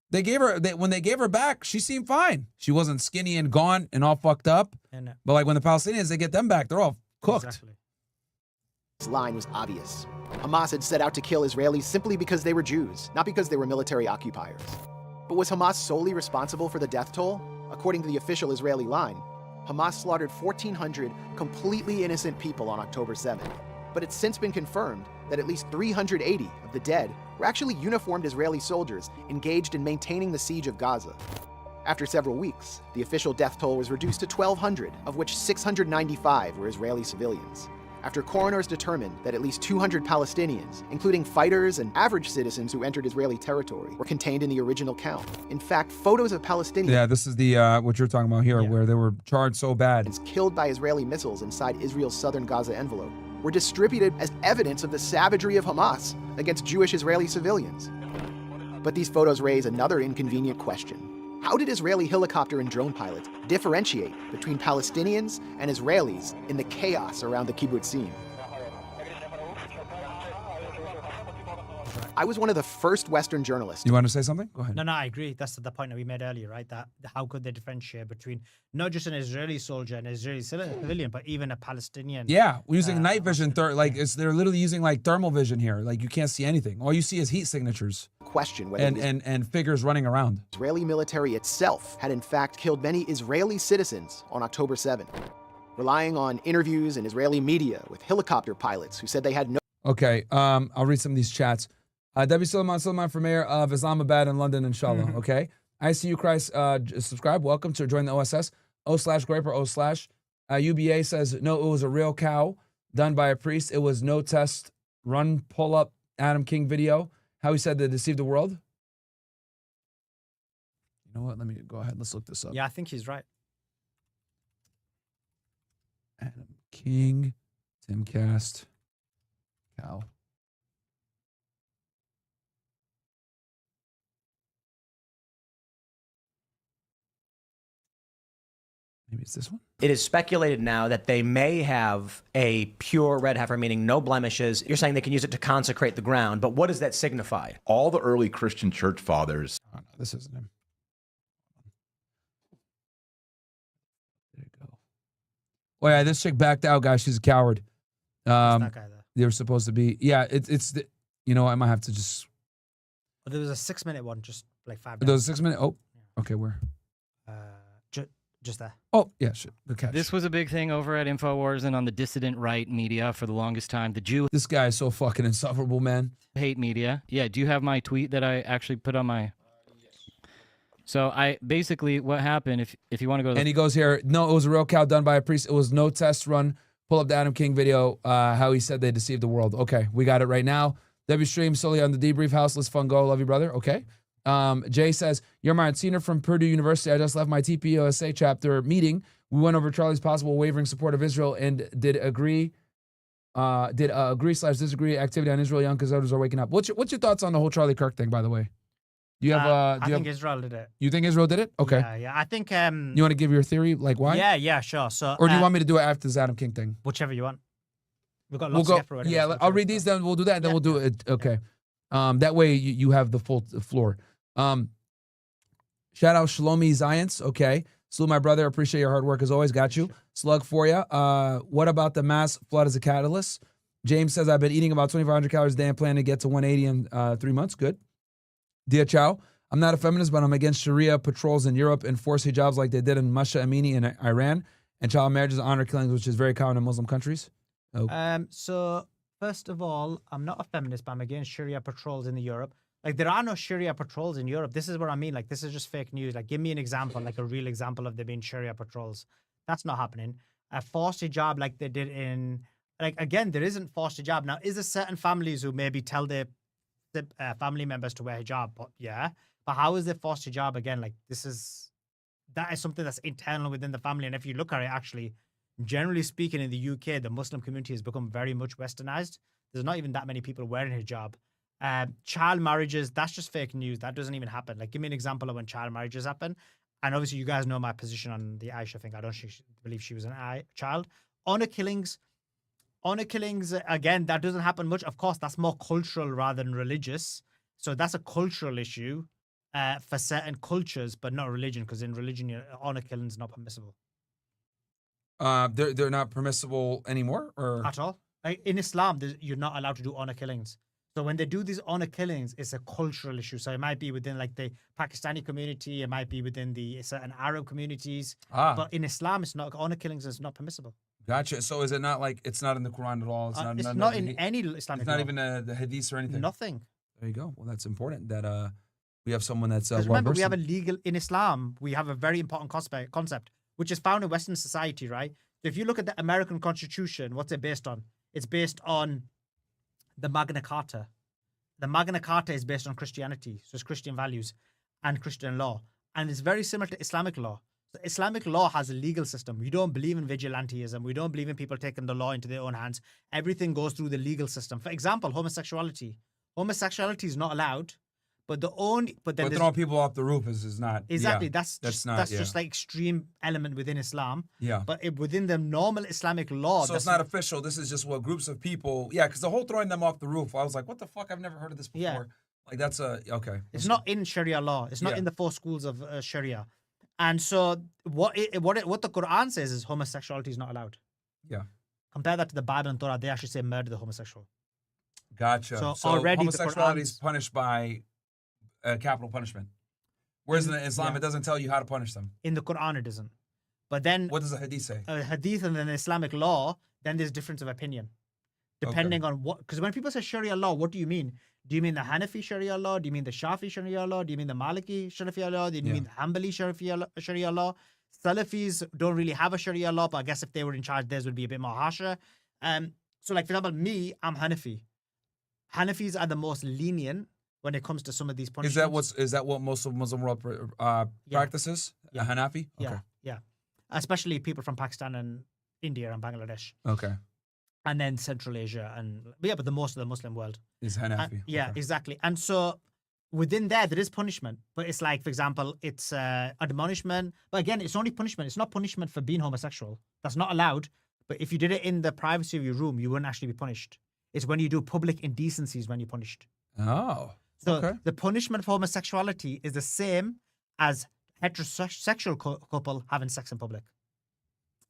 They gave her when they gave her back, she seemed fine. She wasn't skinny and gaunt and all fucked up. But like when the Palestinians, they get them back, they're all cooked. Exactly. This line was obvious. Hamas had set out to kill Israelis simply because they were Jews, not because they were military occupiers. But was Hamas solely responsible for the death toll? According to the official Israeli line, Hamas slaughtered 1,400 completely innocent people on October 7th. But it's since been confirmed that at least 380 of the dead were actually uniformed Israeli soldiers engaged in maintaining the siege of Gaza. After several weeks, the official death toll was reduced to 1,200, of which 695 were Israeli civilians. after coroners determined that at least 200 Palestinians, including fighters and average citizens who entered Israeli territory, were contained in the original count. In fact, photos of Palestinians... Yeah, this is the what you're talking about here, where they were charged so bad. ...killed by Israeli missiles inside Israel's southern Gaza envelope were distributed as evidence of the savagery of Hamas against Jewish Israeli civilians. But these photos raise another inconvenient question. How did Israeli helicopter and drone pilots differentiate between Palestinians and Israelis in the chaos around the kibbutzim? I was one of the first Western journalists. You want to say something? Go ahead. No, I agree. That's the point that we made earlier, right? That how could they differentiate between not just an Israeli soldier and an Israeli civilian, but even a Palestinian? Yeah, we're using night vision. They're literally using like thermal vision here. Like you can't see anything. All you see is heat signatures. Question whether and figures running around. Israeli military itself had in fact killed many Israeli citizens on October 7th, relying on interviews in Israeli media with helicopter pilots who said they had no... Okay, I'll read some of these chats. W. Sulaiman for mayor of Islamabad and London, inshallah. Okay. ICU Christ, subscribe. Welcome to join the OSS. O/Graper, UBA says, no, it was a real cow done by a priest. It was no test run, pull up Adam King video. How he said they deceived the world. You know what? Let me go ahead. Let's look this up. Yeah, I think he's right. Adam King, Timcast, cow. Maybe it's this one. It is speculated now that they may have a pure red heifer, meaning no blemishes. You're saying they can use it to consecrate the ground, but what does that signify? All the early Christian church fathers. Oh, no, this isn't him. There you go. Oh yeah, this chick backed out, guys. She's a coward. That guy there. They were supposed to be. Yeah, it's the. You know, I might have to just. But there was a 6-minute one, just like 5 minutes. There was a 6-minute. Oh, okay. Where? Just there. Oh, yeah, shit. Good catch. This was a big thing over at InfoWars and on the dissident right media for the longest time. The Jew. This guy is so fucking insufferable, man. Hate media. Yeah, do you have my tweet that I actually put on my... So I basically, what happened, if you want to go to... And he goes here, no, it was a real cow done by a priest. It was no test run. Pull up the Adam King video, how he said they deceived the world. Okay, we got it right now. W stream solely on the debrief house. Let's fun go. Love you, brother. Okay. Jay says, you're my senior from Purdue University. I just left my TPUSA chapter meeting. We went over Charlie's possible wavering support of Israel and did agree/disagree activity on Israel. Young conservatives are waking up. What's your thoughts on the whole Charlie Kirk thing, by the way? Do you have? I think Israel did it. You think Israel did it? Okay. Yeah. I think. You want to give your theory, like why? Yeah, sure. So, or do you want me to do it after this Adam King thing? Whichever you want. We've got lots to get through. Anyway, yeah, I'll read these, then we'll do that, and then we'll do it. Okay. That way you have the full floor. Shout out Shlomi Zions. Okay. Salute my brother. Appreciate your hard work as always. Got you. Slug for you. What about the mass flood as a catalyst? James says, I've been eating about 2,500 calories a day and plan to get to 180 in 3 months. Good. Dia Chow. I'm not a feminist, but I'm against Sharia patrols in Europe and forced hijabs like they did in Masha Amini in Iran, and child marriages and honor killings, which is very common in Muslim countries. Oh. So first of all, I'm not a feminist, but I'm against Sharia patrols in Europe. Like, there are no Sharia patrols in Europe. This is what I mean. Like, this is just fake news. Like, give me an example, like a real example of there being Sharia patrols. That's not happening. A forced hijab like they did in, like, again, there isn't forced hijab. Now, is there certain families who maybe tell their family members to wear hijab? But yeah. But how is there forced hijab again? Like, that is something that's internal within the family. And if you look at it, actually, generally speaking, in the UK, the Muslim community has become very much westernized. There's not even that many people wearing hijab. Child marriages, that's just fake news. That doesn't even happen. Like, give me an example of when child marriages happen. And obviously, you guys know my position on the Aisha thing. I don't believe she was an child. Honor killings, again, that doesn't happen much. Of course, that's more cultural rather than religious. So that's a cultural issue for certain cultures, but not religion, because in religion, honor killing is not permissible. They're not permissible anymore, or at all. Like, in Islam, you're not allowed to do honor killings. So when they do these honor killings, it's a cultural issue. So it might be within like the Pakistani community, it might be within the certain Arab communities. But in Islam, it's not. Honor killings is not permissible. Gotcha. So is it not like it's not in the Quran at all? It's not in any Islamic. It's not even the hadiths or anything. Nothing. There you go. Well, that's important that we have someone that's remember, we have a legal in Islam. We have a very important concept which is found in Western society. Right? So if you look at the American Constitution, what's it based on? It's based on the Magna Carta. The Magna Carta is based on Christianity, so it's Christian values and Christian law. And it's very similar to Islamic law. So Islamic law has a legal system. We don't believe in vigilantism. We don't believe in people taking the law into their own hands. Everything goes through the legal system. For example, homosexuality. Homosexuality is not allowed, but then throwing people off the roof is not. Exactly. Yeah, That's just like extreme element within Islam. Yeah. But within the normal Islamic law. So it's not official. This is just what groups of people. Yeah, because the whole throwing them off the roof, I was like, what the fuck? I've never heard of this before. Yeah. Like that's okay. It's not in Sharia law. It's not in the 4 schools of Sharia. And so what the Quran says is homosexuality is not allowed. Yeah. Compare that to the Bible and Torah. They actually say murder the homosexual. Gotcha. So already homosexuality is punished by capital punishment. Whereas in Islam, it doesn't tell you how to punish them. In the Quran, it doesn't. But then what does the hadith say? Hadith and then Islamic law, then there's difference of opinion. Depending on what, because when people say Sharia law, what do you mean? Do you mean the Hanafi Sharia law? Do you mean the Shafi Sharia law? Do you mean the Maliki Sharia law? Do you mean the Hanbali Sharia law? Salafis don't really have a Sharia law, but I guess if they were in charge, theirs would be a bit more harsher. So like, for example, me, I'm Hanafi. Hanafis are the most lenient when it comes to some of these punishments. Is that what most of Muslim world practices? Yeah. Hanafi? Okay. Yeah. Especially people from Pakistan and India and Bangladesh. Okay. And then Central Asia but the most of the Muslim world is Hanafi. Yeah, exactly. And so within there is punishment, but it's like, for example, it's admonishment. But again, it's only punishment. It's not punishment for being homosexual. That's not allowed. But if you did it in the privacy of your room, you wouldn't actually be punished. It's when you do public indecencies when you're punished. Oh. So the punishment for homosexuality is the same as heterosexual couple having sex in public.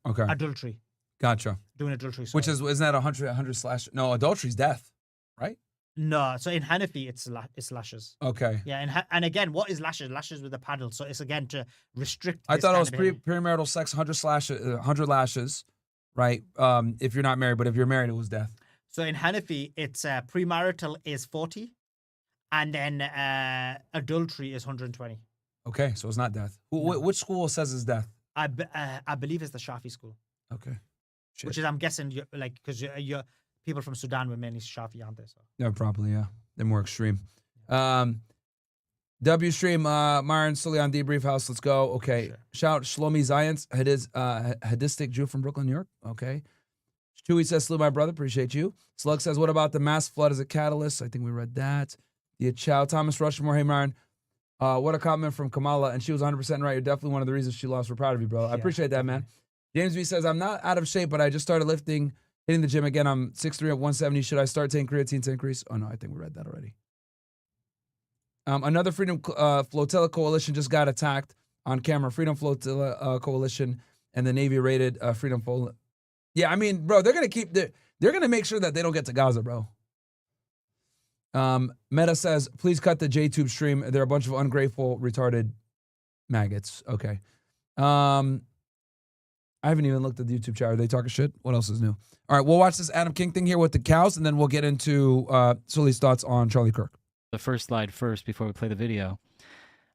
Okay. Adultery. Gotcha. Doing adultery. Sorry. Which isn't that 100 slash? No, adultery is death, right? No. So in Hanafi, it's lashes. Okay. Yeah, and again, what is lashes? Lashes with a paddle. So it's again to restrict. I thought it was premarital sex, 100 lashes, right? If you're not married, but if you're married, it was death. So in Hanafi, it's premarital is 40, and then adultery is 120. Okay, so it's not death. Which school says it's death? I believe it's the Shafi school. Okay. Shit. Which is, I'm guessing, because you're people from Sudan were mainly Shafi, aren't they? So. Yeah, probably, yeah. They're more extreme. W stream, Myron Sully on Debrief House. Let's go. Okay. Sure. Shout Shlomi Zions, Hadistic Jew from Brooklyn, New York. Okay. Chewy says, salute my brother. Appreciate you. Slug says, what about the mass flood as a catalyst? I think we read that. The Chow Thomas Rushmore. Hey, Myron. What a comment from Kamala. And she was 100% right. You're definitely one of the reasons she lost. We're proud of you, bro. I appreciate that, man. James B says, I'm not out of shape, but I just started lifting, hitting the gym again. I'm 6'3" at 170. Should I start taking creatine to increase? Oh, no, I think we read that already. Another Freedom Flotilla Coalition just got attacked on camera. Freedom Flotilla Coalition and the Navy raided Freedom Flotilla. Yeah, I mean, bro, they're going to make sure that they don't get to Gaza, bro. Meta says, please cut the JTube stream. They're a bunch of ungrateful, retarded maggots. Okay. I haven't even looked at the YouTube chat. Are they talking shit? What else is new? All right, we'll watch this Adam King thing here with the cows, and then we'll get into Sully's thoughts on Charlie Kirk. The first slide first before we play the video.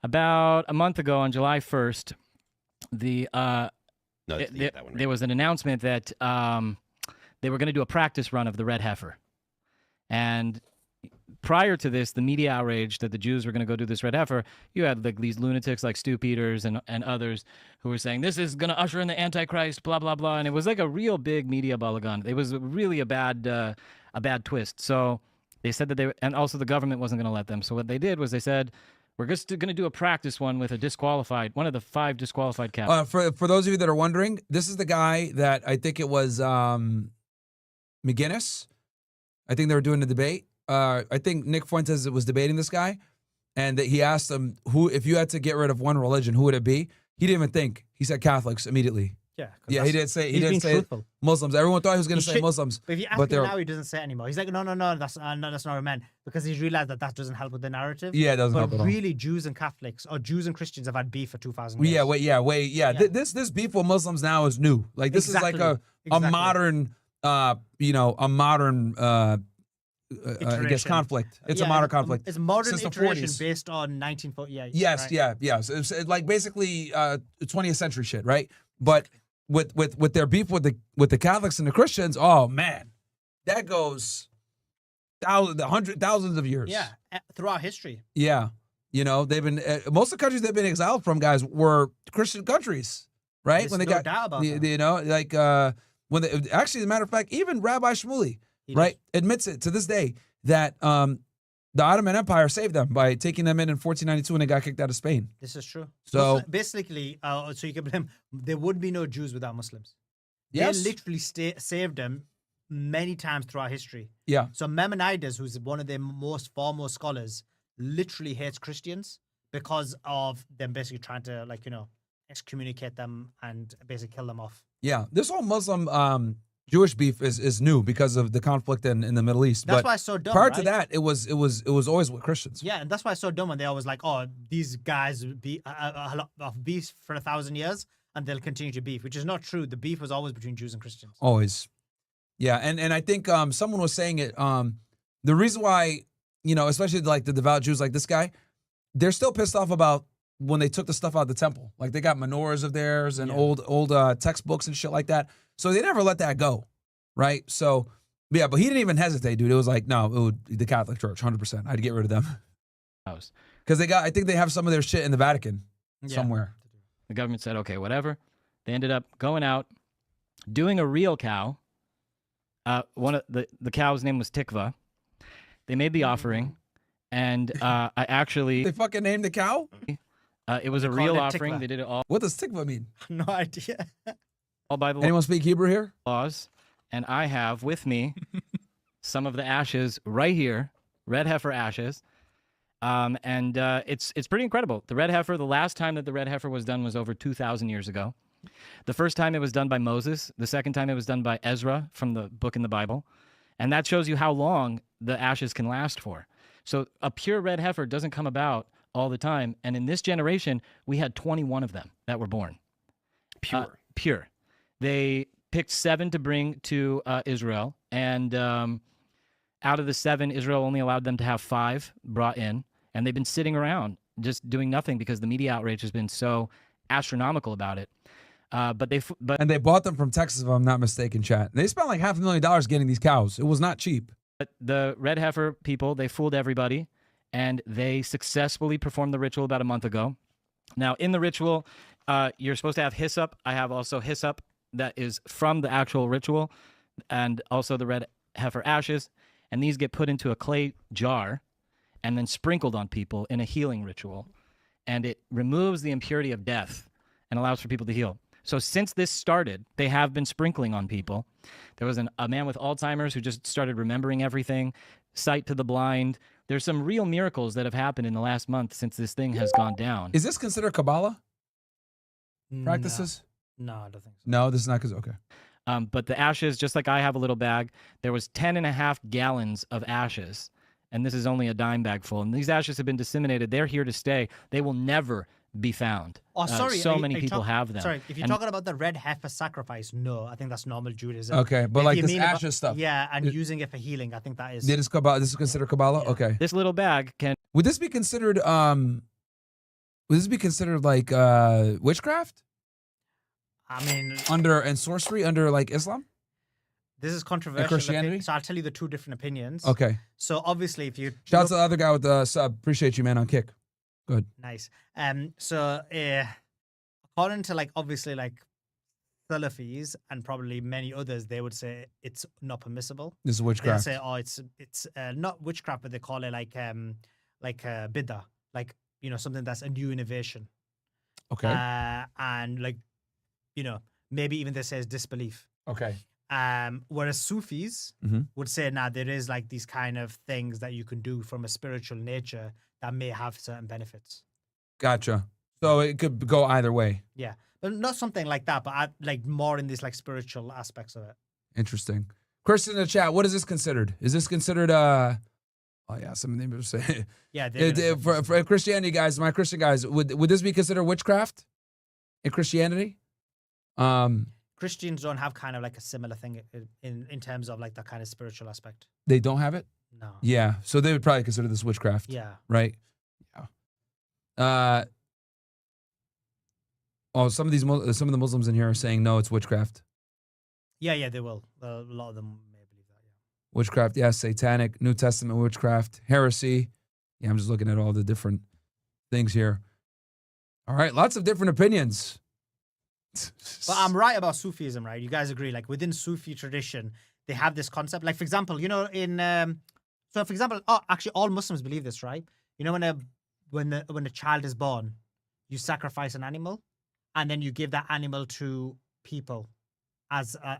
About a month ago on July 1st, there was an announcement that they were going to do a practice run of the red heifer. And prior to this, the media outrage that the Jews were going to go do this red heifer, you had like these lunatics like Stu Peters and others who were saying, this is going to usher in the Antichrist, blah, blah, blah. And it was like a real big media balagan. It was really a bad twist. So they said that and also the government wasn't going to let them. So what they did was they said, we're just going to do a practice one with one of the 5 disqualified captains. For those of you that are wondering, this is the guy that I think it was McGinnis. I think they were doing the debate. I think Nick Fuentes was debating this guy, and that he asked him, if you had to get rid of one religion, who would it be? He didn't even think. He said Catholics immediately. Yeah, he didn't say Muslims. Everyone thought he was going to say Muslims. But if you ask him now, he doesn't say it anymore. He's like, no, that's not what I meant, because he's realized that doesn't help with the narrative. Yeah, it doesn't help at all. But really, Jews and Catholics, or Jews and Christians, have had beef for 2,000 years. Yeah. This beef with Muslims now is new. Like this is like a modern, I guess conflict. It's a modern conflict. It's modern iteration based on 1940. Yes. It's like basically 20th century shit, right? But with their beef with the Catholics and the Christians, oh man, that goes thousands of years. Yeah, throughout history. Yeah. You know, they've been most of the countries they've been exiled from, guys, were Christian countries, right? There's when they no got, doubt about that. you know, like when they, actually, as a matter of fact, even Rabbi Shmuley, right, admits it to this day that the Ottoman Empire saved them by taking them in 1492 when they got kicked out of Spain. This is true. So basically, so you can blame, there would be no Jews without Muslims. Yes. They literally saved them many times throughout history. Yeah. So Maimonides, who's one of their foremost scholars, literally hates Christians because of them basically trying to, like, you know, excommunicate them and basically kill them off. Yeah, this whole Muslim Jewish beef is new because of the conflict in the Middle East. That's but why it's so dumb. Prior right? to that, it was always with Christians. Yeah, and that's why it's so dumb when they always like, oh, these guys be of beef for 1,000 years and they'll continue to beef, which is not true. The beef was always between Jews and Christians. Always. Yeah, and I think someone was saying it. The reason why, you know, especially like the devout Jews like this guy, they're still pissed off about when they took the stuff out of the temple. Like they got menorahs of theirs and old textbooks and shit like that. So they never let that go, right? So, yeah, but he didn't even hesitate, dude. It was like, no, it would be the Catholic Church, 100%. I'd get rid of them. Because I think they have some of their shit in the Vatican somewhere. The government said, okay, whatever. They ended up going out, doing a real cow. One of the cow's name was Tikva. They made the offering, and I actually... They fucking named the cow? It was a real offering. They did it all. What does Tikva mean? No idea. All by the Anyone speak Hebrew here? Laws. And I have with me some of the ashes right here, red heifer ashes. And it's pretty incredible. The red heifer, the last time that the red heifer was done was over 2,000 years ago. The first time it was done by Moses. The second time it was done by Ezra from the book in the Bible. And that shows you how long the ashes can last for. So a pure red heifer doesn't come about all the time. And in this generation, we had 21 of them that were born. Pure. They picked 7 to bring to Israel. And out of the 7, Israel only allowed them to have 5 brought in. And they've been sitting around just doing nothing because the media outrage has been so astronomical about it. And they bought them from Texas, if I'm not mistaken, chat. They spent like $500,000 getting these cows. It was not cheap. But the red heifer people, they fooled everybody, and they successfully performed the ritual about a month ago. Now, in the ritual, you're supposed to have hyssop. I have also hyssop that is from the actual ritual, and also the red heifer ashes. And these get put into a clay jar and then sprinkled on people in a healing ritual. And it removes the impurity of death and allows for people to heal. So since this started, they have been sprinkling on people. There was a man with Alzheimer's who just started remembering everything, sight to the blind. There's some real miracles that have happened in the last month since this thing has gone down. Is this considered Kabbalah practices? No, I don't think so. No, this is not because, okay. But the ashes, just like I have a little bag, there was 10.5 gallons of ashes. And this is only a dime bag full. And these ashes have been disseminated. They're here to stay. They will never be found. Oh, sorry. So many people have them. Sorry, if you're talking about the red heifer sacrifice, no, I think that's normal Judaism. Okay, but If like you this mean ashes stuff. Yeah, and using it for healing, I think that is. This is Kabbalah. This is considered Kabbalah. Okay. This little bag can. Would this be considered? Would this be considered like witchcraft? I mean, and sorcery under like Islam? This is controversial. Christianity? So I'll tell you the 2 different opinions. Okay. So obviously, if you Shout out to the other guy with the sub. Appreciate you, man, on Kick. Good. Nice. So according to obviously Salafis and probably many others, they would say it's not permissible. This is witchcraft. They say, oh, it's not witchcraft, but they call it bid'ah, something that's a new innovation. Okay. And maybe even they say it's disbelief. Okay. Whereas Sufis would say, nah, there is these kind of things that you can do from a spiritual nature that may have certain benefits. Gotcha. So it could go either way. Yeah, but not something like that, but more in these spiritual aspects of it. Interesting. Christian in the chat, what is this considered? Is this considered oh yeah, some of them are saying yeah. For Christianity guys, my Christian guys, would this be considered witchcraft in Christianity? Christians don't have kind of a similar thing in terms of that kind of spiritual aspect. They don't have it? No. Yeah. So they would probably consider this witchcraft. Yeah. Right? Yeah. Oh, some of the Muslims in here are saying no, it's witchcraft. Yeah, they will. A lot of them may believe that. Yeah. Witchcraft, yes. Satanic, New Testament witchcraft, heresy. Yeah, I'm just looking at all the different things here. All right, lots of different opinions. But I'm right about Sufism, right? You guys agree? Like within Sufi tradition, they have this concept. Like for example, you know, actually, all Muslims believe this, right? You know, when a child is born, you sacrifice an animal, and then you give that animal to people as a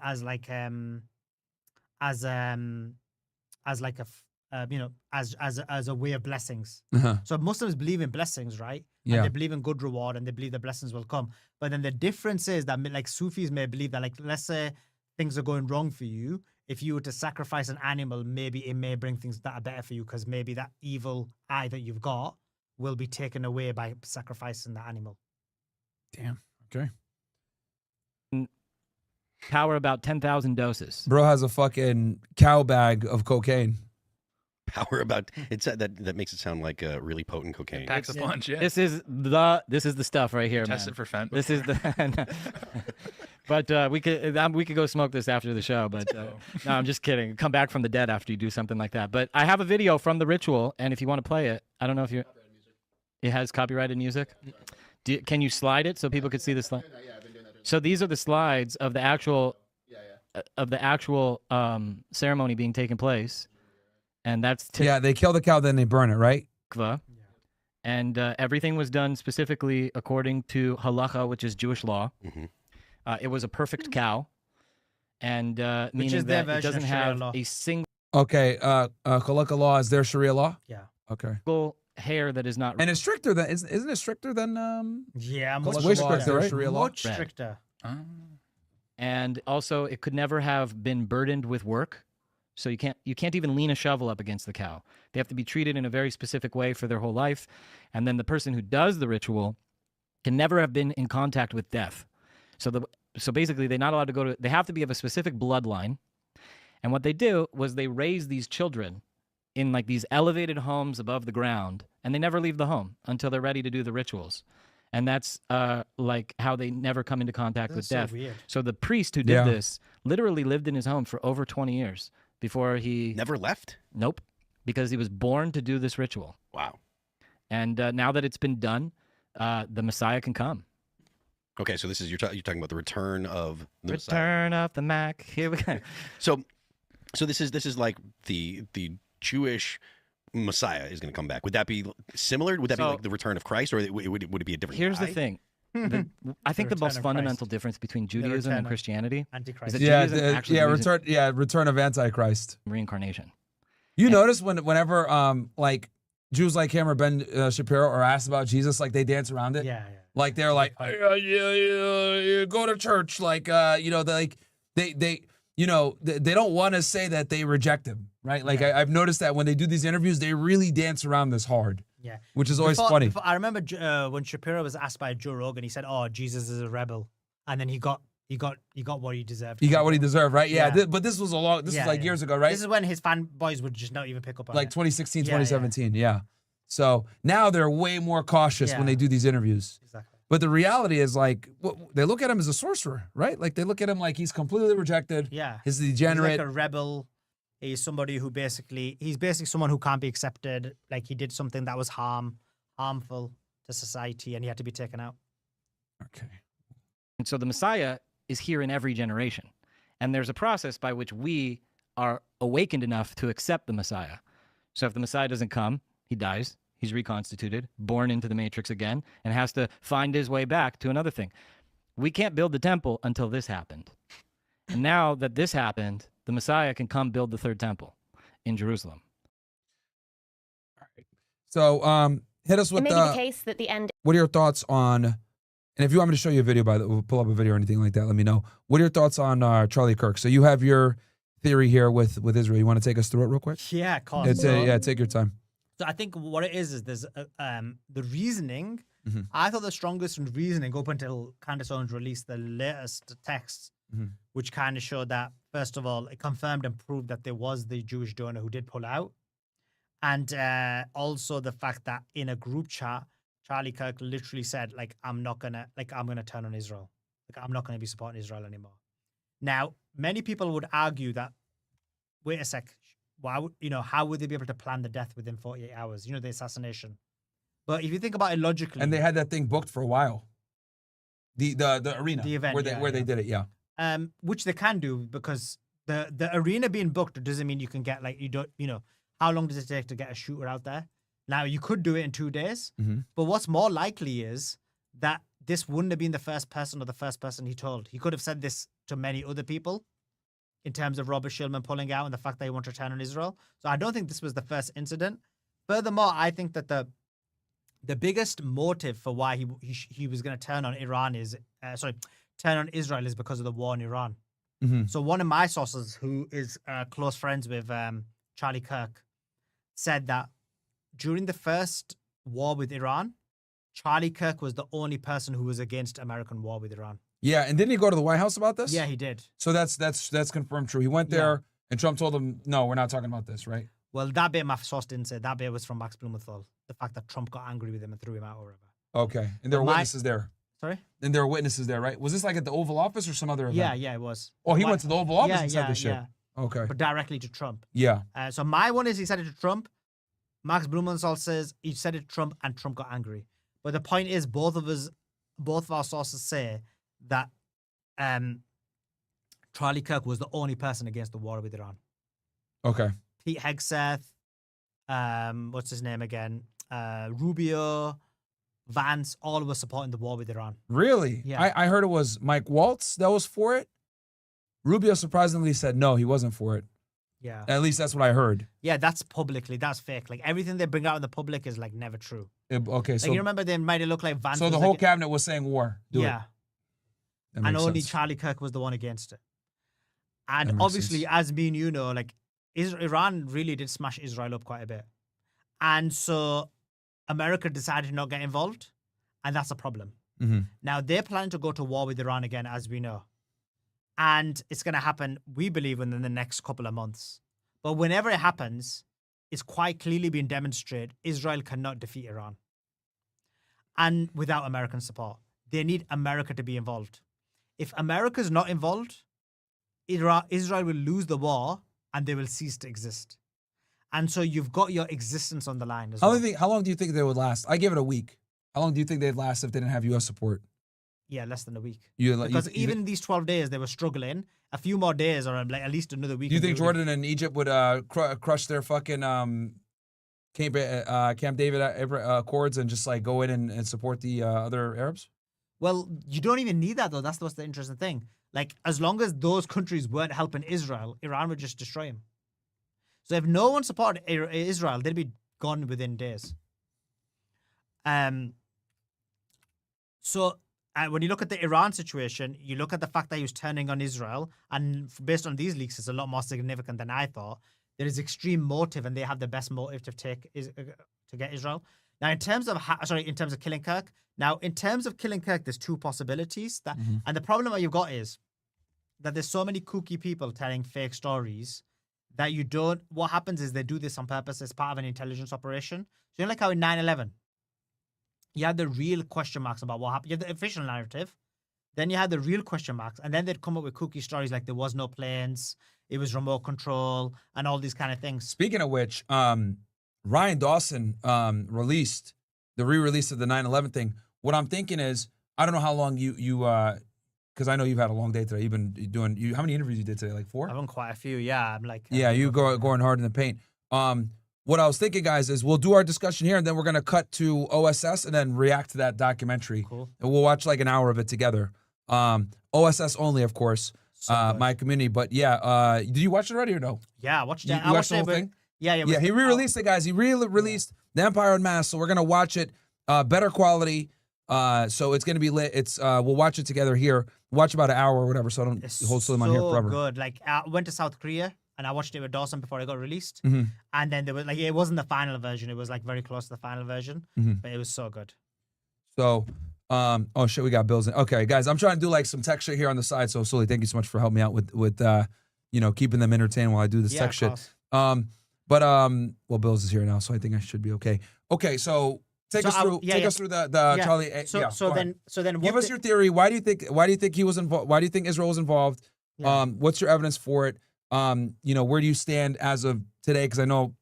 way of blessings. Uh-huh. So Muslims believe in blessings, right? Yeah. And they believe in good reward, and they believe the blessings will come. But then the difference is that like Sufis may believe that, like, let's say things are going wrong for you. If you were to sacrifice an animal, maybe it may bring things that are better for you, because maybe that evil eye that you've got will be taken away by sacrificing the animal. Damn. Okay. Power about 10,000 doses. Bro has a fucking cow bag of cocaine. Power about that makes it sound like a really potent cocaine. Packs a punch. Yeah. This is the stuff right here, Test man. it for fentanyl. This is the. But we could go smoke this after the show. But no, I'm just kidding. Come back from the dead after you do something like that. But I have a video from the ritual, and if you want to play it, I don't know if you. It has copyrighted music. Can you slide it so people could see the slide? Yeah, I've been doing that. So these are the slides of the actual. Ceremony being taken place, and that's they kill the cow, then they burn it, right? And everything was done specifically according to halacha, which is Jewish law. Mm-hmm. It was a perfect cow, and meaning is their that it version doesn't of Sharia have law. a single Okay, halakha law is their Sharia law. Yeah. Okay. hair that is not. And it's stricter than isn't it stricter than Yeah, much much stricter, right? Sharia law? Much stricter. And also, it could never have been burdened with work. So you can't even lean a shovel up against the cow. They have to be treated in a very specific way for their whole life. And then the person who does the ritual can never have been in contact with death. So basically, they're not allowed to go to. They have to be of a specific bloodline. And what they do was they raise these children in like these elevated homes above the ground, and they never leave the home until they're ready to do the rituals. And that's like how they never come into contact with death. Weird. So the priest who did this literally lived in his home for over 20 years before he never left. Nope, because he was born to do this ritual. Wow. And now that it's been done, the Messiah can come. Okay, so this is you're talking about the return of the Return Messiah. of the Mac. Here we go. So this is like the Jewish Messiah is going to come back. Would that be similar? Would that be like the return of Christ, or would it be a different? Here's guy? the thing. I think the most fundamental difference between Judaism and Christianity is that Judaism actually return of Antichrist, reincarnation. You notice whenever like Jews like him or Ben Shapiro are asked about Jesus, like they dance around it. Yeah. Like they're like, go to church, like they don't want to say that they reject him, right? Like I've noticed that when they do these interviews, they really dance around this hard. Yeah, which is always funny. I remember when Shapiro was asked by Joe Rogan, he said, "Oh, Jesus is a rebel," and then he got what he deserved. He got what he deserved, right? Yeah. But this was was like years ago, right? This is when his fanboys would just not even pick up on like it. 2016, 2017. Yeah. So now they're way more cautious when they do these interviews. Exactly. But the reality is, like, they look at him as a sorcerer, right? Like they look at him like he's completely rejected. Yeah. He's degenerate. He's like a rebel. He's somebody who he's basically someone who can't be accepted. Like he did something that was harmful to society, and he had to be taken out. Okay. And so the Messiah is here in every generation. And there's a process by which we are awakened enough to accept the Messiah. So if the Messiah doesn't come, he dies. He's reconstituted, born into the matrix again, and has to find his way back to another thing. We can't build the temple until this happened. And now that this happened, the Messiah can come build the third temple in Jerusalem. All right. So hit us with it may be the case that the end. What are your thoughts on, and if you want me to show you a video, we'll pull up a video or anything like that, let me know. What are your thoughts on Charlie Kirk? So you have your theory here with Israel. You want to take us through it real quick? Yeah, of course. Take your time. So I think what it is there's the reasoning. Mm-hmm. I thought the strongest reasoning up until Candace Owens released the latest texts, which kind of showed that, first of all, it confirmed and proved that there was the Jewish donor who did pull out. And also the fact that in a group chat, Charlie Kirk literally said, like, I'm gonna turn on Israel. Like, I'm not gonna be supporting Israel anymore. Now, many people would argue that, wait a sec, how would they be able to plan the death within 48 hours? The assassination. But if you think about it logically, And they had that thing booked for a while. The arena, the event, where they did it, yeah. Which they can do, because the arena being booked doesn't mean you can get, like, how long does it take to get a shooter out there? Now, you could do it in 2 days, but what's more likely is that this wouldn't have been the first person or the first person he told. He could have said this to many other people in terms of Robert Shulman pulling out and the fact that he wanted to turn on Israel. So I don't think this was the first incident. Furthermore, I think that the biggest motive for why he was going to turn on Israel is because of the war in Iran. So one of my sources, who is close friends with Charlie Kirk, said that during the first war with Iran, Charlie Kirk was the only person who was against American war with Iran. Yeah, and didn't he go to the White House about this? Yeah, he did. So that's confirmed true. He went there, and Trump told him, no, we're not talking about this, right? Well, that bit my source didn't say. That bit was from Max Blumenthal. The fact that Trump got angry with him and threw him out or whatever. Okay, and there were witnesses there. Sorry? And there were witnesses there, right? Was this like at the Oval Office or some other event? Yeah, it was. Oh, he went to the Oval Office and said this shit. Yeah. Okay. But directly to Trump. Yeah. So my one is he said it to Trump. Max Blumenthal says he said it to Trump and Trump got angry. But the point is, both of our sources say that Charlie Kirk was the only person against the war with Iran. Okay. Pete Hegseth, what's his name again? Rubio, Vance, all were supporting the war with Iran. Really? Yeah. I heard it was Mike Waltz that was for it. Rubio surprisingly said no, he wasn't for it. Yeah. At least that's what I heard. Yeah, that's fake. Like, everything they bring out in the public is, like, never true. Okay, so you remember they made it look like Vance. So the whole cabinet was saying war. Yeah. And only sense. Charlie Kirk was the one against it. And obviously, as me and you know, like, Iran really did smash Israel up quite a bit. And so America decided to not get involved, and that's a problem. Now, they're planning to go to war with Iran again, as we know. And it's going to happen, we believe, within the next couple of months. But whenever it happens, it's quite clearly been demonstrated Israel cannot defeat Iran. And without American support. They need America to be involved. If America's not involved, Israel will lose the war and they will cease to exist. And so you've got your existence on the line as well. How long do you think they would last? I give it a week. How long do you think they'd last if they didn't have U.S. support? Yeah, less than a week. Because even these 12 days, they were struggling. A few more days or like at least another week. Do you think Jordan and Egypt would crush their fucking Camp David Accords and just like go in and support the other Arabs? Well, you don't even need that, though. That's what's the interesting thing. Like, as long as those countries weren't helping Israel, Iran would just destroy him. So if no one supported Israel, they'd be gone within days. So when you look at the Iran situation, you look at the fact that he was turning on Israel, and based on these leaks, it's a lot more significant than I thought. There is extreme motive, and they have the best motive to get Israel. Now, in terms of killing Kirk. Now, in terms of killing Kirk, there's two possibilities. And the problem that you've got is that there's so many kooky people telling fake stories that you don't. What happens is they do this on purpose as part of an intelligence operation. So you know, like how in 9/11, you had the real question marks about what happened. You had the official narrative, then you had the real question marks, and then they'd come up with kooky stories like there was no planes, it was remote control, and all these kind of things. Speaking of which, Ryan Dawson released the re-release of the 9/11 thing. What I'm thinking is, I don't know how long you because I know you've had a long day today. You've been doing how many interviews you did today? Like 4? I've done quite a few. Yeah, I'm like. Yeah, you going hard in the paint. What I was thinking, guys, is we'll do our discussion here, and then we're gonna cut to OSS and then react to that documentary. Cool. And we'll watch like an hour of it together. OSS only, of course. My community, but yeah. Did you watch it already or no? Yeah, I watched it. You watched the whole thing? Yeah. He re-released it, guys. He re-released The Empire en Masse, so we're gonna watch it. Better quality. So it's gonna be lit. It's we'll watch it together here. Watch about an hour or whatever, so I don't hold Sulaiman here forever. Good. Like I went to South Korea and I watched it with Dawson before it got released. Mm-hmm. And then there was like it wasn't the final version. It was like very close to the final version, but it was so good. So, oh shit, we got bills in. Okay, guys, I'm trying to do like some tech shit here on the side. So Sully, thank you so much for helping me out with keeping them entertained while I do this tech shit. Well, Bills is here now, so I think I should be okay. Okay, so Take us through the Charlie. So then, give us your theory. Why do you think he was involved? Why do you think Israel was involved? Yeah. What's your evidence for it? Where do you stand as of today? Because I know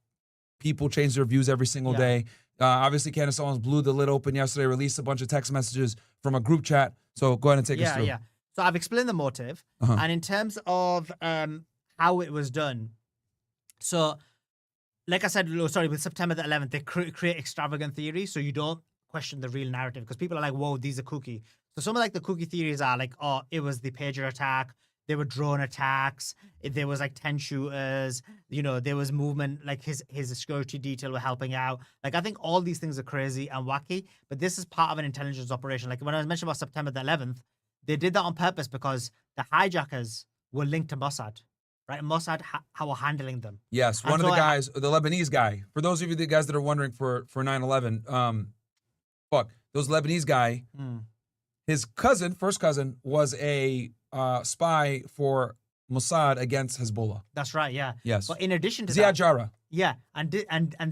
people change their views every single day. Obviously, Candace Owens blew the lid open yesterday, released a bunch of text messages from a group chat. So go ahead and take us through. Yeah. So I've explained the motive, and in terms of how it was done. So, like I said, with September the 11th, they create extravagant theories, so you don't question the real narrative because people are like, "Whoa, these are kooky." So some of like the kooky theories are like, "Oh, it was the pager attack." There were drone attacks. There was like 10 shooters. There was movement. Like his security detail were helping out. Like I think all these things are crazy and wacky. But this is part of an intelligence operation. Like when I was mentioning about September the 11th, they did that on purpose because the hijackers were linked to Mossad, right? Mossad how were handling them. Yes, one of the guys, the Lebanese guy. For those of you the guys that are wondering for 9/11, those Lebanese guy, his first cousin, was a spy for Mossad against Hezbollah. That's right, yeah. Yes. But in addition to Ziad that, Jarrah. Yeah, and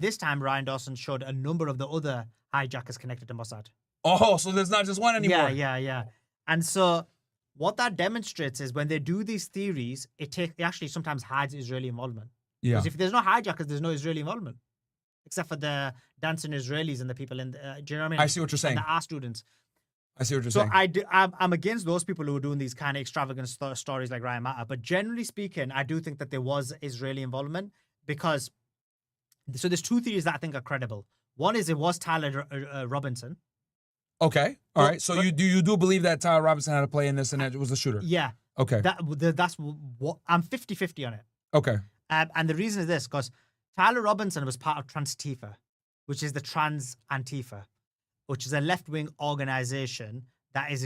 this time Ryan Dawson showed a number of the other hijackers connected to Mossad. Oh, so there's not just one anymore. Yeah. And so what that demonstrates is when they do these theories, it actually sometimes hides Israeli involvement. Yeah. Because if there's no hijackers, there's no Israeli involvement, except for the dancing Israelis and the people in. Do you know what I mean? I see what you're saying. And the our students. I see what you're saying. I'm against those people who are doing these kind of extravagant stories like Ryan Matter. But generally speaking, I do think that there was Israeli involvement because. So there's two theories that I think are credible. One is it was Tyler Robinson. Okay. All right. So you do believe that Tyler Robinson had a play in this and that it was the shooter? Yeah. Okay. That's what I'm 50-50 on it. Okay. And the reason is this, because Tyler Robinson was part of Trans-Antifa, which is the Trans Antifa, which is a left-wing organization that is